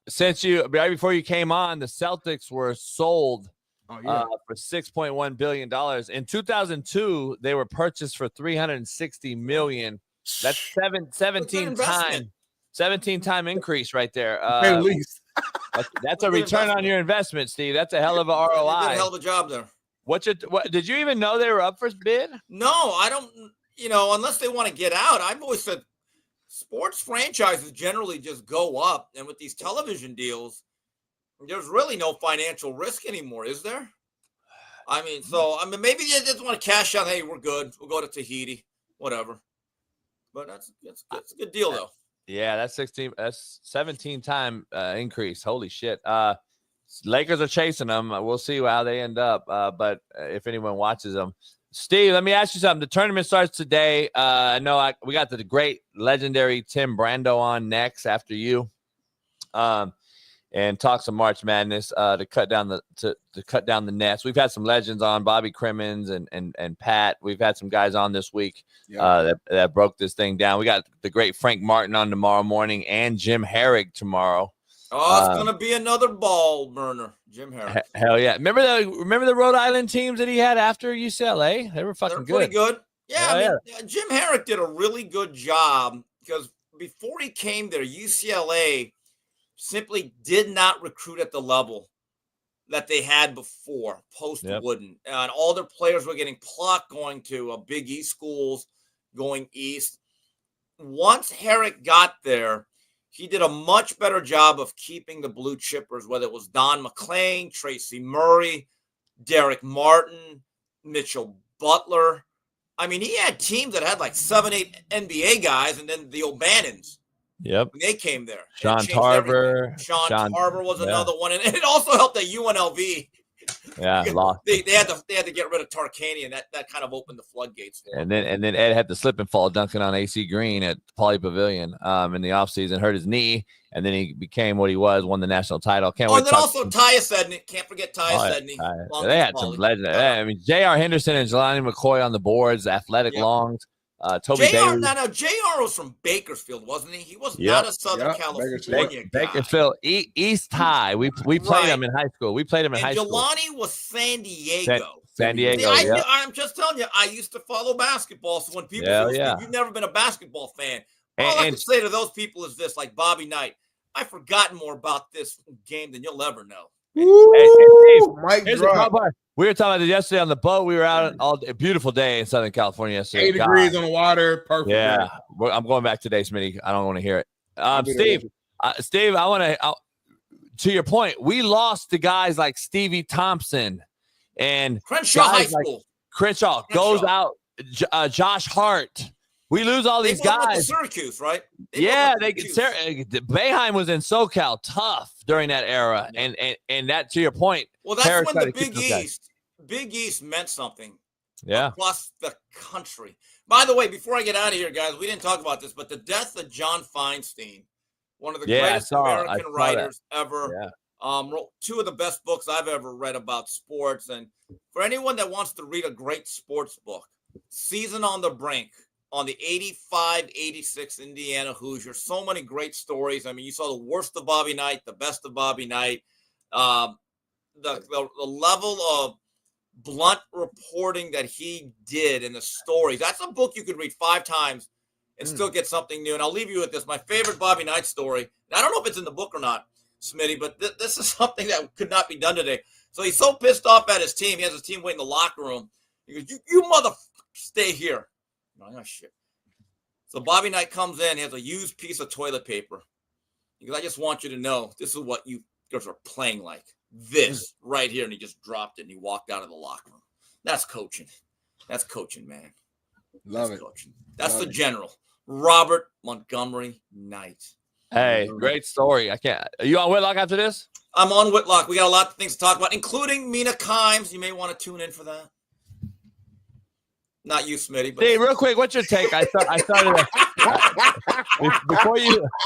since right before you came on, the Celtics were sold for $6.1 billion. In 2002, they were purchased for $360 million. That's 17 time increase right there. At least. That's a return on your investment, Steve. That's a hell of a ROI. You did a hell of a job there. What did you even know they were up for bid? No, I don't. Unless they want to get out. I've always said sports franchises generally just go up, and with these television deals, there's really no financial risk anymore, is there? Maybe they just want to cash out. Hey, we're good. We'll go to Tahiti, whatever. But that's a good deal, though. Yeah, that's 17 time increase. Holy shit. Lakers are chasing them. We'll see how they end up. But if anyone watches them, Steve, let me ask you something. The tournament starts today. I know we got the great legendary Tim Brando on next after you, and talk some March Madness to cut down the nets. We've had some legends on, Bobby Crimmins and Pat. We've had some guys on this week that broke this thing down. We got the great Frank Martin on tomorrow morning and Jim Herrig tomorrow. Oh, it's gonna be another ball burner, Jim Herrig. Hell yeah! Remember the Rhode Island teams that he had after UCLA? They were fucking good. Pretty good. Yeah, Jim Herrig did a really good job because before he came there, UCLA simply did not recruit at the level that they had before, post-Wooden. And all their players were getting plucked, going to Big East schools, going east. Once Herrick got there, he did a much better job of keeping the blue chippers, whether it was Don McClain, Tracy Murray, Derek Martin, Mitchell Butler. He had teams that had like 7-8 NBA guys, and then the O'Bannons. Yep. When they came there. Sean Tarver. Sean Tarver was another one. And it also helped that UNLV. Yeah, lost. They had to get rid of Tarkanian, and that kind of opened the floodgates for him. And then Ed had to slip and fall dunking on AC Green at Pauley Pavilion in the offseason, hurt his knee, and then he became what he was, won the national title. And then also Tyus Edney. Can't forget Tyus Edney. They had some legends. J.R. Henderson and Jelani McCoy on the boards, athletic longs. Toby Baker. JR was from Bakersfield, wasn't he? He was not a Southern California guy. Bakersfield, East High. We played him in high school. Jelani was San Diego. San Diego. I'm just telling you, I used to follow basketball. So when people say you've never been a basketball fan, all I can say to those people is this, like Bobby Knight, I've forgotten more about this game than you'll ever know. Here's the part. We were talking about this yesterday on the boat. We were out a beautiful day in Southern California yesterday. 8 degrees on the water. Perfect. Yeah. I'm going back today, Smitty. I don't want to hear it. Steve, I want to your point, we lost to guys like Stevie Thompson and Crenshaw High School. Crenshaw goes out. Josh Hart. We lose all these guys. Syracuse, right? Boeheim was in SoCal, tough during that era, and that, to your point. Well, that's when the Big East meant something. Yeah. Across the country. By the way, before I get out of here, guys, we didn't talk about this, but the death of John Feinstein, one of the greatest American writers ever. Yeah. Wrote 2 of the best books I've ever read about sports. And for anyone that wants to read a great sports book, Season on the Brink, on the 85-86 Indiana Hoosiers. So many great stories. You saw the worst of Bobby Knight, the best of Bobby Knight. The level of blunt reporting that he did in the stories. That's a book you could read 5 times and still get something new. And I'll leave you with this. My favorite Bobby Knight story. And I don't know if it's in the book or not, Smitty, but this is something that could not be done today. So he's so pissed off at his team. He has his team wait in the locker room. He goes, you motherfucker, stay here. Oh, shit. So Bobby Knight comes in. He has a used piece of toilet paper. He goes, I just want you to know this is what you guys are playing like. This right here. And he just dropped it and he walked out of the locker room. That's coaching. That's coaching, man. Love it. Coaching. That's the general. Robert Montgomery Knight. Hey, great story. I can't. Are you on Whitlock after this? I'm on Whitlock. We got a lot of things to talk about, including Mina Kimes. You may want to tune in for that. Not you, Smitty. But hey, real quick, what's your take? I started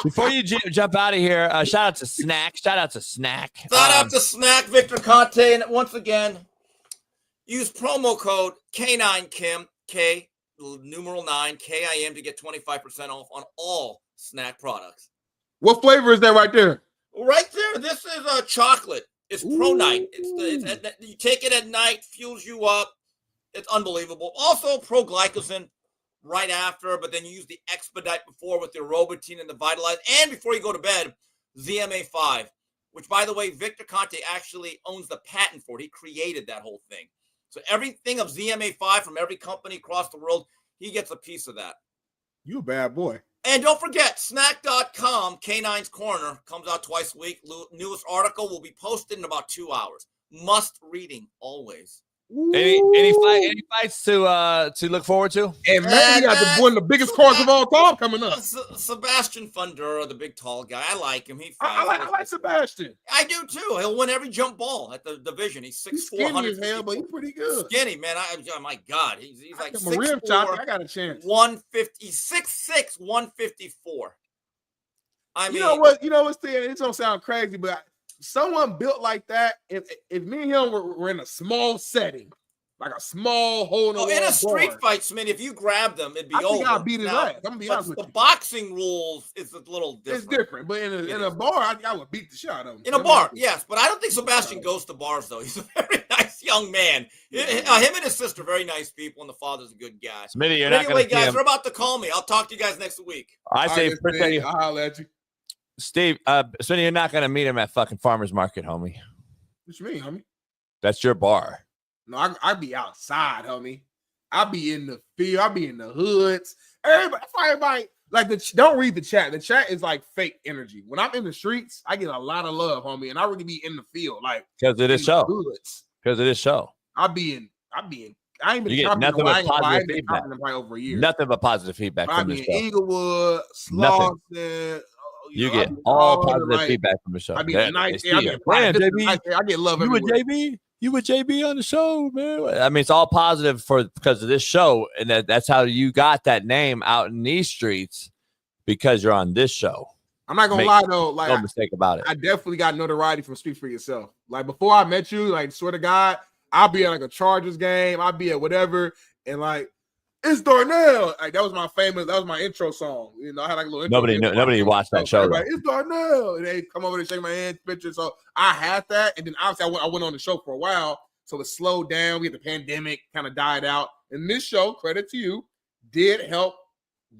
before you jump out of here. Shout out to Snack. Shout out to Snack, Victor Conte, and once again, use promo code K9Kim K numeral 9 KIM to get 25% off on all Snack products. What flavor is that right there? Right there, this is a chocolate. It's Pro Night. You take it at night, fuels you up. It's unbelievable. Also, pro-glycogen right after, but then you use the Expedite before with the Robatine and the Vitalize. And before you go to bed, ZMA5, which, by the way, Victor Conte actually owns the patent for it. He created that whole thing. So everything of ZMA5 from every company across the world, he gets a piece of that. You a bad boy. And don't forget, snack.com, K9's Corner, comes out twice a week. Newest article will be posted in about 2 hours. Must reading always. Any fights to look forward to? And man, you got one of the biggest cards of all time coming up. Sebastian Fundura, the big tall guy. I like him. I like Sebastian. I do too. He'll win every jump ball at the division. He's 6'4", skinny as hell, but he's pretty good. Skinny, man. Oh my God. He's like 6'4". I got a chance. 150, 6'6", 154. I mean, you know what's there? It don't sound crazy, but someone built like that, if me and him were in a small setting, like a small hole in a street fight, Smitty, if you grab them, it'd be over. I think I'll beat his ass. I'm gonna be honest with you. The boxing rules is a little different. It's different, but in a bar, I would beat the shit out of him. In a bar, yes, but I don't think Sebastian goes to bars though. He's a very nice young man. Him and his sister, very nice people, and the father's a good guy. Smitty, you're not anyway, guys, they're about to call me. I'll talk to you guys next week. I say, I'll holler at you. Steve, Smitty, you're not going to meet him at fucking farmer's market, homie. What you mean, homie? That's your bar. No, I be outside, homie. I be in the field. I be in the hoods. Everybody don't read the chat. The chat is like fake energy. When I'm in the streets, I get a lot of love, homie, and I really be in the field, like because of this show. Because of this show, I ain't been. I ain't been. You get nothing but positive feedback. Over a year. Nothing but positive feedback from the show. I be in Inglewood, Slauson. You get all positive feedback from the show. I mean, I get love. You with JB? You with JB on the show, man? I mean, it's all positive because of this show, and that's how you got that name out in these streets because you're on this show. I'm not gonna lie though, like no mistake about it. I definitely got notoriety from Speak for Yourself. Like before I met you, like swear to God, I'll be at like a Chargers game, I'll be at whatever, and like. It's Darnell. Like that was my intro song. You know, I had like a little intro. Nobody watched that show. Like, it's Darnell. And they come over and shake my hand, picture. So I had that. And then obviously I went on the show for a while. So it slowed down. We had the pandemic kind of died out. And this show, credit to you, did help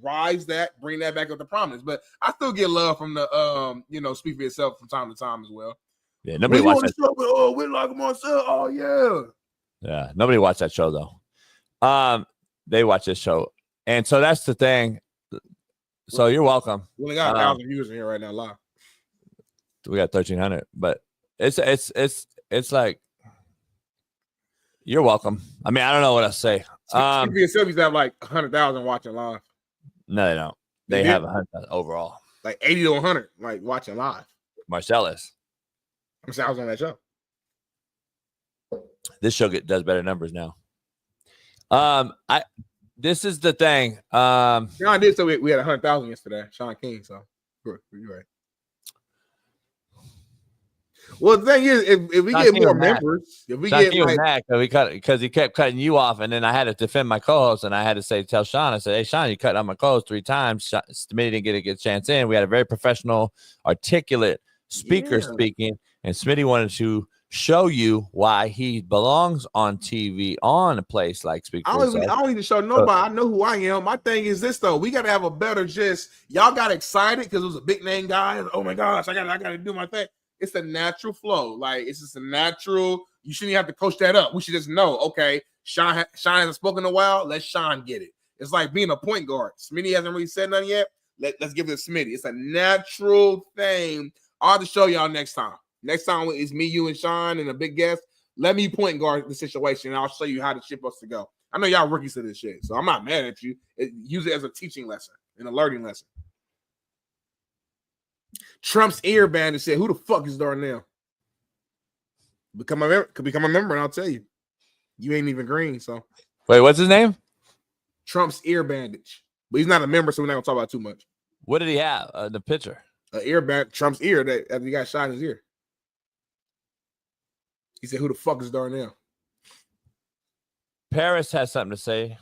bring that back up to prominence. But I still get love from the Speak for Yourself from time to time as well. Yeah, nobody watched that show. Whitlock Marcel. Oh yeah. Yeah, nobody watched that show though. They watch this show, and so that's the thing. So you're welcome. We only got 1,000 viewers in here right now live. We got 1,300, but it's like you're welcome. I mean, I don't know what else to say. Speak for Yourself, you have like 100,000 watching live. No, they don't. They have 100,000 overall. Like 80 to 100, like watching live. Marcellus. I'm saying I was on that show. This show does better numbers now. This is the thing. Shaun did so we had 100,000 yesterday. Shaun King, so you're right. Well, the thing is, if we get more members, if we get mad because he kept cutting you off, and then I had to defend my co-host, and I had to tell Shaun, I said, "Hey, Shaun, you cut on my co-host 3 times. Smitty didn't get a good chance in. We had a very professional, articulate speaker speaking, and Smitty wanted to." Show you why he belongs on TV on a place like Speak for Yourself. I don't need to show nobody. I know who I am. My thing is this though. We got to have a better y'all got excited because it was a big name guy. Oh my gosh, I got to do my thing. It's a natural flow. Like it's just a natural. You shouldn't have to coach that up. We should just know. Okay, Shaun hasn't spoken in a while. Let Shaun get it. It's like being a point guard. Smitty hasn't really said nothing yet. Let's give it to Smitty. It's a natural thing. I'll have to show y'all next time. Next time it's me, you, and Shaun, and a big guest. Let me point guard the situation, and I'll show you how the shit supposed to go. I know y'all rookies to this shit, so I'm not mad at you. Use it as a teaching lesson and a learning lesson. Trump's ear bandit said, "Who the fuck is Darnell?" Become a member, and I'll tell you. You ain't even green, so. Wait, what's his name? Trump's ear bandage, but he's not a member, so we're not gonna talk about it too much. What did he have? The picture. An ear band, Trump's ear that after he got shot in his ear. He said, "Who the fuck is Darnell?" Paris has something to say.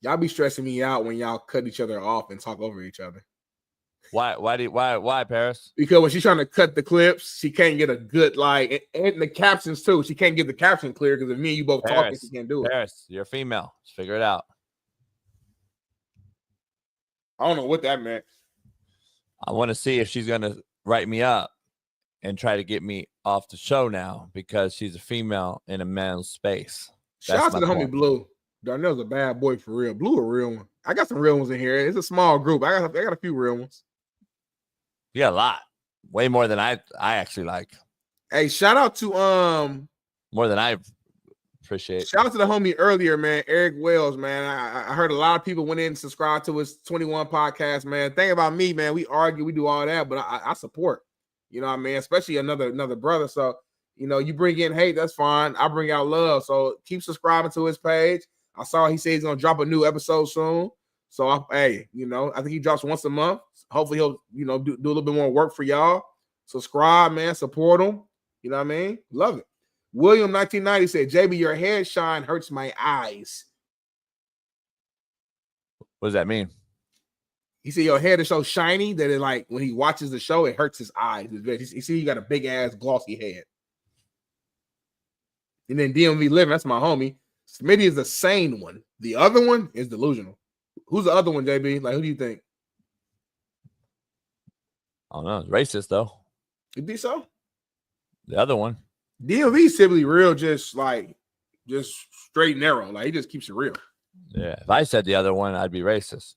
Y'all be stressing me out when y'all cut each other off and talk over each other. Why Paris? Because when she's trying to cut the clips, she can't get a good and the captions too. She can't get the caption clear because if me and you both talking, she can't do it. Paris, you're female. Let's figure it out. I don't know what that meant. I want to see if she's gonna write me up and try to get me off the show now because she's a female in a male's space. Shout out to the homie Blue. Darnell's a bad boy for real. Blue a real one. I got some real ones in here. It's a small group. I got a few real ones. You got a lot. Way more than I actually like. Hey, shout out to more than I appreciate. Shout out to the homie earlier, man, Eric Wells, man. I heard a lot of people went in and subscribed to his 21 podcast, man. Thing about me, man, we argue, we do all that, but I support. You know what I mean? Especially another brother. So, you know, you bring in hate, that's fine. I bring out love. So keep subscribing to his page. I saw he said he's gonna drop a new episode soon. So I think he drops once a month. Hopefully he'll, do a little bit more work for y'all. Subscribe, man, support him. You know what I mean? Love it. William 1990 said, "JB, your hair shine hurts my eyes." What does that mean? He said your hair is so shiny that it like when he watches the show, it hurts his eyes. You see, you got a big ass glossy head. And then DMV Living, that's my homie. Smitty is the sane one. The other one is delusional. Who's the other one, JB? Like, who do you think? I don't know. It's racist though. You think so? The other one. DMV simply real, just straight and narrow. Like he just keeps it real. Yeah. If I said the other one, I'd be racist.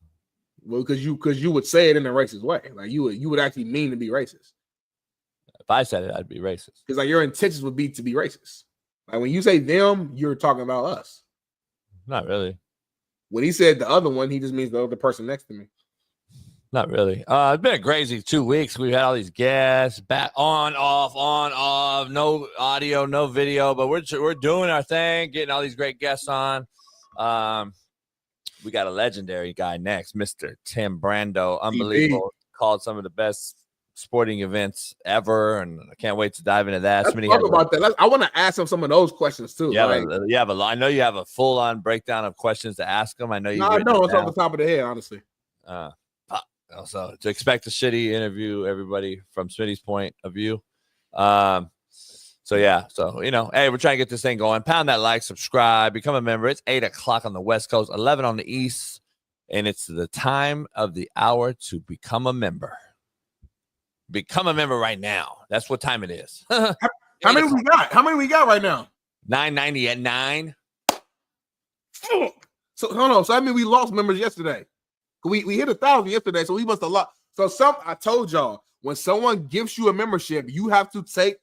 Well, because you would say it in a racist way. Like you would actually mean to be racist. If I said it, I'd be racist. Because like your intentions would be to be racist. Like when you say them, you're talking about us. Not really. When he said the other one, he just means the other person next to me. Not really. It's been a crazy 2 weeks. We've had all these guests back on, off, no audio, no video, but we're doing our thing, getting all these great guests on. We got a legendary guy next, Mr. Tim Brando. Unbelievable. Called some of the best sporting events ever, and I can't wait to dive into that. Let's talk about that. I want to ask him some of those questions too. Yeah, I know you have a full-on breakdown of questions to ask him. I know you. No, I know it's off the top of the head, honestly. So to expect a shitty interview, everybody, from Smitty's point of view. Hey, we're trying to get this thing going. Pound that like, subscribe, become a member. It's 8:00 on the West Coast, 11 on the East, and it's the time of the hour to become a member. Become a member right now. That's what time it is. How many we got? How many we got right now? 990 at 9. So hold on. So I mean, we lost members yesterday. We hit 1,000 yesterday, so we must have lost. So I told y'all, when someone gives you a membership, you have to take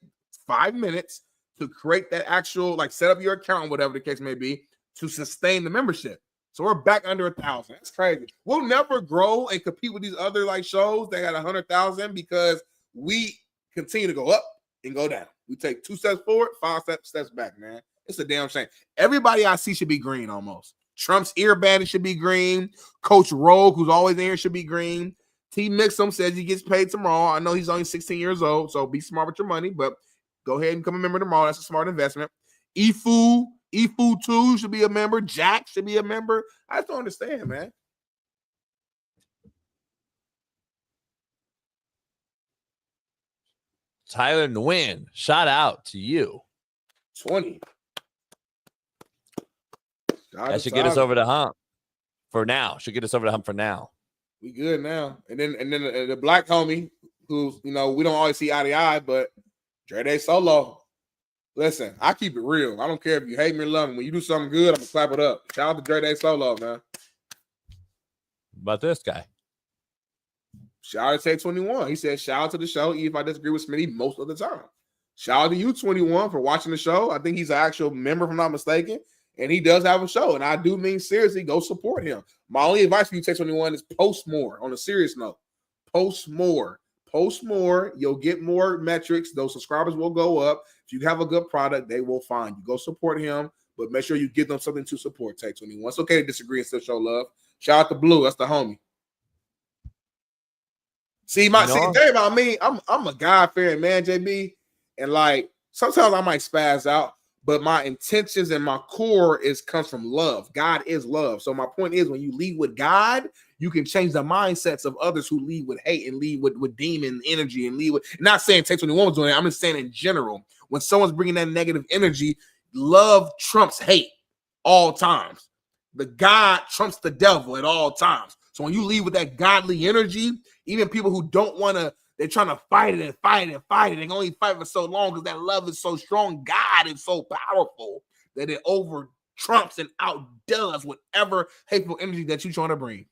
5 minutes to create that actual, set up your account, whatever the case may be, to sustain the membership. So we're back under 1,000. That's crazy. We'll never grow and compete with these other shows that got 100,000 because we continue to go up and go down. We take 2 steps forward, 5 steps back, man. It's a damn shame. Everybody I see should be green almost. Trump's ear bandit should be green. Coach Rogue, who's always in here, should be green. T. Mixum says he gets paid tomorrow. I know he's only 16 years old, so be smart with your money, but go ahead and become a member tomorrow. That's a smart investment. Efu 2 should be a member. Jack should be a member. I just don't understand, man. Tyler Nguyen, shout out to you. 20. That should get us over the hump for now. Should get us over the hump for now. We good now. And then the black homie, who's, we don't always see eye to eye, but Dre Day Solo. Listen, I keep it real. I don't care if you hate me or love me. When you do something good, I'm going to clap it up. Shout out to Dre Day Solo, man. About this guy. Shout out to Tay21. He said, shout out to the show, even if I disagree with Smitty most of the time. Shout out to you, 21, for watching the show. I think he's an actual member, if I'm not mistaken. And he does have a show. And I do mean seriously, go support him. My only advice for you, Tay21, is post more on a serious note. Post more. Post more. You'll get more metrics. Those subscribers will go up. If you have a good product, they will find you. Go support him, but make sure you give them something to support. Take 21. It's okay to disagree and still show love. Shout out to Blue. That's the homie. See, the thing about me, I'm a God-fearing man, JB, and like sometimes I might spaz out, but my intentions and my core comes from love. God is love. So my point is, when you lead with God, you can change the mindsets of others who lead with hate and lead with demon energy and lead with. Not saying Take 21 was doing it. I'm just saying in general, when someone's bringing that negative energy, love trumps hate all times. The God trumps the devil at all times. So when you lead with that godly energy, even people who don't want to, they're trying to fight it and fight it and fight it. They can only fight for so long because that love is so strong. God is so powerful that it over trumps and outdoes whatever hateful energy that you're trying to bring.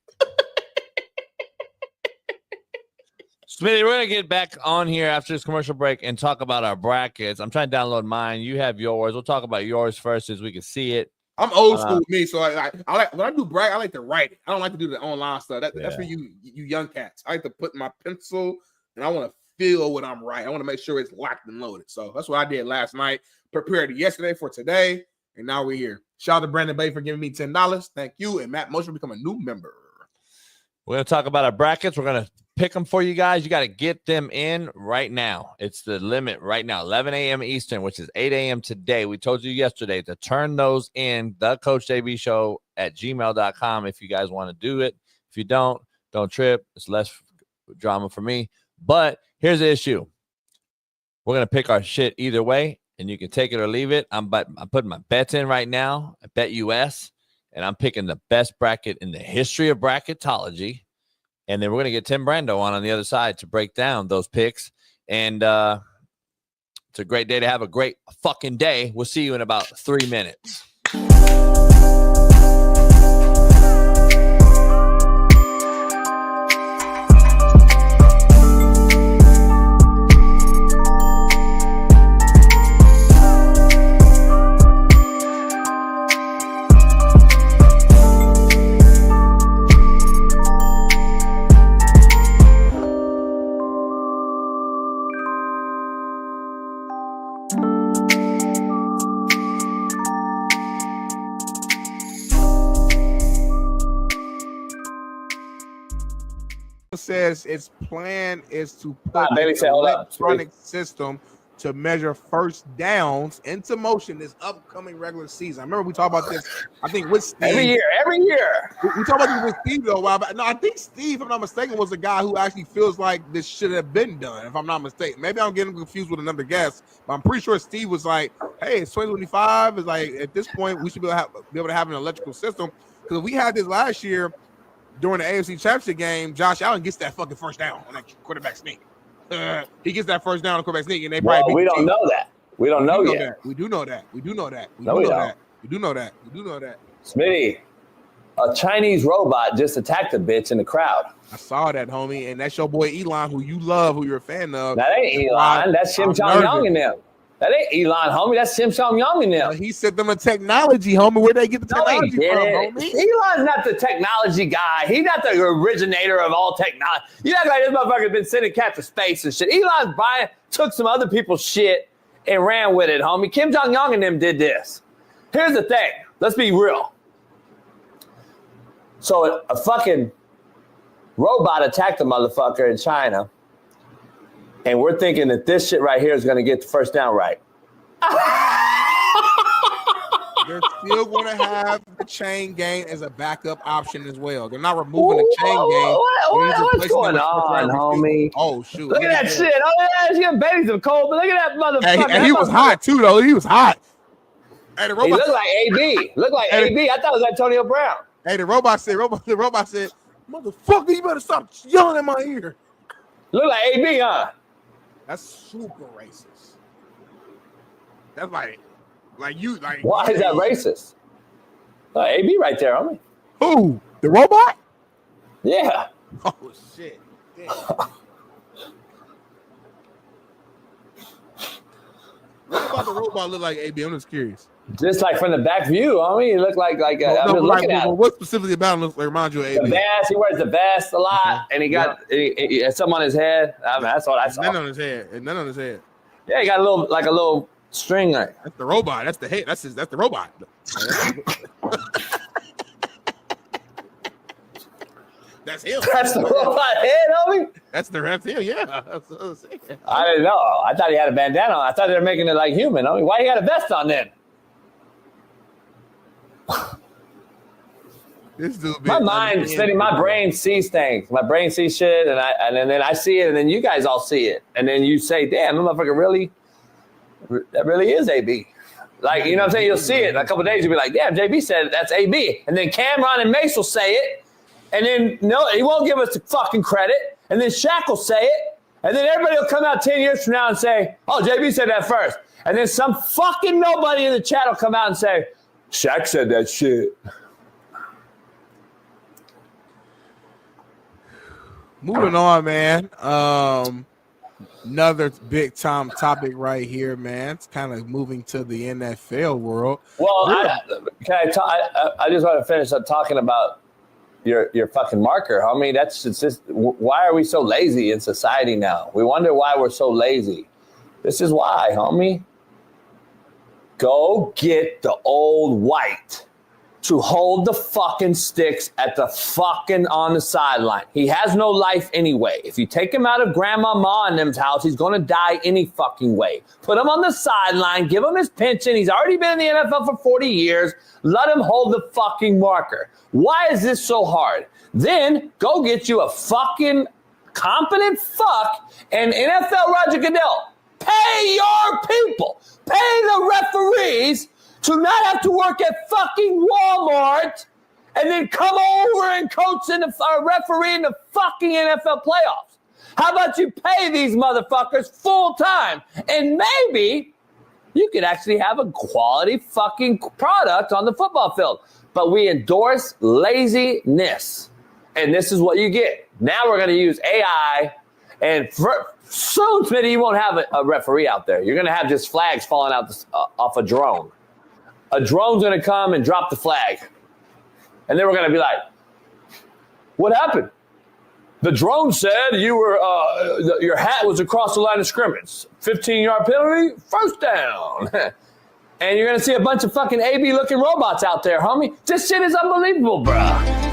Smitty, we're going to get back on here after this commercial break and talk about our brackets. I'm trying to download mine. You have yours. We'll talk about yours first as we can see it. I'm old school with me, so I like when I do bracket, I like to write it. I don't like to do the online stuff. That's for you young cats. I like to put my pencil and I want to feel what I'm writing. I want to make sure it's locked and loaded. So that's what I did last night. Prepared it yesterday for today, and now we're here. Shout out to Brandon Bay for giving me $10. Thank you, and Matt Motion become a new member. We're going to talk about our brackets. We're going to pick them for you guys. You got to get them in right now. It's the limit right now, 11 a.m. Eastern, which is 8 a.m. today. We told you yesterday to turn those in, thecoachjbshow@gmail.com if you guys want to do it. If you don't trip. It's less drama for me. But here's the issue. We're going to pick our shit either way, and you can take it or leave it. I'm putting my bets in right now. I bet US, and I'm picking the best bracket in the history of bracketology. And then we're going to get Tim Brando on the other side to break down those picks. And it's a great day to have a great fucking day. We'll see you in about 3 minutes. Says its plan is to put an electronic system to measure first downs into motion this upcoming regular season. I remember we talked about this, I think, with Steve. Every year. We talked about this with Steve though a while back. No, I think Steve, if I'm not mistaken, was the guy who actually feels like this should have been done, if I'm not mistaken. Maybe I'm getting confused with another guest, but I'm pretty sure Steve was like, hey, it's 2025. It's like, at this point, we should be able to have an electrical system. Because we had this last year, during the AFC Championship game, Josh Allen gets that fucking first down on that quarterback sneak. He gets that first down on the quarterback sneak, and they probably we don't know that. We don't know yet. We do know that. We do know that. We No, do we know don't. that. We do know that. We do know that. Smitty, a Chinese robot just attacked a bitch in the crowd. I saw that, homie, and that's your boy Elon, who you love, who you're a fan of. That ain't Elon. That's Shim Chong Yang and them. That ain't Elon, homie. That's Shim Chong Yang and them. He sent them a technology, homie. Where'd they get the technology from, homie? Elon's not the technology guy. He's not the originator of all technology. You act like this motherfucker's been sending cats to space and shit. Elon's took some other people's shit and ran with it, homie. Kim Jong-un and them did this. Here's the thing. Let's be real. So a fucking robot attacked a motherfucker in China, and we're thinking that this shit right here is going to get the first down right. They're still going to have the chain game as a backup option as well. They're not removing the chain game. What's going on, homie? Oh, shoot. Look at that shit. Oh, yeah, she got babies of cold, but look at that motherfucker. And he was hot, too, though. He was hot. Hey, the robot, he looked like AB. Looked like AB. I thought it was Antonio Brown. Hey, the robot said, motherfucker, you better stop yelling in my ear. Look like AB, huh? That's super racist. That's like you. Why is that racist? AB right there, homie. Who? The robot? Yeah. Oh, shit. Damn. What about the robot look like AB? I'm just curious. Just like from the back view, I mean, he looked like I'm just looking at him. What specifically about him reminds you of AB? The vest, he wears the vest a lot, and he got he had something on his head. I mean, that's what I saw. None on his head. And none on his head. Yeah, he got a little string. Like that's the robot. That's the head. That's the robot. That's him. That's the robot head, homie. That's him. Yeah. I didn't know. I thought he had a bandana on. I thought they were making it like human. Homie. Why you got a vest on then? This dude. My mind, Smitty, my brain sees things. My brain sees shit, and then I see it, and then you guys all see it, and then you say, "Damn, that motherfucker that really is AB." Like, you know what I'm saying? You'll see it in a couple of days. You'll be like, "Damn, JB said it, that's AB," and then Cameron and Mace will say it, and then no, he won't give us the fucking credit, and then Shaq will say it, and then everybody will come out 10 years from now and say, "Oh, JB said that first," and then some fucking nobody in the chat will come out and say, "Shaq said that shit." Moving on, man. Another big time topic right here, man. It's kind of moving to the NFL world. Well, I just want to finish up talking about your fucking marker, homie. It's just why are we so lazy in society now? We wonder why we're so lazy. This is why, homie. Go get the old white to hold the fucking sticks at the fucking on the sideline. He has no life anyway. If you take him out of Grandma Ma and them's house, he's going to die any fucking way. Put him on the sideline, give him his pension. He's already been in the NFL for 40 years. Let him hold the fucking marker. Why is this so hard? Then go get you a fucking competent fuck and NFL Roger Goodell. Pay your people. Pay the referees to not have to work at fucking Walmart and then come over and coach in the referee in the fucking NFL playoffs. How about you pay these motherfuckers full time? And maybe you could actually have a quality fucking product on the football field. But we endorse laziness. And this is what you get. Now we're going to use AI. And soon, Smitty, you won't have a referee out there. You're going to have just flags falling out off a drone. A drone's going to come and drop the flag. And then we're going to be like, what happened? The drone said you were your hat was across the line of scrimmage. 15-yard penalty, first down. And you're going to see a bunch of fucking AB-looking robots out there, homie. This shit is unbelievable, bruh.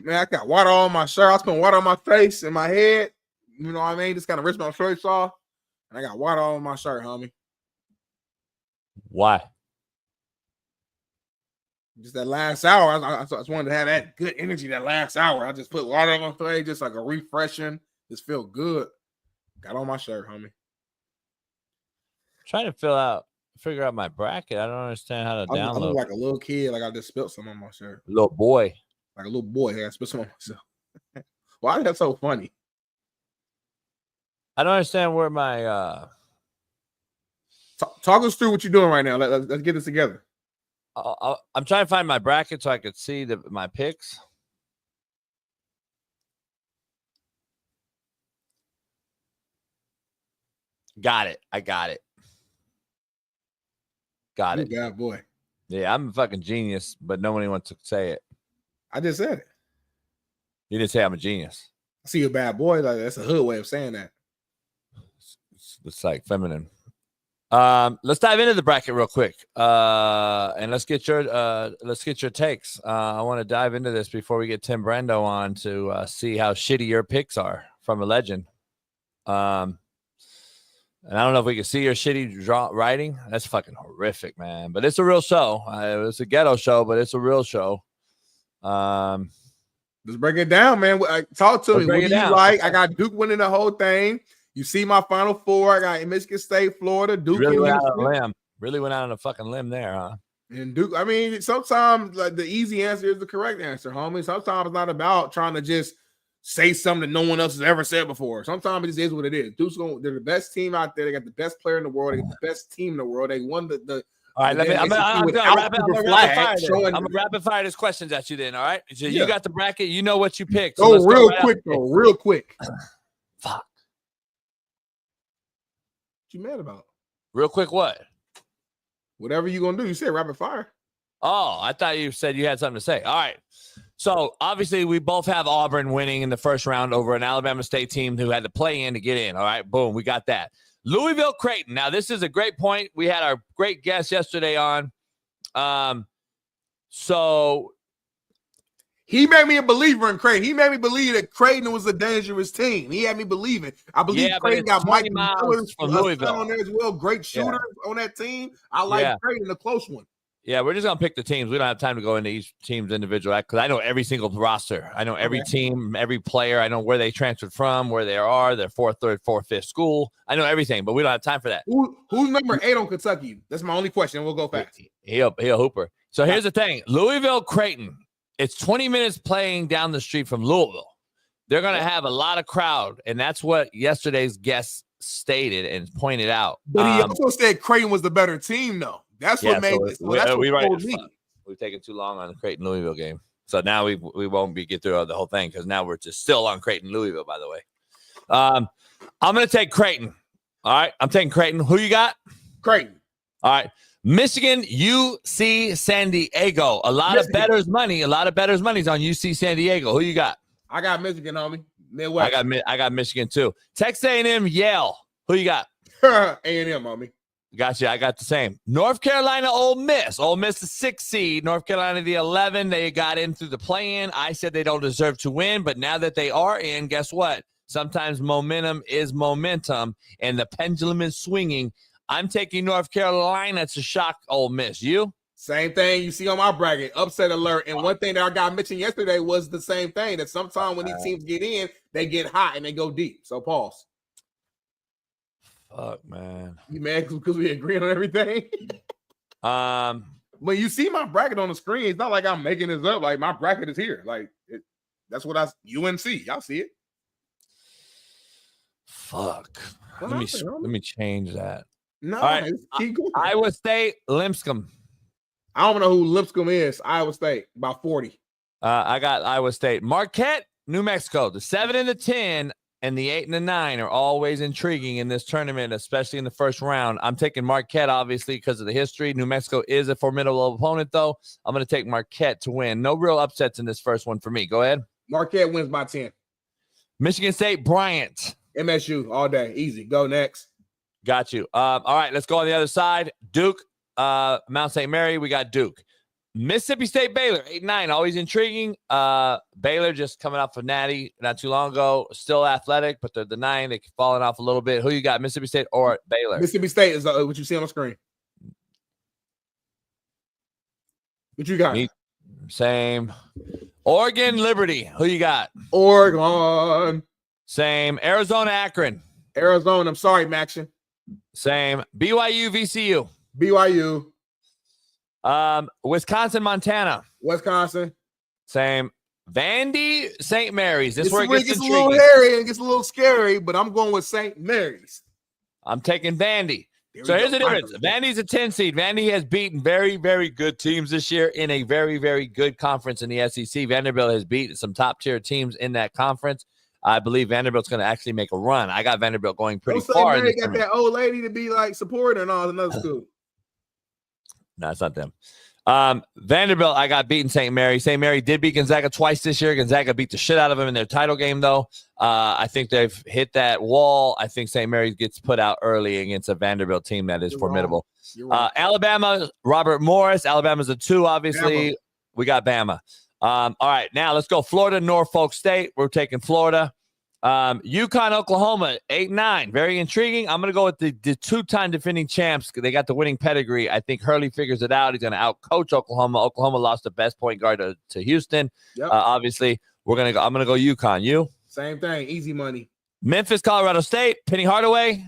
Man, I got water on my shirt. I was putting water on my face and my head. You know what I mean? Just kind of ripped my shirts off. And I got water on my shirt, homie. Why? Just that last hour. I just wanted to have that good energy that last hour. I just put water on my face, just like a refreshing. Just feel good. Got on my shirt, homie. Trying to figure out my bracket. I don't understand how to download. I look like a little kid. Like I just spilled some on my shirt. Little boy. Like a little boy. I spilled some on myself. Why is that so funny? I don't understand where my talk us through what you're doing right now. Let's get this together. I'm trying to find my bracket so I could see my picks. Got it. I got it. Got it. Bad boy. Yeah, I'm a fucking genius, but nobody wants to say it. I just said it. You didn't say I'm a genius. I see you a bad boy. Like that's a hood way of saying that. It's like feminine. Let's dive into the bracket real quick. And let's get your takes. I want to dive into this before we get Tim Brando on to see how shitty your picks are from a legend. And I don't know if we can see your shitty writing. That's fucking horrific, man. But it's a real show. It's a ghetto show, but it's a real show. Let's break it down, man. Talk to me. What do you like? I got Duke winning the whole thing. You see my Final Four. I got Michigan State, Florida, Duke. Really went out on a limb. Really went out on a fucking limb there, huh? And Duke, I mean, sometimes like the easy answer is the correct answer, homie. Sometimes it's not about trying to just say something that no one else has ever said before. Sometimes it just is what it is. Duke's they're the best team out there. They got the best player in the world. They got the best team in the world. They won the all right, I'm gonna rapid fire these questions at you then. All right. So you got the bracket, you know what you picked. So go real quick, though. Real quick. Fuck. What you mad about? Real quick, what? Whatever you gonna do, you said rapid fire. Oh, I thought you said you had something to say. All right. So obviously we both have Auburn winning in the first round over an Alabama State team who had to play in to get in. All right, boom, we got that. Louisville Creighton. Now this is a great point. We had our great guest yesterday on. So he made me a believer in Creighton. He made me believe that Creighton was a dangerous team. He had me believing. I believe Creighton got Mike Miller's from Louisville on there as well. Great shooter on that team. I like Creighton, a close one. Yeah, we're just going to pick the teams. We don't have time to go into each team's individual because I know every single roster. I know every team, every player. I know where they transferred from, where they are, their fourth, third, fourth, fifth school. I know everything, but we don't have time for that. Who's number 8 on Kentucky? That's my only question. We'll go fast. He'll hooper. So here's the thing. Louisville Creighton. It's 20 minutes playing down the street from Louisville. They're going to have a lot of crowd, and that's what yesterday's guest stated and pointed out. But he also said Creighton was the better team, though. That's what made it. So that's what told me. We've taken too long on the Creighton Louisville game, so now we won't get through the whole thing because now we're just still on Creighton Louisville. By the way, I'm going to take Creighton. All right, I'm taking Creighton. Who you got? Creighton. All right, Michigan, UC San Diego. A lot of bettors money. A lot of bettors money's on UC San Diego. Who you got? I got Michigan, homie. Midwest. I got Michigan too. Texas A&M, Yale. Who you got? A&M, homie. Gotcha. I got the same. North Carolina, Ole Miss. Ole Miss, the 6th seed. North Carolina, the 11. They got in through the play-in. I said they don't deserve to win, but now that they are in, guess what? Sometimes momentum is momentum, and the pendulum is swinging. I'm taking North Carolina to shock Ole Miss. You? Same thing you see on my bracket. Upset alert. And one thing that our guy mentioned yesterday was the same thing, that sometimes when these teams get in, they get hot and they go deep. So pause. Fuck, man. You mad because we agree on everything? When you see my bracket on the screen, it's not like I'm making this up. Like, my bracket is here. Like, that's what UNC. Y'all see it. Fuck. Let me change that. No, all right. Iowa State, Lipscomb. I don't know who Lipscomb is. Iowa State, about 40. I got Iowa State. Marquette, New Mexico. The 7 and the 10. And the 8 and the 9 are always intriguing in this tournament, especially in the first round. I'm taking Marquette, obviously, because of the history. New Mexico is a formidable opponent, though. I'm going to take Marquette to win. No real upsets in this first one for me. Go ahead. Marquette wins by 10. Michigan State, Bryant. MSU, all day. Easy. Go next. Got you. All right, let's go on the other side. Duke, Mount St. Mary, we got Duke. Mississippi State, Baylor, 8-9, always intriguing. Baylor just coming off of Natty not too long ago, still athletic, but they're the 9. They're falling off a little bit. Who you got, Mississippi State or Baylor? Mississippi State is what you see on the screen. What you got? Same. Oregon, Liberty. Who you got? Oregon. Same. Arizona, Akron. Arizona. I'm sorry, Maction. Same. BYU, VCU. BYU. Wisconsin, Montana. Wisconsin. Same. Vandy, St. Mary's. This is where it gets a little hairy and gets a little scary, but I'm going with St. Mary's. I'm taking Vandy. So here's the difference. Vandy's a 10 seed. Vandy has beaten very, very good teams this year in a very, very good conference in the SEC. Vanderbilt has beaten some top-tier teams in that conference. I believe Vanderbilt's going to actually make a run. I got Vanderbilt going pretty far. They got that old lady to be like supporting and all another school. No, it's not them. Vanderbilt, I got beaten St. Mary. St. Mary did beat Gonzaga twice this year. Gonzaga beat the shit out of them in their title game, though. I think they've hit that wall. I think St. Mary gets put out early against a Vanderbilt team that is formidable. Alabama, Robert Morris. Alabama's a 2, obviously. Bama. We got Bama. All right, now let's go Florida, Norfolk State. We're taking Florida. UConn, Oklahoma, 8-9. Very intriguing. I'm going to go with the 2-time defending champs. They got the winning pedigree. I think Hurley figures it out. He's going to outcoach Oklahoma. Oklahoma lost the best point guard to Houston. Yep. Obviously, I'm going to go UConn. You? Same thing. Easy money. Memphis, Colorado State. Penny Hardaway.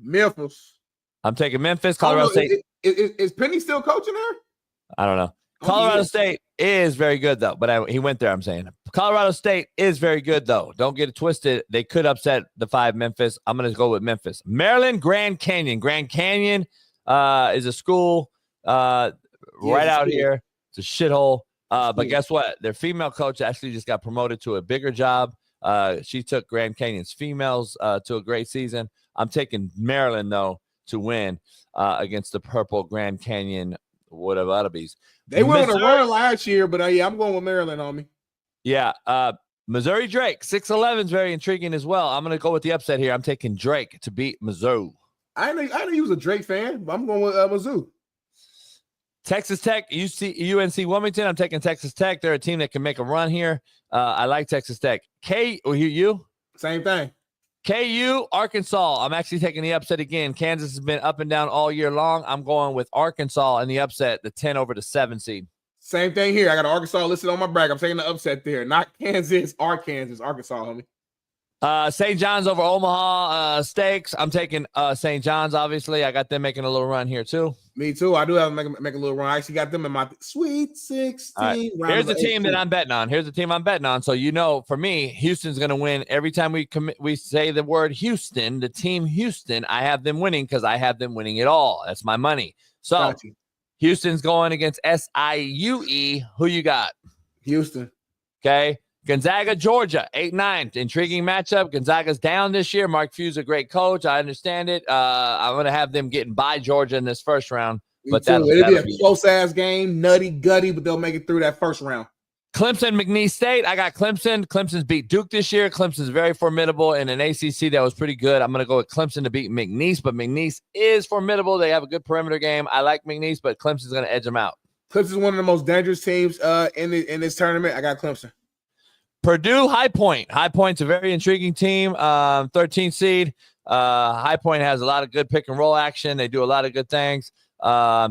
Memphis. I'm taking Memphis, Colorado State. Is Penny still coaching there? I don't know. Colorado State is very good, though. But he went there, I'm saying. Colorado State is very good, though. Don't get it twisted. They could upset the 5 Memphis. I'm going to go with Memphis. Maryland, Grand Canyon. Grand Canyon is a school right out here. It's a shithole. But guess what? Their female coach actually just got promoted to a bigger job. She took Grand Canyon's females to a great season. I'm taking Maryland, though, to win against the purple Grand Canyon whatever-bees. They went on a run last year, but I'm going with Maryland on me. Yeah. Missouri Drake, 6'11" is very intriguing as well. I'm going to go with the upset here. I'm taking Drake to beat Mizzou. I know he was a Drake fan, but I'm going with Mizzou. Texas Tech, UNC Wilmington. I'm taking Texas Tech. They're a team that can make a run here. I like Texas Tech. You? Same thing. KU, Arkansas. I'm actually taking the upset again. Kansas has been up and down all year long. I'm going with Arkansas in the upset, the 10 over the 7 seed. Same thing here. I got Arkansas listed on my bracket. I'm taking the upset there. Not Kansas, Arkansas, homie. St. John's over Omaha Steaks. I'm taking St. John's, obviously. I got them making a little run here, too. Me, too. I do have to make a little run. I actually got them in my Sweet 16. Right. Here's the team that I'm betting on. So, for me, Houston's going to win. Every time we say the word Houston, the team Houston, I have them winning because I have them winning it all. That's my money. So, Houston's going against SIUE. Who you got? Houston. Okay. Gonzaga, Georgia, 8-9. Intriguing matchup. Gonzaga's down this year. Mark Few's a great coach. I understand it. I'm going to have them getting by Georgia in this first round. But it'll be a close-ass game, nutty, gutty, but they'll make it through that first round. Clemson, McNeese State. I got Clemson. Clemson's beat Duke this year. Clemson's very formidable in an ACC that was pretty good. I'm going to go with Clemson to beat McNeese, but McNeese is formidable. They have a good perimeter game. I like McNeese, but Clemson's going to edge them out. Clemson's one of the most dangerous teams in this tournament. I got Clemson. Purdue, High Point. High Point's a very intriguing team. 13th seed. High Point has a lot of good pick and roll action. They do a lot of good things. I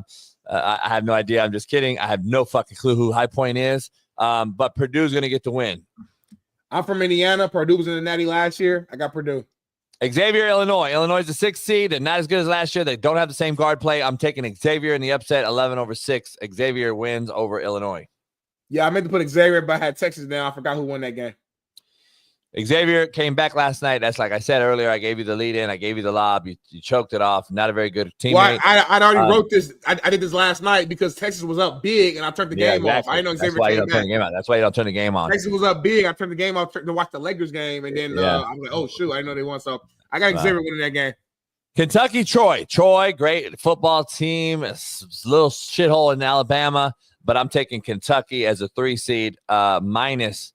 have no idea. I'm just kidding. I have no fucking clue who High Point is. But Purdue's going to get the win. I'm from Indiana. Purdue was in the Natty last year. I got Purdue. Xavier, Illinois. Illinois is the 6th seed and not as good as last year. They don't have the same guard play. I'm taking Xavier in the upset, 11 over 6. Xavier wins over Illinois. Yeah, I meant to put Xavier, but I had Texas down. I forgot who won that game. Xavier came back last night. That's like I said earlier. I gave you the lead in. I gave you the lob. You choked it off. Not a very good teammate. Well, I already wrote this. I did this last night because Texas was up big, and I turned the game off. I didn't know Xavier came back. That's why you don't turn the game on. Texas was up big. I turned the game off to watch the Lakers game, and then I was like, oh, shoot, I didn't know they won. So I got Xavier winning that game. Kentucky, Troy. Troy, great football team. It's a little shithole in Alabama, but I'm taking Kentucky as a 3 seed minus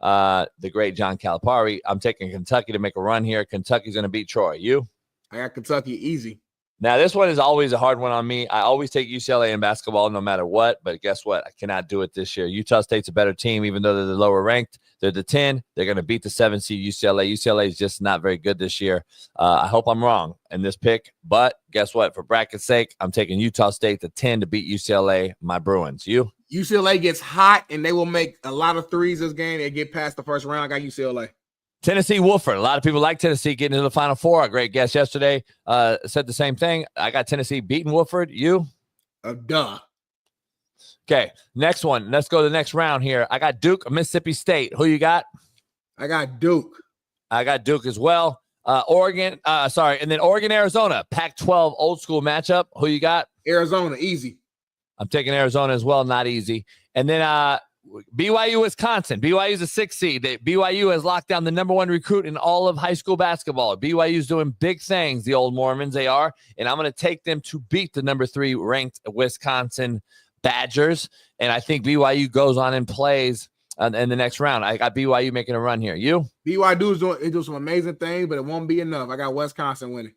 the great John Calipari. I'm taking Kentucky to make a run here. Kentucky's going to beat Troy. You? I got Kentucky easy. Now, this one is always a hard one on me. I always take UCLA in basketball no matter what, but guess what? I cannot do it this year. Utah State's a better team, even though they're the lower ranked. They're the 10. They're going to beat the 7 seed UCLA. UCLA is just not very good this year. I hope I'm wrong in this pick, but guess what? For bracket's sake, I'm taking Utah State to 10 to beat UCLA, my Bruins. You? UCLA gets hot, and they will make a lot of threes this game. They get past the first round. I got UCLA. Tennessee, Wofford. A lot of people like Tennessee getting into the Final Four. A great guest yesterday said the same thing. I got Tennessee beating Wofford. You? Duh. Okay, next one. Let's go to the next round here. I got Duke, Mississippi State. Who you got? I got Duke. I got Duke as well. Oregon, and then Oregon, Arizona. Pac-12 old school matchup. Who you got? Arizona, easy. I'm taking Arizona as well, not easy. And then BYU, Wisconsin. BYU is a 6 seed. BYU has locked down the number 1 recruit in all of high school basketball. BYU is doing big things, the old Mormons, they are. And I'm going to take them to beat the number 3 ranked Wisconsin Badgers. And I think BYU goes on and plays in the next round. I got BYU making a run here. You? BYU is doing some amazing things, but it won't be enough. I got Wisconsin winning.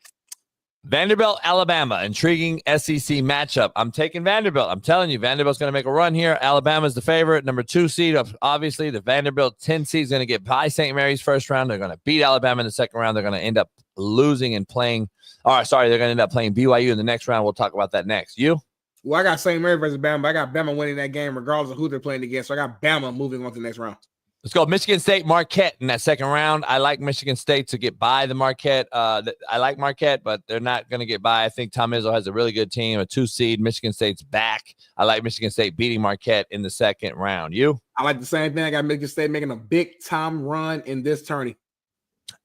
Vanderbilt, Alabama, intriguing SEC matchup. I'm taking Vanderbilt. I'm telling you, Vanderbilt's going to make a run here. Alabama's the favorite, number 2 seed. Obviously, the Vanderbilt 10 seed is going to get by St. Mary's first round. They're going to beat Alabama in the second round. They're going to end up losing and playing. They're going to end up playing BYU in the next round. We'll talk about that next. You? Well, I got St. Mary versus Bama. I got Bama winning that game regardless of who they're playing against. So I got Bama moving on to the next round. Let's go. Michigan State, Marquette in that second round. I like Michigan State to get by the Marquette. I like Marquette, but they're not going to get by. I think Tom Izzo has a really good team, a 2 seed. Michigan State's back. I like Michigan State beating Marquette in the second round. You? I like the same thing. I got Michigan State making a big-time run in this tourney.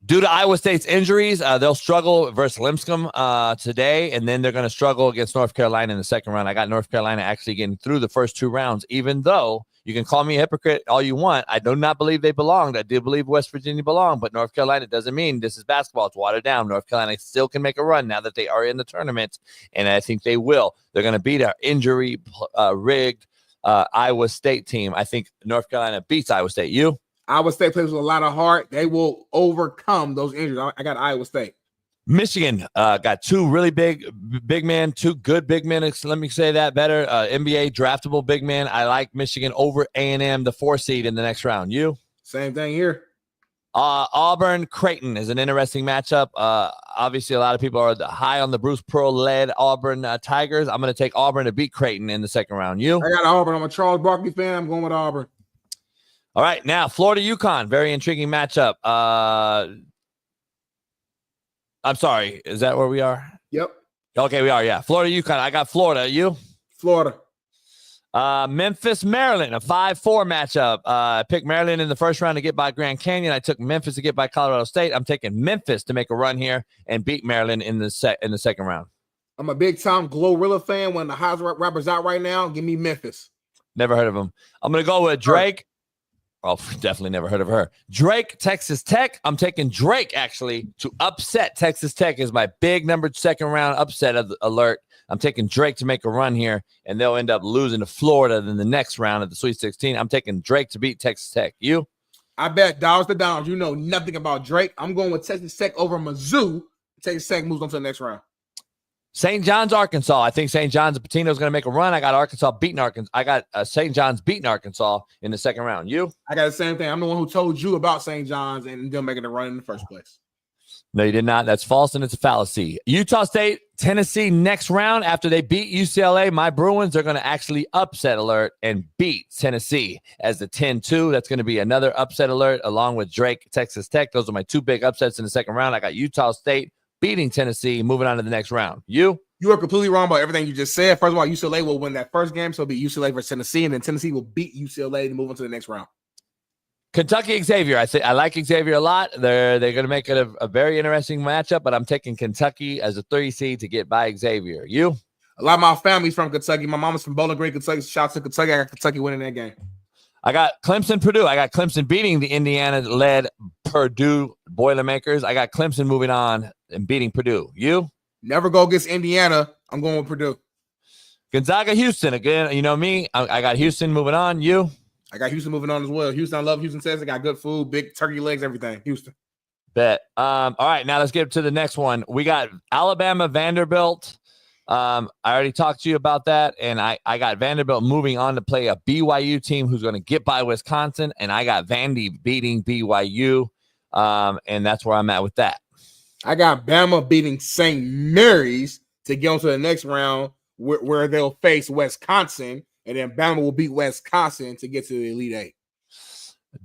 Due to Iowa State's injuries, they'll struggle versus Lipscomb today, and then they're going to struggle against North Carolina in the second round. I got North Carolina actually getting through the first 2 rounds, even though you can call me a hypocrite all you want. I do not believe they belonged. I do believe West Virginia belonged, but North Carolina doesn't mean this is basketball. It's watered down. North Carolina still can make a run now that they are in the tournament, and I think they will. They're going to beat our injury-rigged Iowa State team. I think North Carolina beats Iowa State. You? Iowa State plays with a lot of heart. They will overcome those injuries. I got Iowa State. Michigan got 2 really big men, 2 good big men. Let me say that better. NBA draftable big men. I like Michigan over A&M, the 4 seed in the next round. You? Same thing here. Auburn Creighton is an interesting matchup. Obviously, a lot of people are high on the Bruce Pearl-led Auburn Tigers. I'm going to take Auburn to beat Creighton in the second round. You? I got Auburn. I'm a Charles Barkley fan. I'm going with Auburn. All right, now Florida UConn, very intriguing matchup. I'm sorry, is that where we are? Yep. Okay, we are. Yeah, Florida UConn. I got Florida. You? Florida. Memphis Maryland, a 5-4 matchup. I picked Maryland in the first round to get by Grand Canyon. I took Memphis to get by Colorado State. I'm taking Memphis to make a run here and beat Maryland in the second round. I'm a big time Glorilla fan. When the hottest rapper's out right now, give me Memphis. Never heard of him. I'm gonna go with Drake. Oh, definitely never heard of her. Drake, Texas Tech. I'm taking Drake, actually, to upset Texas Tech is my big number 2nd round upset alert. I'm taking Drake to make a run here, and they'll end up losing to Florida in the next round of the Sweet 16. I'm taking Drake to beat Texas Tech. You? I bet dollars to dollars. You know nothing about Drake. I'm going with Texas Tech over Mizzou. Texas Tech moves on to the next round. St. John's, Arkansas. I think St. John's and Patino is going to make a run. I got Arkansas beating Arkansas. I got St. John's beating Arkansas in the second round. You? I got the same thing. I'm the one who told you about St. John's and them making a run in the first place. No, you did not. That's false, and it's a fallacy. Utah State, Tennessee, next round. After they beat UCLA, my Bruins are going to actually upset alert and beat Tennessee as the 10-2. That's going to be another upset alert along with Drake, Texas Tech. Those are my 2 big upsets in the second round. I got Utah State beating Tennessee, moving on to the next round. You? You are completely wrong about everything you just said. First of all, UCLA will win that first game, so it'll be UCLA versus Tennessee, and then Tennessee will beat UCLA to move on to the next round. Kentucky Xavier. I like Xavier a lot. They're going to make it a very interesting matchup, but I'm taking Kentucky as a 3 seed to get by Xavier. You? A lot of my family's from Kentucky. My mama's from Bowling Green, Kentucky. Shout out to Kentucky. I got Kentucky winning that game. I got Clemson, Purdue. I got Clemson beating the Indiana-led Purdue Boilermakers. I got Clemson moving on and beating Purdue. You? Never go against Indiana. I'm going with Purdue. Gonzaga, Houston. Again, you know me. I got Houston moving on. You? I got Houston moving on as well. Houston, I love Houston. Says they got good food, big turkey legs, everything. Houston. Bet. All right, now let's get to the next one. We got Alabama, Vanderbilt. I already talked to you about that, and I got Vanderbilt moving on to play a BYU team who's going to get by Wisconsin, and I got Vandy beating BYU, and that's where I'm at with that. I got Bama beating St. Mary's to get on to the next round where they'll face Wisconsin, and then Bama will beat Wisconsin to get to the Elite Eight.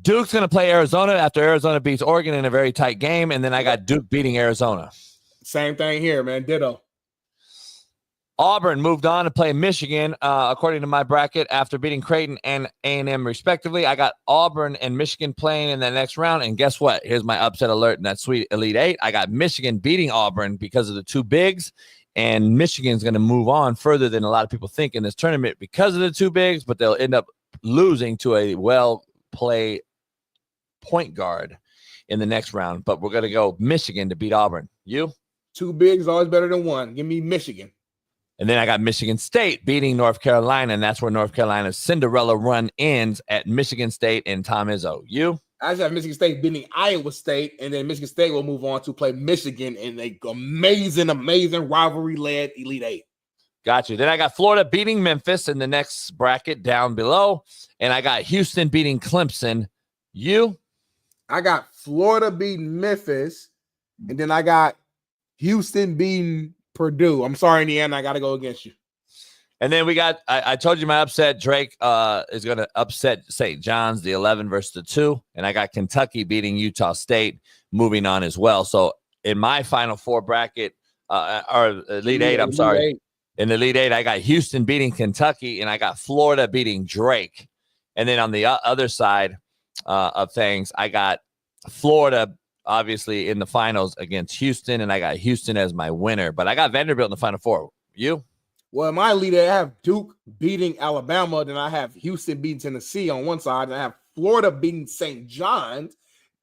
Duke's going to play Arizona after Arizona beats Oregon in a very tight game, and then I got Duke beating Arizona. Same thing here, man. Ditto. Auburn moved on to play Michigan, according to my bracket, after beating Creighton and A&M respectively. I got Auburn and Michigan playing in the next round, and guess what? Here's my upset alert in that sweet Elite Eight. I got Michigan beating Auburn because of the 2 bigs, and Michigan's going to move on further than a lot of people think in this tournament because of the 2 bigs, but they'll end up losing to a well-played point guard in the next round. But we're going to go Michigan to beat Auburn. You? 2 bigs always better than 1. Give me Michigan. And then I got Michigan State beating North Carolina, and that's where North Carolina's Cinderella run ends at Michigan State and Tom Izzo. You? I just have Michigan State beating Iowa State, and then Michigan State will move on to play Michigan in an amazing rivalry-led Elite Eight. Got you. Then I got Florida beating Memphis in the next bracket down below, and I got Houston beating Clemson. You? I got Florida beating Memphis, and then I got Houston beating Purdue. I'm sorry, Indiana. I got to go against you. And then we got, I told you my upset. Drake is going to upset St. John's, the 11 versus the 2. And I got Kentucky beating Utah State, moving on as well. So in my Final Four bracket, or Elite Eight, I'm sorry. In the Elite Eight, I got Houston beating Kentucky, and I got Florida beating Drake. And then on the other side of things, I got Florida, obviously, in the finals against Houston, and I got Houston as my winner. But I got Vanderbilt in the Final Four. You? Well, in my leader, I have Duke beating Alabama. Then I have Houston beating Tennessee on one side. And I have Florida beating St. John's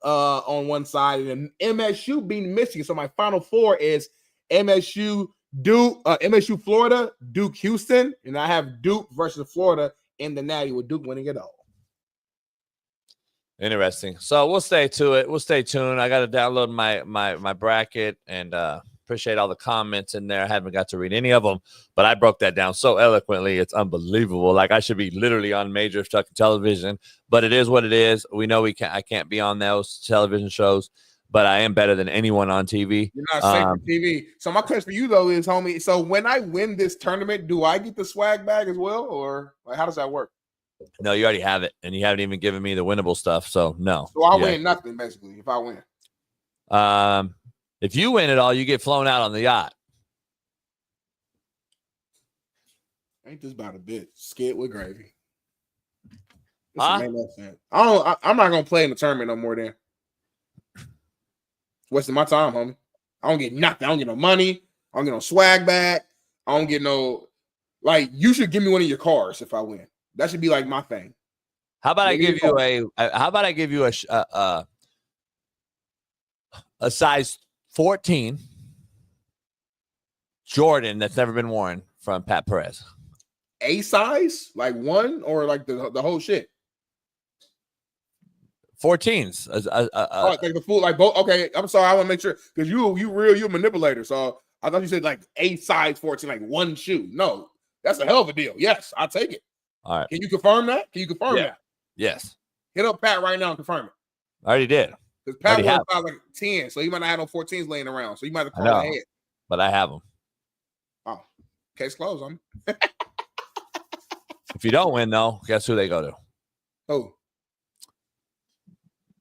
on one side. And then MSU beating Michigan. So my Final Four is MSU, Duke, MSU, Florida, Duke, Houston. And I have Duke versus Florida in the Natty, with Duke winning it all. Interesting. So we'll stay to it. We'll stay tuned. I got to download my bracket, and appreciate all the comments in there. I haven't got to read any of them, but I broke that down so eloquently. It's unbelievable. Like I should be literally on major fucking television, but it is what it is. We know I can't be on those television shows, but I am better than anyone on TV. You're not safe for TV. So my question for you though is, homie, so when I win this tournament, do I get the swag bag as well, or like, how does that work? No, you already have it, and you haven't even given me the winnable stuff. So no. So I win nothing basically if I win. If you win it all, you get flown out on the yacht. Ain't this about a bit? Skid with gravy. Huh? I'm not gonna play in the tournament no more. Then wasting my time, homie. I don't get nothing. I don't get no money. I don't get no swag back. I don't get no, like, you should give me one of your cars if I win. That should be like my thing. How about I give you a size 14 Jordan that's never been worn from Pat Perez? A size, like one, or like the whole shit? 14s. Like the full, like both. Okay, I'm sorry. I want to make sure, because you a manipulator. So I thought you said like a size 14, like one shoe. No, that's a hell of a deal. Yes, I'll take it. All right. Can you confirm that? Can you confirm that? Yes. Hit up Pat right now and confirm it. I already did. Because Pat was about like 10, so he might not have no 14s laying around. So you might have called ahead. But I have them. Oh, case closed on me. If you don't win, though, guess who they go to? Oh,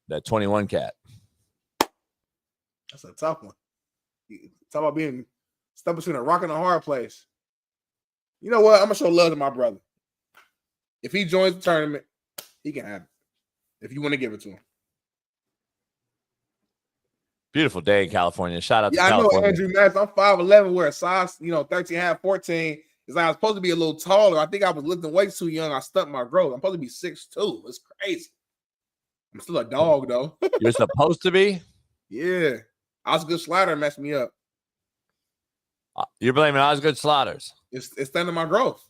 that 21 cat. That's a tough one. Talk about being stuck between a rock and a hard place. You know what? I'm gonna show love to my brother. If he joins the tournament, he can have it. If you want to give it to him. Beautiful day in California. Shout out to I California. know Andrew Max. I'm 5'11", wear a size, 13.5, 14. It's like I was supposed to be a little taller. I think I was lifting weights too young. I stuck my growth. I'm supposed to be 6'2". It's crazy. I'm still a dog though. You're supposed to be? Yeah. Osgood Slider messed me up. You're blaming Osgood Sliders. It's stunning my growth.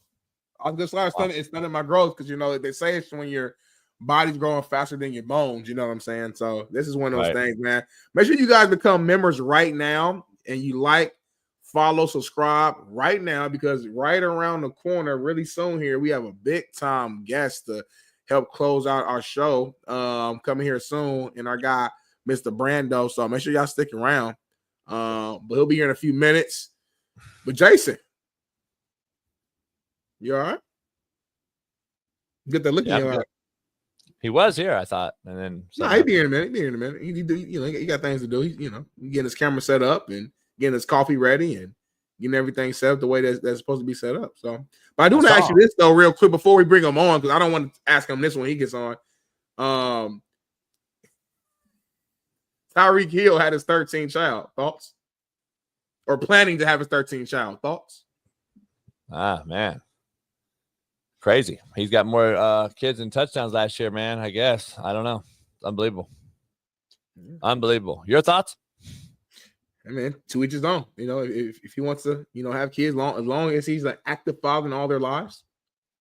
Osgood Slider it's stunning my growth, because they say it's when your body's growing faster than your bones. You know what I'm saying? So this is one of those things, man. Make sure you guys become members right now, and you like, follow, subscribe right now, because right around the corner, really soon here, we have a big time guest to help close out our show. Coming here soon, and our guy Mr. Brando. So make sure y'all stick around. But he'll be here in a few minutes. But Jason, you all right? Get the look in your eye. He was here, I thought, and then he'll be here in a minute. He got things to do. He's getting his camera set up and getting his coffee ready and getting everything set up the way that's supposed to be set up. So, but I do want to ask you this though, real quick, before we bring him on, because I don't want to ask him this when he gets on. Tyreek Hill had his 13th child. Thoughts? Or planning to have his 13th child. Thoughts? Ah, man. Crazy. He's got more kids and touchdowns last year, man, I guess. I don't know. Unbelievable. Unbelievable. Your thoughts? I mean, to each his own. If he wants to, have kids, as long as he's an active father in all their lives,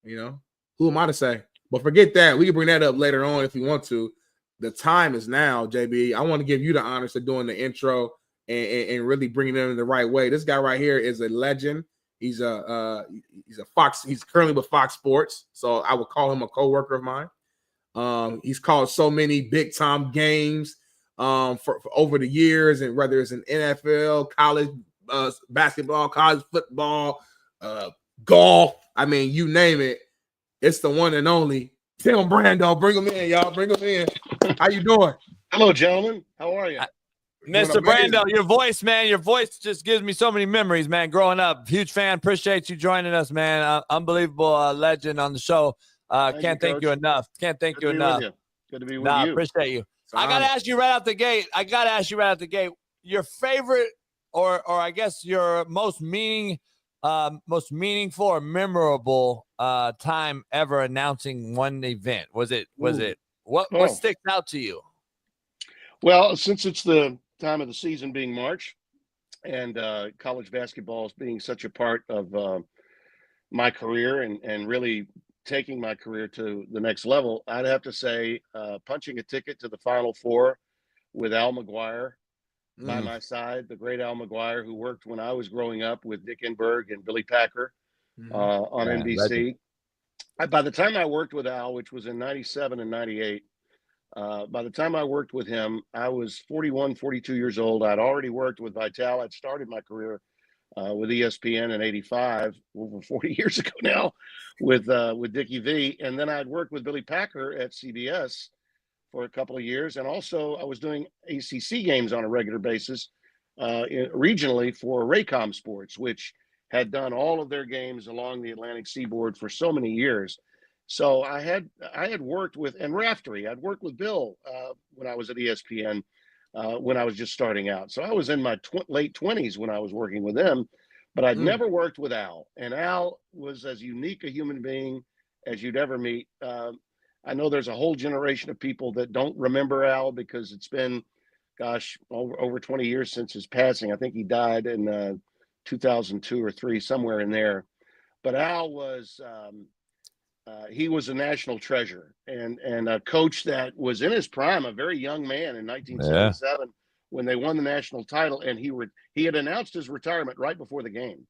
who am I to say? But forget that. We can bring that up later on if we want to. The time is now, JB. I want to give you the honors of doing the intro and really bringing them in the right way. This guy right here is a legend. He's a Fox. He's currently with Fox Sports, so I would call him a coworker of mine. He's called so many big time games for over the years, and whether it's in NFL, college basketball, college football, golf. I mean, you name it, it's the one and only Tim Brando. Bring him in, y'all. Bring him in. How you doing? Hello, gentlemen. How are you? Mr. Brando, your voice, man, your voice just gives me so many memories, man, growing up. Huge fan. Appreciate you joining us, man. Unbelievable legend on the show. Can't thank you enough. Can't thank you enough. Good to be with you. Appreciate you. I got to ask you right out the gate. Your favorite or I guess your most meaningful or memorable time ever announcing one event? What sticks out to you? Well, since it's the time of the season being March and college basketball being such a part of my career and really taking my career to the next level, I'd have to say punching a ticket to the Final Four with Al McGuire by my side, the great Al McGuire, who worked when I was growing up with Dick Enberg and Billy Packer on NBC. By the time I worked with Al, which was in 97 and 98, by the time I worked with him, I was 41, 42 years old. I'd already worked with Vital. I'd started my career with ESPN in 85, over 40 years ago now, with Dickie V. And then I'd worked with Billy Packer at CBS for a couple of years. And also I was doing ACC games on a regular basis regionally for Raycom Sports, which had done all of their games along the Atlantic Seaboard for so many years. So I had worked with, and Raftery, I'd worked with Bill when I was at ESPN when I was just starting out. So I was in my late 20s when I was working with them, but I'd never worked with Al. And Al was as unique a human being as you'd ever meet. I know there's a whole generation of people that don't remember Al because it's been, gosh, over 20 years since his passing. I think he died in 2002 or 3, somewhere in there. But Al was, he was a national treasure and a coach that was in his prime, a very young man in 1977 when they won the national title. And he had announced his retirement right before the game.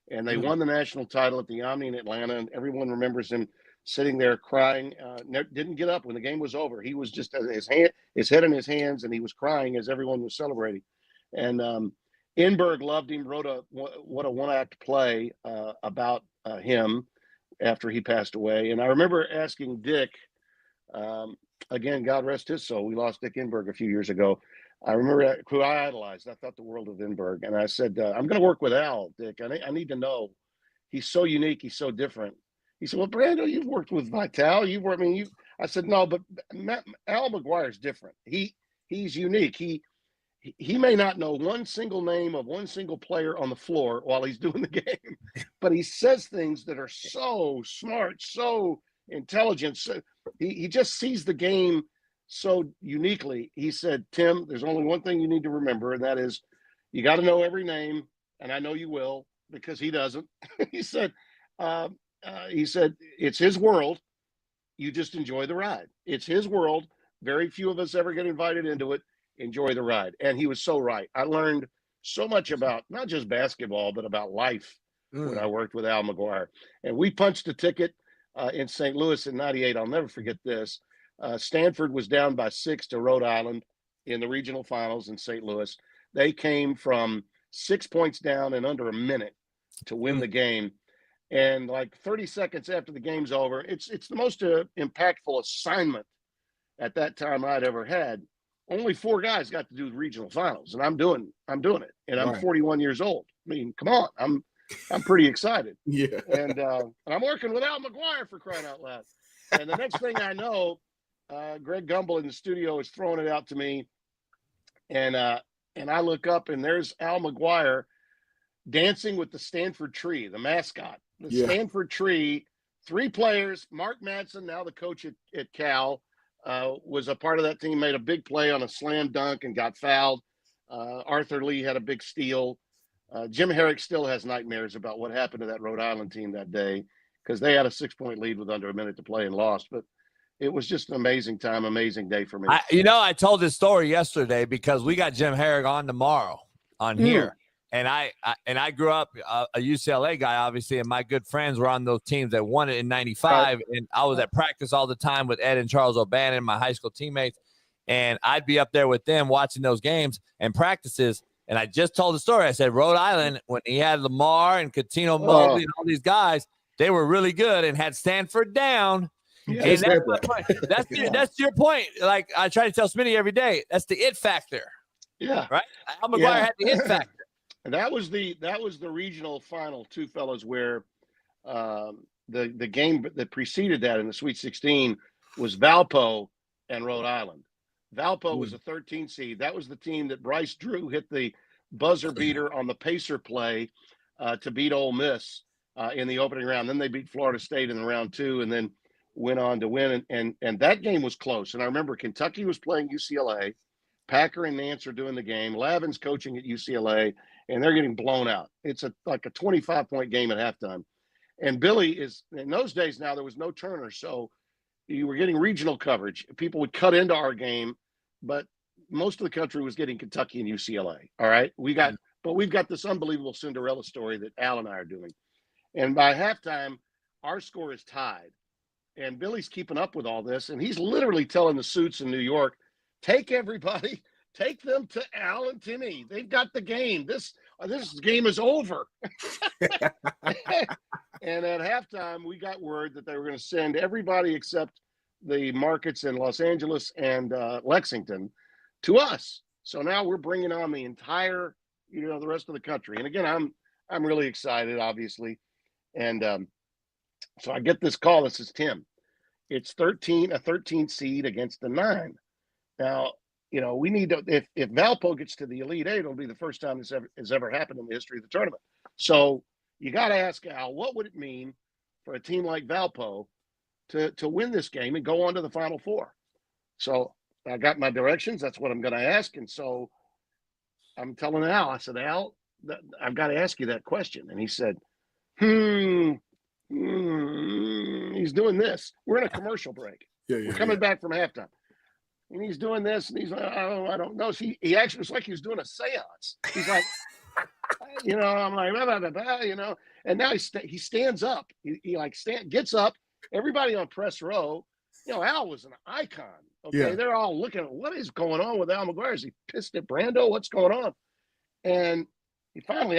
And they won the national title at the Omni in Atlanta. And everyone remembers him sitting there crying, didn't get up when the game was over. He was just his head in his hands, and he was crying as everyone was celebrating. And Enberg loved him, wrote a one-act play about him after he passed away. And I remember asking Dick, again, God rest his soul, we lost Dick Enberg a few years ago. I remember who I idolized. I thought the world of Enberg. And I said, I'm going to work with Al, Dick. I need to know. He's so unique. He's so different. He said, well, Brando, you've worked with Vital. I said, no, but Al McGuire's different. He's unique. He may not know one single name of one single player on the floor while he's doing the game, but he says things that are so smart, so intelligent. So he just sees the game so uniquely. He said, Tim, there's only one thing you need to remember, and that is you got to know every name, and I know you will because he doesn't. He said, it's his world. You just enjoy the ride. It's his world. Very few of us ever get invited into it. Enjoy the ride. And he was so right. I learned so much about not just basketball, but about life when I worked with Al McGuire. And we punched a ticket in St. Louis in 98. I'll never forget this. Stanford was down by 6 to Rhode Island in the regional finals in St. Louis. They came from 6 points down in under a minute to win the game. And like 30 seconds after the game's over, it's the most impactful assignment at that time I'd ever had. Only 4 guys got to do the regional finals, and I'm doing it. And I'm 41 years old. I mean, come on, I'm pretty excited. Yeah. And I'm working with Al McGuire, for crying out loud. And the next thing I know, Greg Gumbel in the studio is throwing it out to me, and I look up and there's Al McGuire dancing with the Stanford tree, the mascot. The Stanford tree, 3 players. Mark Madsen, now the coach at Cal, was a part of that team, made a big play on a slam dunk and got fouled. Arthur Lee had a big steal. Jim Herrick still has nightmares about what happened to that Rhode Island team that day because they had a 6-point lead with under a minute to play and lost. But it was just an amazing time, amazing day for me. I told this story yesterday because we got Jim Herrick on tomorrow on here. And I grew up a UCLA guy, obviously, and my good friends were on those teams that won it in 95. And I was at practice all the time with Ed and Charles O'Bannon, my high school teammates. And I'd be up there with them watching those games and practices. And I just told the story. I said, Rhode Island, when he had Lamar and Coutinho Mobley and all these guys, They were really good and had Stanford down. Yeah, And that's my point. That's your point. Like I try to tell Smitty every day, that's the it factor. Yeah. Right? Al McGuire had the it factor. And that was the regional final, two fellas, where the game that preceded that in the Sweet 16 was Valpo and Rhode Island. Valpo was a 13 seed. That was the team that Bryce Drew hit the buzzer beater on the Pacer play to beat Ole Miss in the opening round. Then they beat Florida State in round 2 and then went on to win. And that game was close. And I remember Kentucky was playing UCLA. Packer and Nance are doing the game. Lavin's coaching at UCLA, and they're getting blown out. It's like a 25-point game at halftime. And Billy is, in those days now, there was no Turner, so you were getting regional coverage. People would cut into our game, but most of the country was getting Kentucky and UCLA. All right. But we've got this unbelievable Cinderella story that Al and I are doing. And by halftime, our score is tied. And Billy's keeping up with all this. And he's literally telling the suits in New York, take everybody, take them to Al and Timmy. They've got the game. This game is over. And at halftime, we got word that they were going to send everybody except the markets in Los Angeles and Lexington to us. So now we're bringing on the entire, the rest of the country. And again, I'm really excited, obviously. And so I get this call. This is Tim. It's a 13 seed against the 9. Now, we need to, if Valpo gets to the Elite 8, it'll be the first time this has ever happened in the history of the tournament. So you got to ask Al, what would it mean for a team like Valpo to win this game and go on to the Final Four? So I got my directions. That's what I'm going to ask. And so I'm telling Al, I said, Al, I've got to ask you that question. And he said, he's doing this. We're in a commercial break. We're coming back from halftime. And he's doing this, and he's like, oh, I don't know. So he actually was like he was doing a seance. He's like, I'm like, blah, blah, blah, And now he stands up. He gets up. Everybody on press row, Al was an icon. Okay, Yeah. They're all looking at what is going on with Al McGuire. Is he pissed at Brando? What's going on? And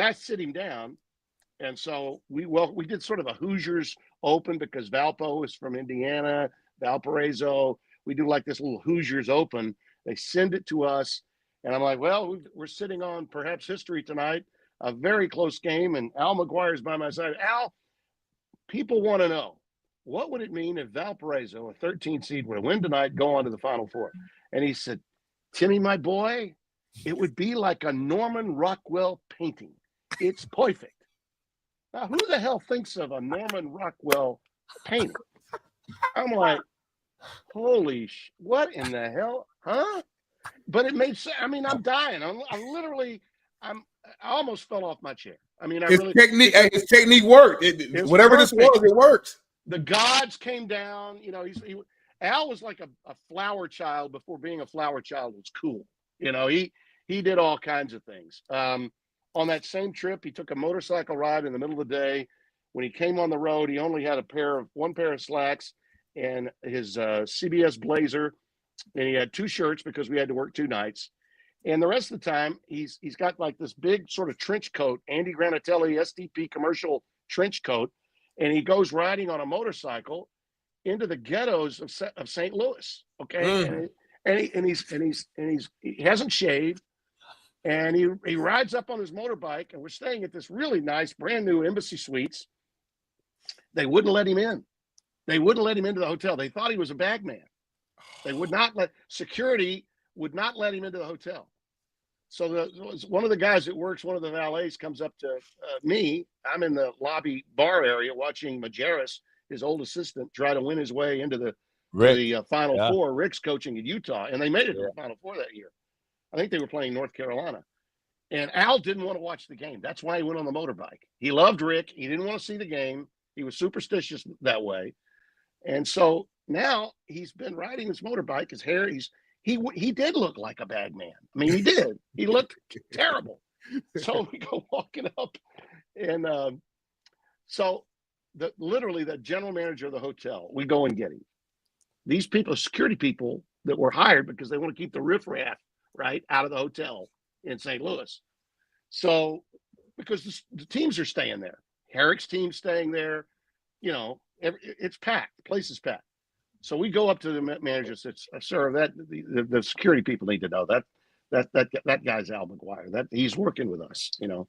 I sit him down, and so we did sort of a Hoosiers Open because Valpo is from Indiana, Valparaiso. We do like this little Hoosiers Open. They send it to us. And I'm like, well, we're sitting on perhaps history tonight, a very close game. And Al McGuire's by my side. Al, people want to know, what would it mean if Valparaiso, a 13 seed, were to win tonight, go on to the Final Four? And he said, Timmy, my boy, it would be like a Norman Rockwell painting. It's perfect. Now, who the hell thinks of a Norman Rockwell painting? I'm like, holy what in the hell, huh? But it made sense. I mean, I'm dying. I almost fell off my chair. I mean, his technique worked. Whatever this was, it worked. The gods came down. Al was like a flower child before being a flower child was cool. He did all kinds of things. On that same trip, he took a motorcycle ride in the middle of the day. When he came on the road, he only had one pair of slacks and his CBS blazer, and he had 2 shirts because we had to work 2 nights. And the rest of the time, he's got like this big sort of trench coat, Andy Granatelli STP commercial trench coat, and he goes riding on a motorcycle into the ghettos of St. Louis. Okay, and he hasn't shaved, and he rides up on his motorbike, and we're staying at this really nice brand new Embassy Suites. They wouldn't let him in. They wouldn't let him into the hotel. They thought he was a bag man. They would not security would not let him into the hotel. So one of the guys that works, one of the valets, comes up to me. I'm in the lobby bar area watching Majerus, his old assistant, try to win his way into the Final Four. Rick's coaching at Utah, and they made it to the Final Four that year. I think they were playing North Carolina. And Al didn't want to watch the game. That's why he went on the motorbike. He loved Rick. He didn't want to see the game. He was superstitious that way. And so now he's been riding his motorbike. His hair, he did look like a bag man. I mean, he did. He looked terrible. So we go walking up, and so literally the general manager of the hotel, we go and get him. These people, security people that were hired because they want to keep the riffraff right out of the hotel in St. Louis. So because the teams are staying there, Herrick's team's staying there. it's packed. The place is packed. So we go up to the manager and says, "Sir, that the security people need to know that guy's Al McGuire. That he's working with us, Yeah.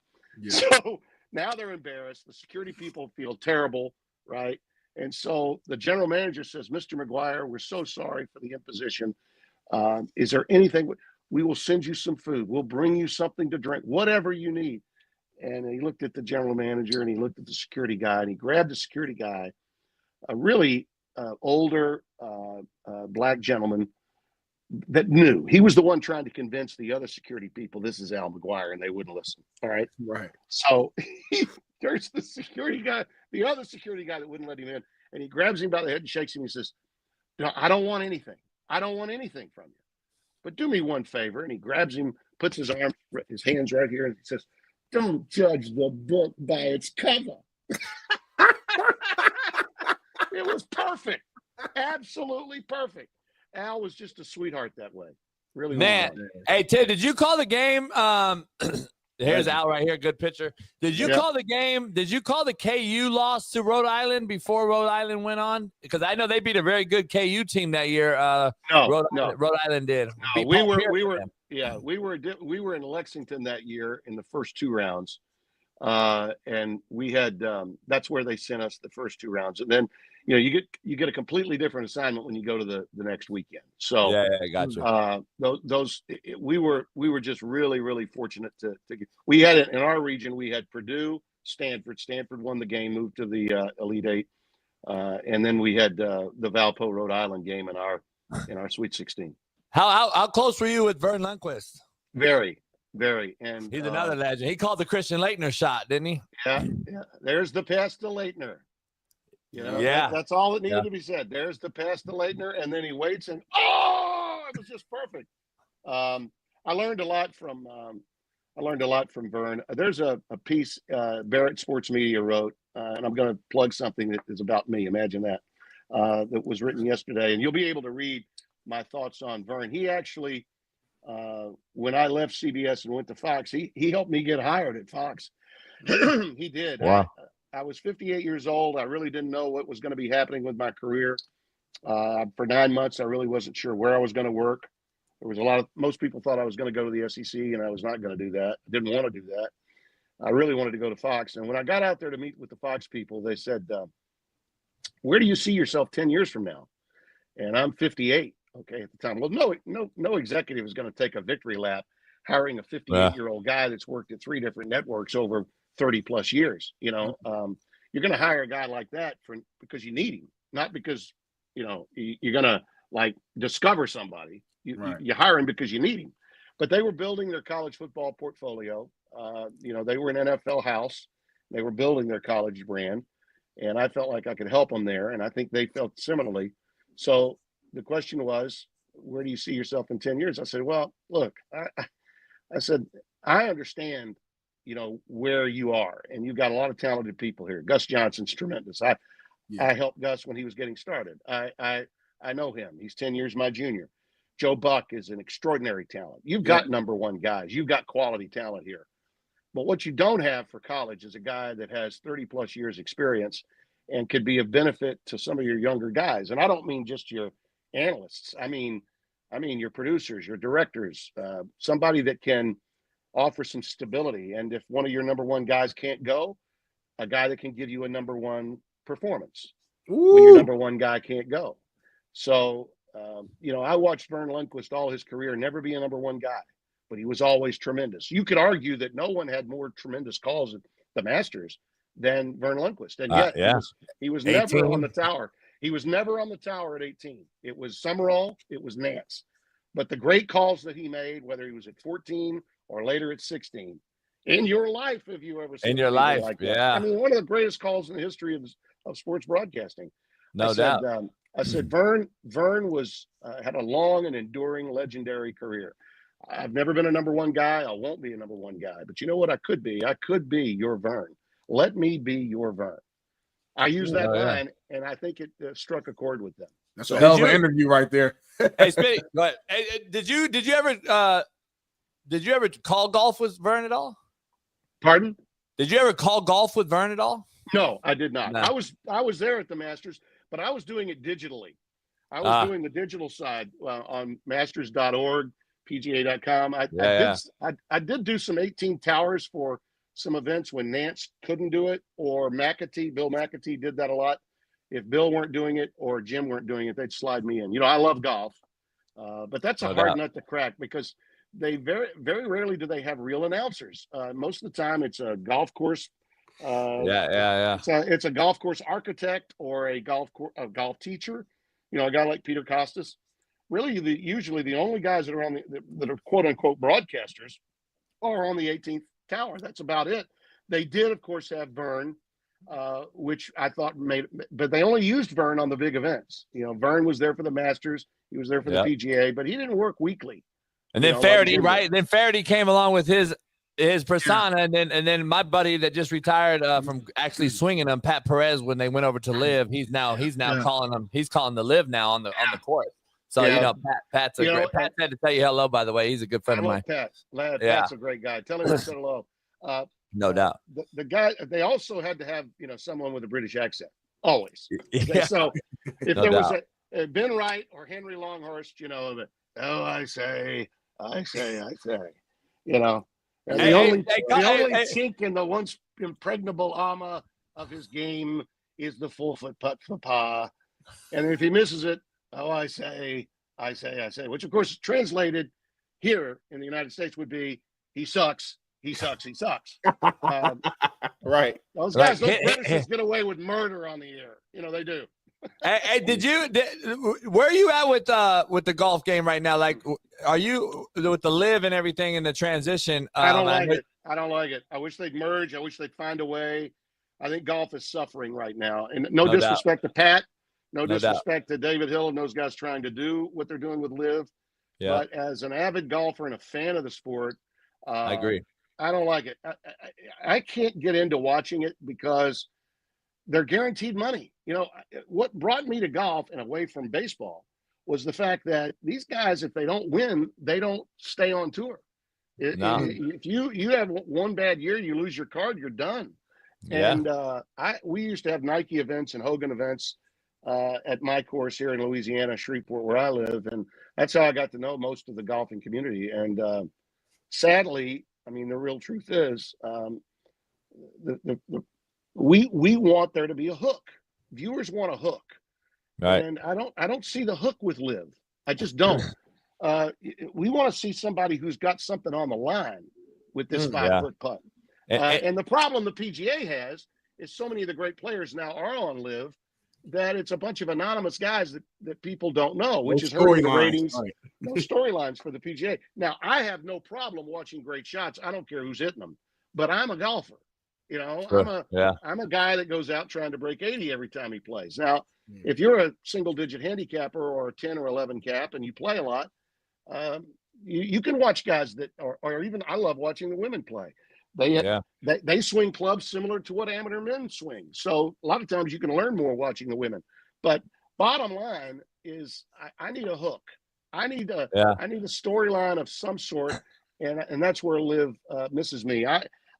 So now they're embarrassed. The security people feel terrible, right? And so the general manager says, "Mr. McGuire, we're so sorry for the imposition. Is there anything? We will send you some food. We'll bring you something to drink, whatever you need." And he looked at the general manager and he looked at the security guy and he grabbed the security guy, a really older black gentleman that knew. He was the one trying to convince the other security people this is Al McGuire, and they wouldn't listen. All right. Right. So there's the security guy, the other security guy that wouldn't let him in, and he grabs him by the head and shakes him. He says, "No, I don't want anything. I don't want anything from you. But do me one favor." And he grabs him, puts his hands right here, and he says, "Don't judge the book by its cover." It was perfect. Absolutely perfect. Al was just a sweetheart that way. Really. Man. Hey, Ted, did you call the game? Here's Al right here. Good picture. Did you call the game? Did you call the KU loss to Rhode Island before Rhode Island went on? Because I know they beat a very good KU team that year. Rhode Island did. No, we were in Lexington that year in the first two rounds. And we had that's where they sent us the first two rounds. And then you get a completely different assignment when you go to the next weekend. So I got you. We were just really, really fortunate to get. We had it in our region. We had Purdue, Stanford. Stanford won the game, moved to the Elite Eight, and then we had the Valpo Rhode Island game in our Sweet 16. How close were you with Vern Lundquist? Very. Very. And he's another legend. He called the Christian Laettner shot, didn't he? Yeah. There's the pass to Laettner. That's all that needed to be said. There's the pass to Laettner, and then he waits, and it was just perfect. I learned a lot from Vern. There's a piece Barrett Sports Media wrote, and I'm going to plug something that is about me. Imagine that. That was written yesterday, and you'll be able to read my thoughts on Vern. He actually, when I left CBS and went to Fox, he helped me get hired at Fox. He did. Wow. I was 58 years old. I really didn't know what was going to be happening with my career. For 9 months, I really wasn't sure where I was going to work. There was most people thought I was going to go to the SEC, and I was not going to do that. I didn't want to do that. I really wanted to go to Fox. And when I got out there to meet with the Fox people, they said, "Where do you see yourself 10 years from now?" And I'm 58. Okay, at the time. Well, no executive is going to take a victory lap hiring a 58-year-old guy that's worked at 3 different networks over 30 plus years. You're going to hire a guy like that because you need him, not because you're going to discover somebody. You hire him because you need him. But they were building their college football portfolio. They were an NFL house. They were building their college brand, and I felt like I could help them there, and I think they felt similarly. So the question was, where do you see yourself in 10 years? I said, well, look, I said, I understand, where you are, and you've got a lot of talented people here. Gus Johnson's tremendous. I helped Gus when he was getting started. I know him. He's 10 years my junior. Joe Buck is an extraordinary talent. You've got number one guys. You've got quality talent here. But what you don't have for college is a guy that has 30 plus years experience and could be of benefit to some of your younger guys. And I don't mean just your analysts. I mean your producers, your directors, somebody that can offer some stability. And if one of your number one guys can't go, a guy that can give you a number one performance when your number one guy can't go. So, I watched Vern Lundquist all his career never be a number one guy, but he was always tremendous. You could argue that no one had more tremendous calls at the Masters than Vern Lundquist. And yet he was never on the tower. He was never on the tower at 18. It was Summerall, it was Nance. But the great calls that he made, whether he was at 14 or later at 16, in your life, have you ever seen in your life? Like that? I mean, one of the greatest calls in the history of sports broadcasting. No doubt. I said, Vern was had a long and enduring legendary career. I've never been a number one guy. I won't be a number one guy. But you know what I could be? I could be your Vern. Let me be your Vern. I used that line, and I think it struck a chord with them. That's a hell of an interview right there. Hey, Smitty, go ahead. Hey, did you ever call golf with Vern at all? Pardon? Did you ever call golf with Vern at all? No, I did not. No. I was there at the Masters, but I was doing it digitally. I was doing the digital side on masters.org, PGA.com. I did do some 18 towers for some events when Nance couldn't do it, or Bill McAtee did that a lot. If Bill weren't doing it or Jim weren't doing it, they'd slide me in. I love golf, but that's a hard nut to crack because they very, very rarely do they have real announcers. Most of the time it's a golf course. It's a golf course architect or a golf teacher, a guy like Peter Costas. Really, usually the only guys that are that are quote unquote broadcasters are on the 18th tower. That's about it. They did, of course, have Vern, which I thought but they only used Vern on the big events. Vern was there for the Masters. He was there for the PGA, but he didn't work weekly. And then Faraday, right? Then Faraday came along with his persona, and then my buddy that just retired from actually swinging them, Pat Perez, when they went over to Live, he's now calling them. He's calling the Live now on the court. So Pat's a great. Pat had to tell you hello, by the way. He's a good friend of mine. Pat, Pat's a great guy. Tell him I said hello. No doubt. The guy. They also had to have someone with a British accent always. Okay? So if there was a Ben Wright or Henry Longhorst, I say. The only chink in the once impregnable armor of his game is the 4-foot putt for par. And if he misses it, I say, which of course translated here in the United States would be he sucks. Right. Those guys, those Britishers get away with murder on the air. They do. Hey, where are you at with the golf game right now? Like, are you with the Live and everything in the transition? I don't like it. I don't like it. I wish they'd merge. I wish they'd find a way. I think golf is suffering right now. And no disrespect to Pat, no disrespect to David Hill and those guys trying to do what they're doing with Live. Yeah. But as an avid golfer and a fan of the sport, I agree. I don't like it. I can't get into watching it because they're guaranteed money. What brought me to golf and away from baseball was the fact that these guys, if they don't win, they don't stay on tour. If you have one bad year, you lose your card, you're done. Yeah. And we used to have Nike events and Hogan events at my course here in Louisiana, Shreveport, where I live. And that's how I got to know most of the golfing community. And sadly, the real truth is we want there to be a hook. Viewers want a hook. Right. And I don't see the hook with Live. I just don't. We want to see somebody who's got something on the line with this 5-foot putt. And the problem the PGA has is so many of the great players now are on Live that it's a bunch of anonymous guys that people don't know, which is hurting the ratings. Right. No storylines for the PGA. Now, I have no problem watching great shots. I don't care who's hitting them, but I'm a golfer. Sure. I'm a guy that goes out trying to break 80 every time he plays. Now, if you're a single-digit handicapper or a 10 or 11 cap and you play a lot, you can watch guys that or even I love watching the women play. They swing clubs similar to what amateur men swing. So a lot of times you can learn more watching the women. But bottom line is I need a hook. I need a storyline of some sort, and that's where Live misses me.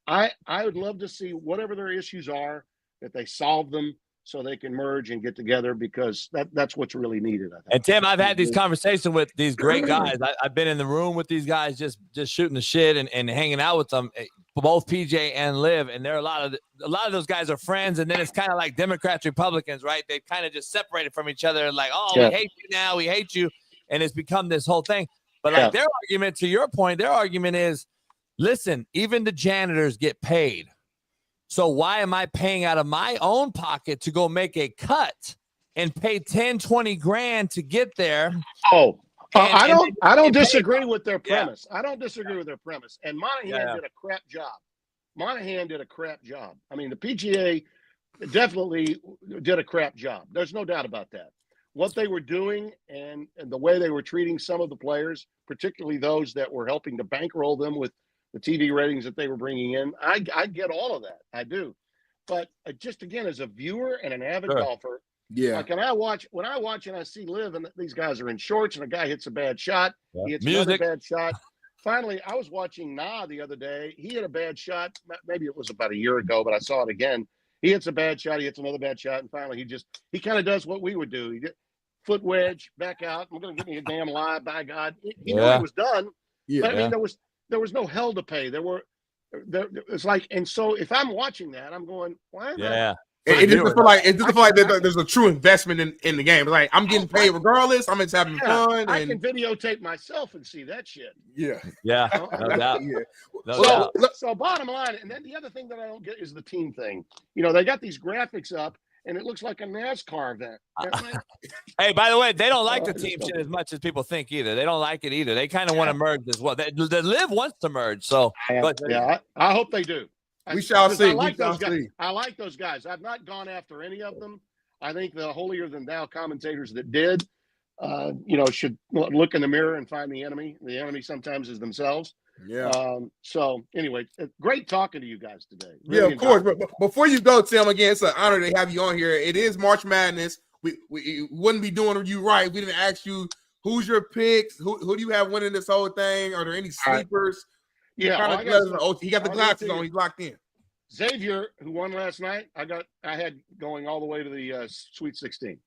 I would love to see whatever their issues are, that they solve them so they can merge and get together, because that's what's really needed, I think. And Tim, I've had these conversations with these great guys. I've been in the room with these guys just shooting the shit and hanging out with them, both PJ and Live. And there are a lot of those guys are friends, and then it's kind of like Democrats, Republicans, right? They kind of just separated from each other, like, we hate you now, we hate you, and it's become this whole thing. But like their argument, to your point, their argument is, listen, even the janitors get paid. So why am I paying out of my own pocket to go make a cut and pay 10, 20 grand to get there? I don't disagree with their premise. I don't disagree with their premise. And Monahan did a crap job. I mean, the PGA definitely did a crap job. There's no doubt about that. What they were doing and the way they were treating some of the players, particularly those that were helping to bankroll them with the TV ratings that they were bringing in, I get all of that. I do. But just again, as a viewer and an avid golfer, when I watch and I see Live and these guys are in shorts and a guy hits a bad shot, he hits another bad shot. finally, I was watching Na the other day. He hit a bad shot. Maybe it was about a year ago, but I saw it again. He hits a bad shot. He hits another bad shot. And finally, he kind of does what we would do. He get foot wedge, back out. I'm going to give me a damn lie. By God. He knew he was done. Yeah. But I mean, there was no hell to pay. It's like, and so if I'm watching that, I'm going, why am I? It doesn't feel like there's a true investment in the game. Like, I'm getting paid regardless. I'm just having fun. I can videotape myself and see that shit. Yeah. No doubt. No doubt. So bottom line, and then the other thing that I don't get is the team thing. You know, they got these graphics up, and it looks like a NASCAR event. Hey, by the way, they don't like the team shit as much as people think either. They don't like it either. They kind of want to merge as well. The Live wants to merge. So I hope they do. We shall see. I like those guys. I like those guys. I've not gone after any of them. I think the holier than thou commentators that did, should look in the mirror and find the enemy. The enemy sometimes is themselves. Yeah. So anyway, great talking to you guys today. Really, yeah, of course. But before you go, Tim, again, it's an honor to have you on here. It is March Madness. We wouldn't be doing you right if we didn't ask you who's your picks. Who do you have winning this whole thing? Are there any sleepers? Yeah, he got the glasses on. He's locked in. Xavier, who won last night, I had going all the way to the Sweet 16.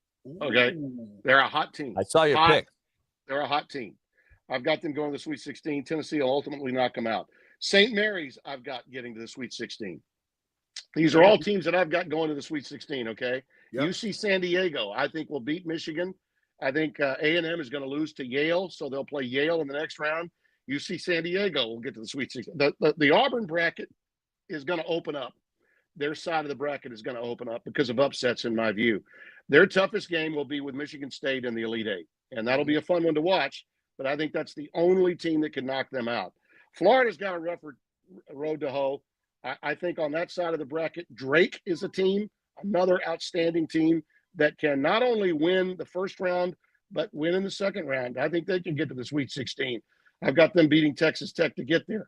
Okay, they're a hot team. I saw your pick. They're a hot team. I've got them going to the Sweet 16. Tennessee will ultimately knock them out. St. Mary's, I've got getting to the Sweet 16. These are all teams that I've got going to the Sweet 16. Okay, UC San Diego, I think will beat Michigan. I think A&M is going to lose to Yale, so they'll play Yale in the next round. UC San Diego will get to the Sweet 16. The Auburn bracket is going to open up. Their side of the bracket is going to open up because of upsets, in my view. Their toughest game will be with Michigan State in the Elite Eight, and that'll be a fun one to watch, but I think that's the only team that can knock them out. Florida's got a rougher road to hoe. I think on that side of the bracket, Drake is a team, another outstanding team that can not only win the first round, but win in the second round. I think they can get to the Sweet 16. I've got them beating Texas Tech to get there.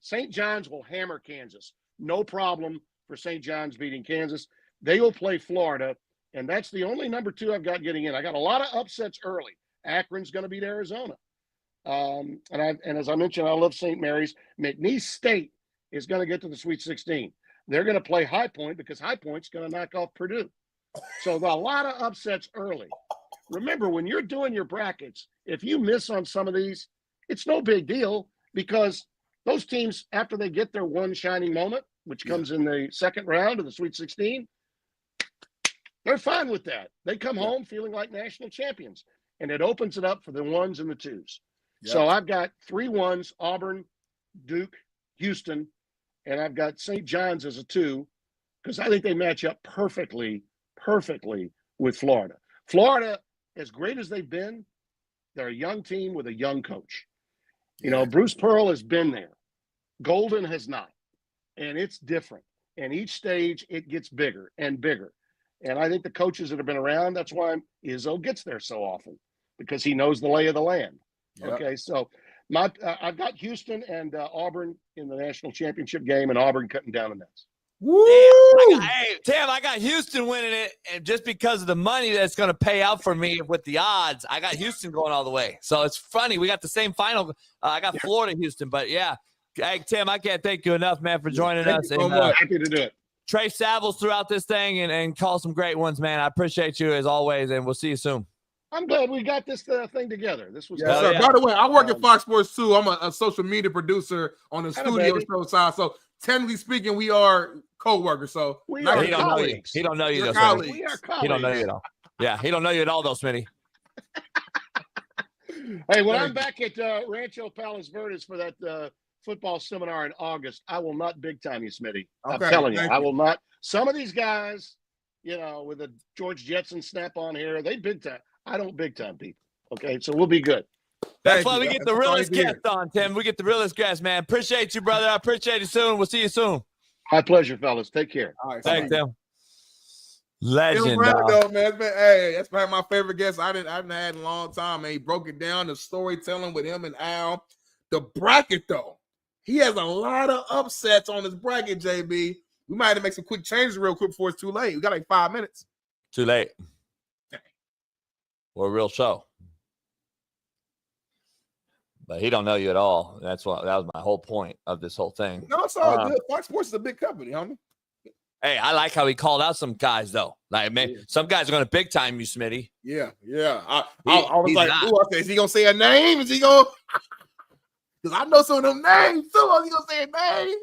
St. John's will hammer Kansas. No problem for St. John's beating Kansas. They will play Florida, and that's the only number 2 I've got getting in. I got a lot of upsets early. Akron's going to beat Arizona. And as I mentioned, I love St. Mary's. McNeese State is going to get to the Sweet 16. They're going to play High Point because High Point's going to knock off Purdue. So a lot of upsets early. Remember, when you're doing your brackets, if you miss on some of these, it's no big deal because those teams, after they get their one shining moment, which comes in the second round of the Sweet 16, they're fine with that. They come home feeling like national champions, and it opens it up for the 1s and the 2s. Yep. So I've got 3 1s, Auburn, Duke, Houston, and I've got St. John's as a 2 because I think they match up perfectly with Florida. Florida, as great as they've been, they're a young team with a young coach. You know, Bruce Pearl has been there. Golden has not. And it's different. And each stage, it gets bigger and bigger. And I think the coaches that have been around, that's why Izzo gets there so often, because he knows the lay of the land. Yep. Okay, so I've got Houston and Auburn in the national championship game, and Auburn cutting down the nets. Woo! Tim, I got Houston winning it, and just because of the money that's going to pay out for me with the odds, I got Houston going all the way. So it's funny. We got the same final. I got Florida, Houston, but yeah. Hey, Tim, I can't thank you enough, man, for joining us. Thank you so much. Happy to do it. Trey Savills throughout this thing and call some great ones, man. I appreciate you as always, and we'll see you soon. I'm glad we got this thing together. This was yeah. By the way, I work at Fox Sports too. I'm a social media producer on the studio show side. So technically speaking, we are co-workers. So he don't know you. He don't know you, though. We are colleagues. He don't know you at all. Yeah, he don't know you at all, though, Smitty. Hey, when I'm back at Rancho Palos Verdes for that football seminar in August, I will not big time you, Smitty. I'm telling you, I will not. Some of these guys, you know, with a George Jetson snap on here, they big time. I don't big time people. Okay, so we'll be good. That's why we get the realest guest on, Tim. We get the realest guest, man. Appreciate you, brother. I appreciate you soon. We'll see you soon. My pleasure, fellas. Take care. All right, thanks, Tim. Legend, Tim Brando, man. That's probably my favorite guest I haven't had in a long time, man. He broke it down, the storytelling with him and Al. The bracket, though. He has a lot of upsets on his bracket, JB. We might have to make some quick changes real quick before it's too late. We got like 5 minutes. Too late. Or a real show. But he don't know you at all. That was my whole point of this whole thing. No, it's all good. Fox Sports is a big company, homie. Hey, I like how he called out some guys though. Like, man, some guys are going to big time you, Smitty. Yeah. I was like, is he gonna say a name? Is he gonna? Because I know some of them names too. Is he gonna say a name?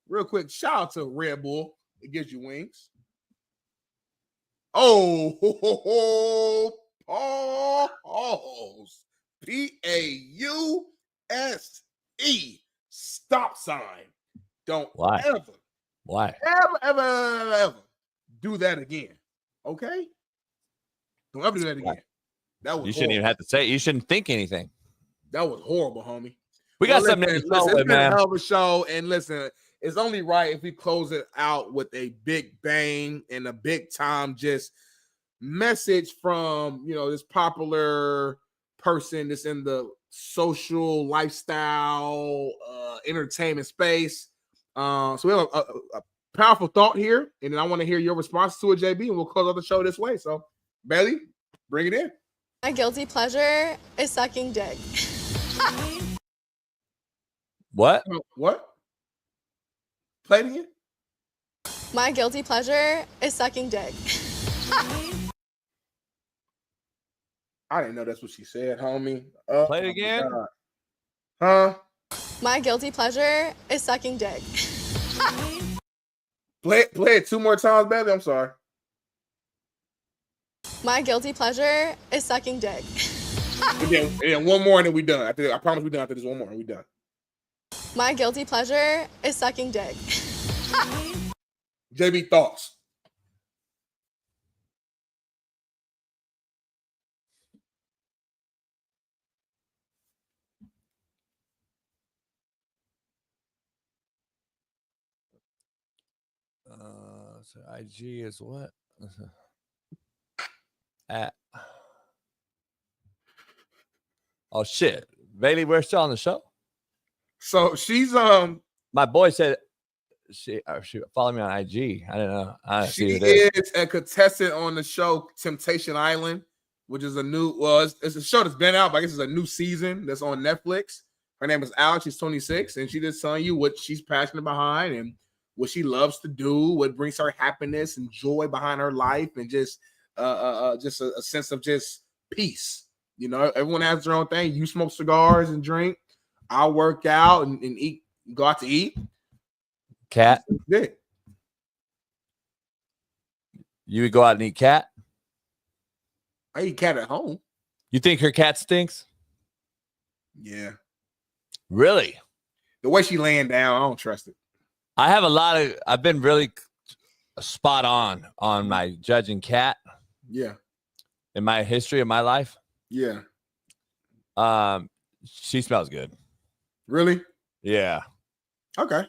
Real quick, shout out to Red Bull. It gives you wings. Oh, pause. PAUSE. Stop sign. Don't Why? ever do that again. Okay? Don't ever do that again. That was you shouldn't even have to say it. You shouldn't think anything. That was horrible, homie. We got something to listen, it's been a hell of a show. And listen, it's only right if we close it out with a big bang and a big time just message from, this popular person that's in the social lifestyle entertainment space. So we have a powerful thought here, and then I want to hear your response to it, JB, and we'll close out the show this way. So, Bailey, bring it in. My guilty pleasure is sucking dick. What? What? Play it again. My guilty pleasure is sucking dick. I didn't know that's what she said, homie. Play it again. Huh? My guilty pleasure is sucking dick. Play it 2 more times, baby. I'm sorry. My guilty pleasure is sucking dick. And then one more, and then we done. I promise we done after this one more, and we done. My guilty pleasure is sucking dick. JB, thoughts? So IG is what? At. Oh shit, Bailey, we're still on the show. So she's My boy said she follow me on IG. I don't know. She is a contestant on the show Temptation Island, which is a new. It's a show that's been out, but I guess it's a new season that's on Netflix. Her name is Alex. She's 26, and she just telling you what she's passionate behind and what she loves to do, what brings her happiness and joy behind her life, and just a sense of just peace. Everyone has their own thing. You smoke cigars and drink. I work out and eat, go out to eat. Cat. Yeah. You would go out and eat cat? I eat cat at home. You think her cat stinks? Yeah. Really? The way she laying down, I don't trust it. I've been really spot on my judging cat. Yeah. In my history of my life. Yeah. She smells good. Really? Yeah. Okay.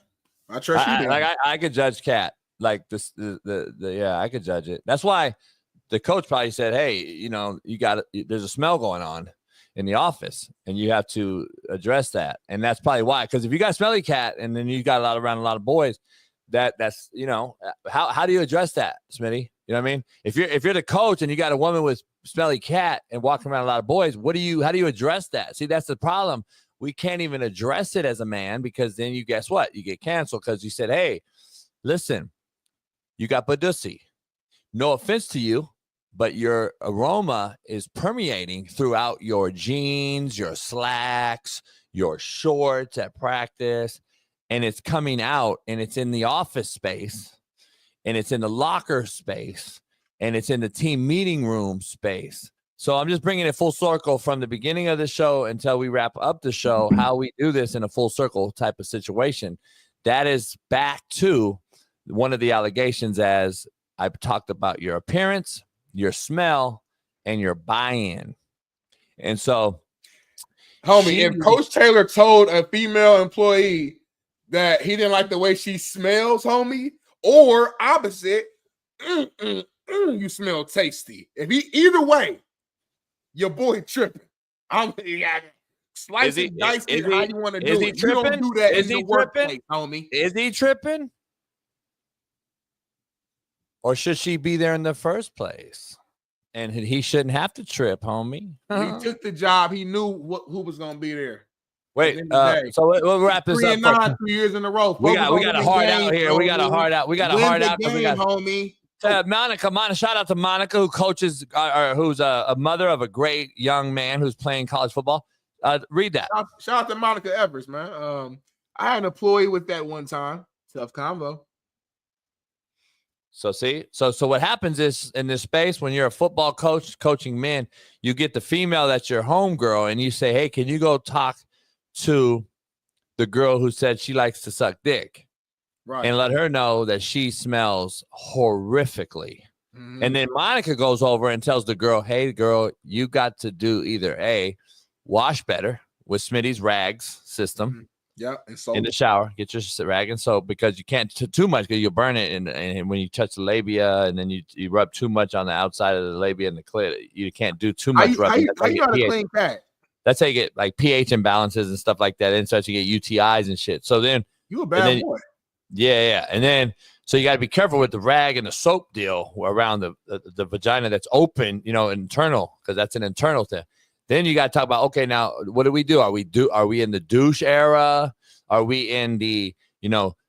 I trust you. I could judge cat like this. I could judge it. That's why the coach probably said, "Hey, there's a smell going on in the office, and you have to address that." And that's probably why. Because if you got a smelly cat, and then you got around a lot of boys, that's how do you address that, Smitty? You know what I mean? If you're the coach and you got a woman with smelly cat and walking around a lot of boys, how do you address that? See, that's the problem. We can't even address it as a man because then you guess what? You get canceled because you said, "Hey, listen, you got badussy. No offense to you, but your aroma is permeating throughout your jeans, your slacks, your shorts at practice, and it's coming out, and it's in the office space, and it's in the locker space, and it's in the team meeting room space." So I'm just bringing it full circle from the beginning of the show until we wrap up the show, how we do this in a full circle type of situation. That is back to one of the allegations, as I've talked about your appearance, your smell, and your buy-in. And so, homie, if Coach Taylor told a female employee that he didn't like the way she smells, homie, or opposite, you smell tasty. Either way, your boy tripping. Slice and dice it how you want to do it. You don't do that in the workplace, homie. Is he tripping? Or should she be there in the first place? and he shouldn't have to trip, homie. He took the job. He knew who was going to be there. Wait, so we'll wrap this up. 3-9, 2 years in a row. We got a hard out here. We got a hard out. We got a hard out. Homie. Monica, shout out to Monica, who coaches, who's a mother of a great young man who's playing college football. Read that. Shout out to Monica Evers, man. I had an employee with that one time. Tough combo. So see, so what happens is in this space when you're a football coach coaching men, you get the female that's your homegirl, and you say, "Hey, can you go talk to the girl who said she likes to suck dick?" Right. And let her know that she smells horrifically. Mm-hmm. And then Monica goes over and tells the girl, "Hey, girl, you got to do either A, wash better with Smitty's rags system." Mm-hmm. Yeah, and soap. In the shower, get your rag and soap, because you can't too much because you'll burn it. And when you touch the labia, and then you rub too much on the outside of the labia and the clit, you can't do too much rubbing. How you got a clean cat? That's how you get like pH imbalances and stuff like that. And so you get UTIs and shit. So then you a bad boy. Yeah. And then so you got to be careful with the rag and the soap deal around the vagina that's open, internal, because that's an internal thing. Then you got to talk about, okay, now what do we do? Are we in the douche era? Are we in the,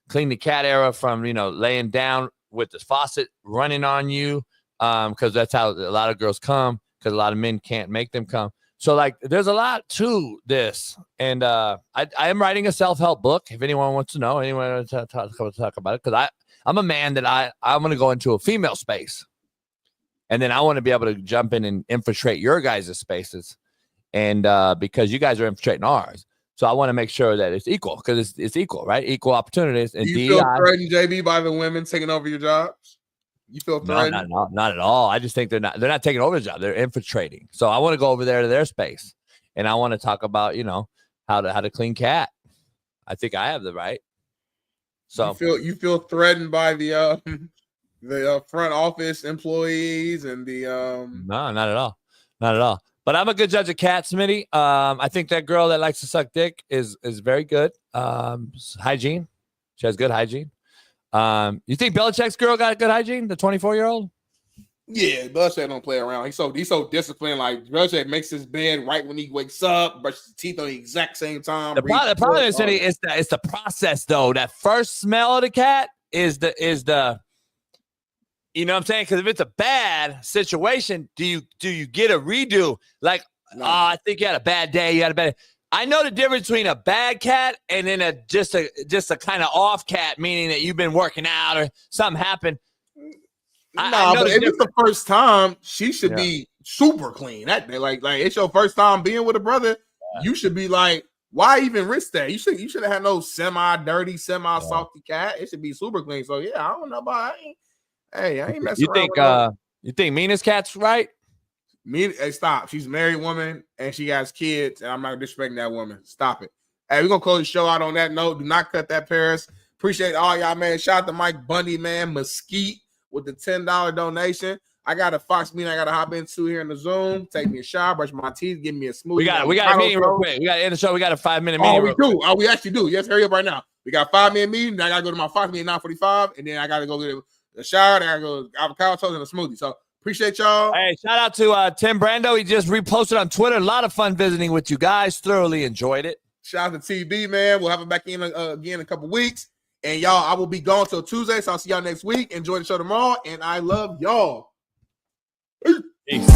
clean the cat era from, laying down with the faucet running on you? Because that's how a lot of girls come, because a lot of men can't make them come. So like, there's a lot to this. And I am writing a self-help book. If anyone wants to know, anyone wants to talk about it, because I'm a man that I'm going to go into a female space. And then I want to be able to jump in and infiltrate your guys' spaces. And because you guys are infiltrating ours. So I want to make sure that it's equal, because it's equal, right? Equal opportunities. And do you feel threatened, JB, by the women taking over your jobs? You feel threatened? No, not at all. I just think they're not taking over the job. They're infiltrating. So I want to go over there to their space, and I want to talk about, how to clean cat. I think I have the right. So you feel threatened by the front office employees and the No, not at all. Not at all. But I'm a good judge of cats, Smitty. I think that girl that likes to suck dick is very good. Hygiene. She has good hygiene. You think Belichick's girl got good hygiene? The 24-year-old? Yeah, Belichick don't play around. He's so disciplined. Like Belichick makes his bed right when he wakes up, brushes his teeth on the exact same time. The problem is, Smitty, it's the process though. That first smell of the cat is the. You know what I'm saying? Because if it's a bad situation, do you get a redo? Like, I think you had a bad day. You had a bad. I know the difference between a bad cat and then just a kind of off cat, meaning that you've been working out or something happened. But if it's the first time, she should be super clean that day. Like it's your first time being with a brother. You should be like, why even risk that? You should have had no semi-dirty, semi-salty cat. It should be super clean. So yeah, I don't know about. I ain't messing around. You think Mina's cat's right? Hey, stop. She's a married woman and she has kids, and I'm not disrespecting that woman. Stop it. Hey, we're gonna close the show out on that note. Do not cut that, Paris. Appreciate all y'all, man. Shout out to Mike Bundy, man. Mesquite with the $10 donation. I got a Fox meeting I gotta hop into here in the Zoom. Take me a shower, brush my teeth, give me a smoothie. We got a meeting real quick. We got to end the show. We got a 5-minute meeting. We do. We actually do. Yes, hurry up right now. We got a 5-minute meeting. Then I gotta go to my Fox meeting 9:45, and then I gotta go get the shower. Then I gotta go avocado toast and a smoothie. So appreciate y'all. Hey, shout out to Tim Brando. He just reposted on Twitter. A lot of fun visiting with you guys. Thoroughly enjoyed it. Shout out to TB, man. We'll have him back in again in a couple weeks. And y'all, I will be gone till Tuesday, so I'll see y'all next week. Enjoy the show tomorrow, and I love y'all. Peace.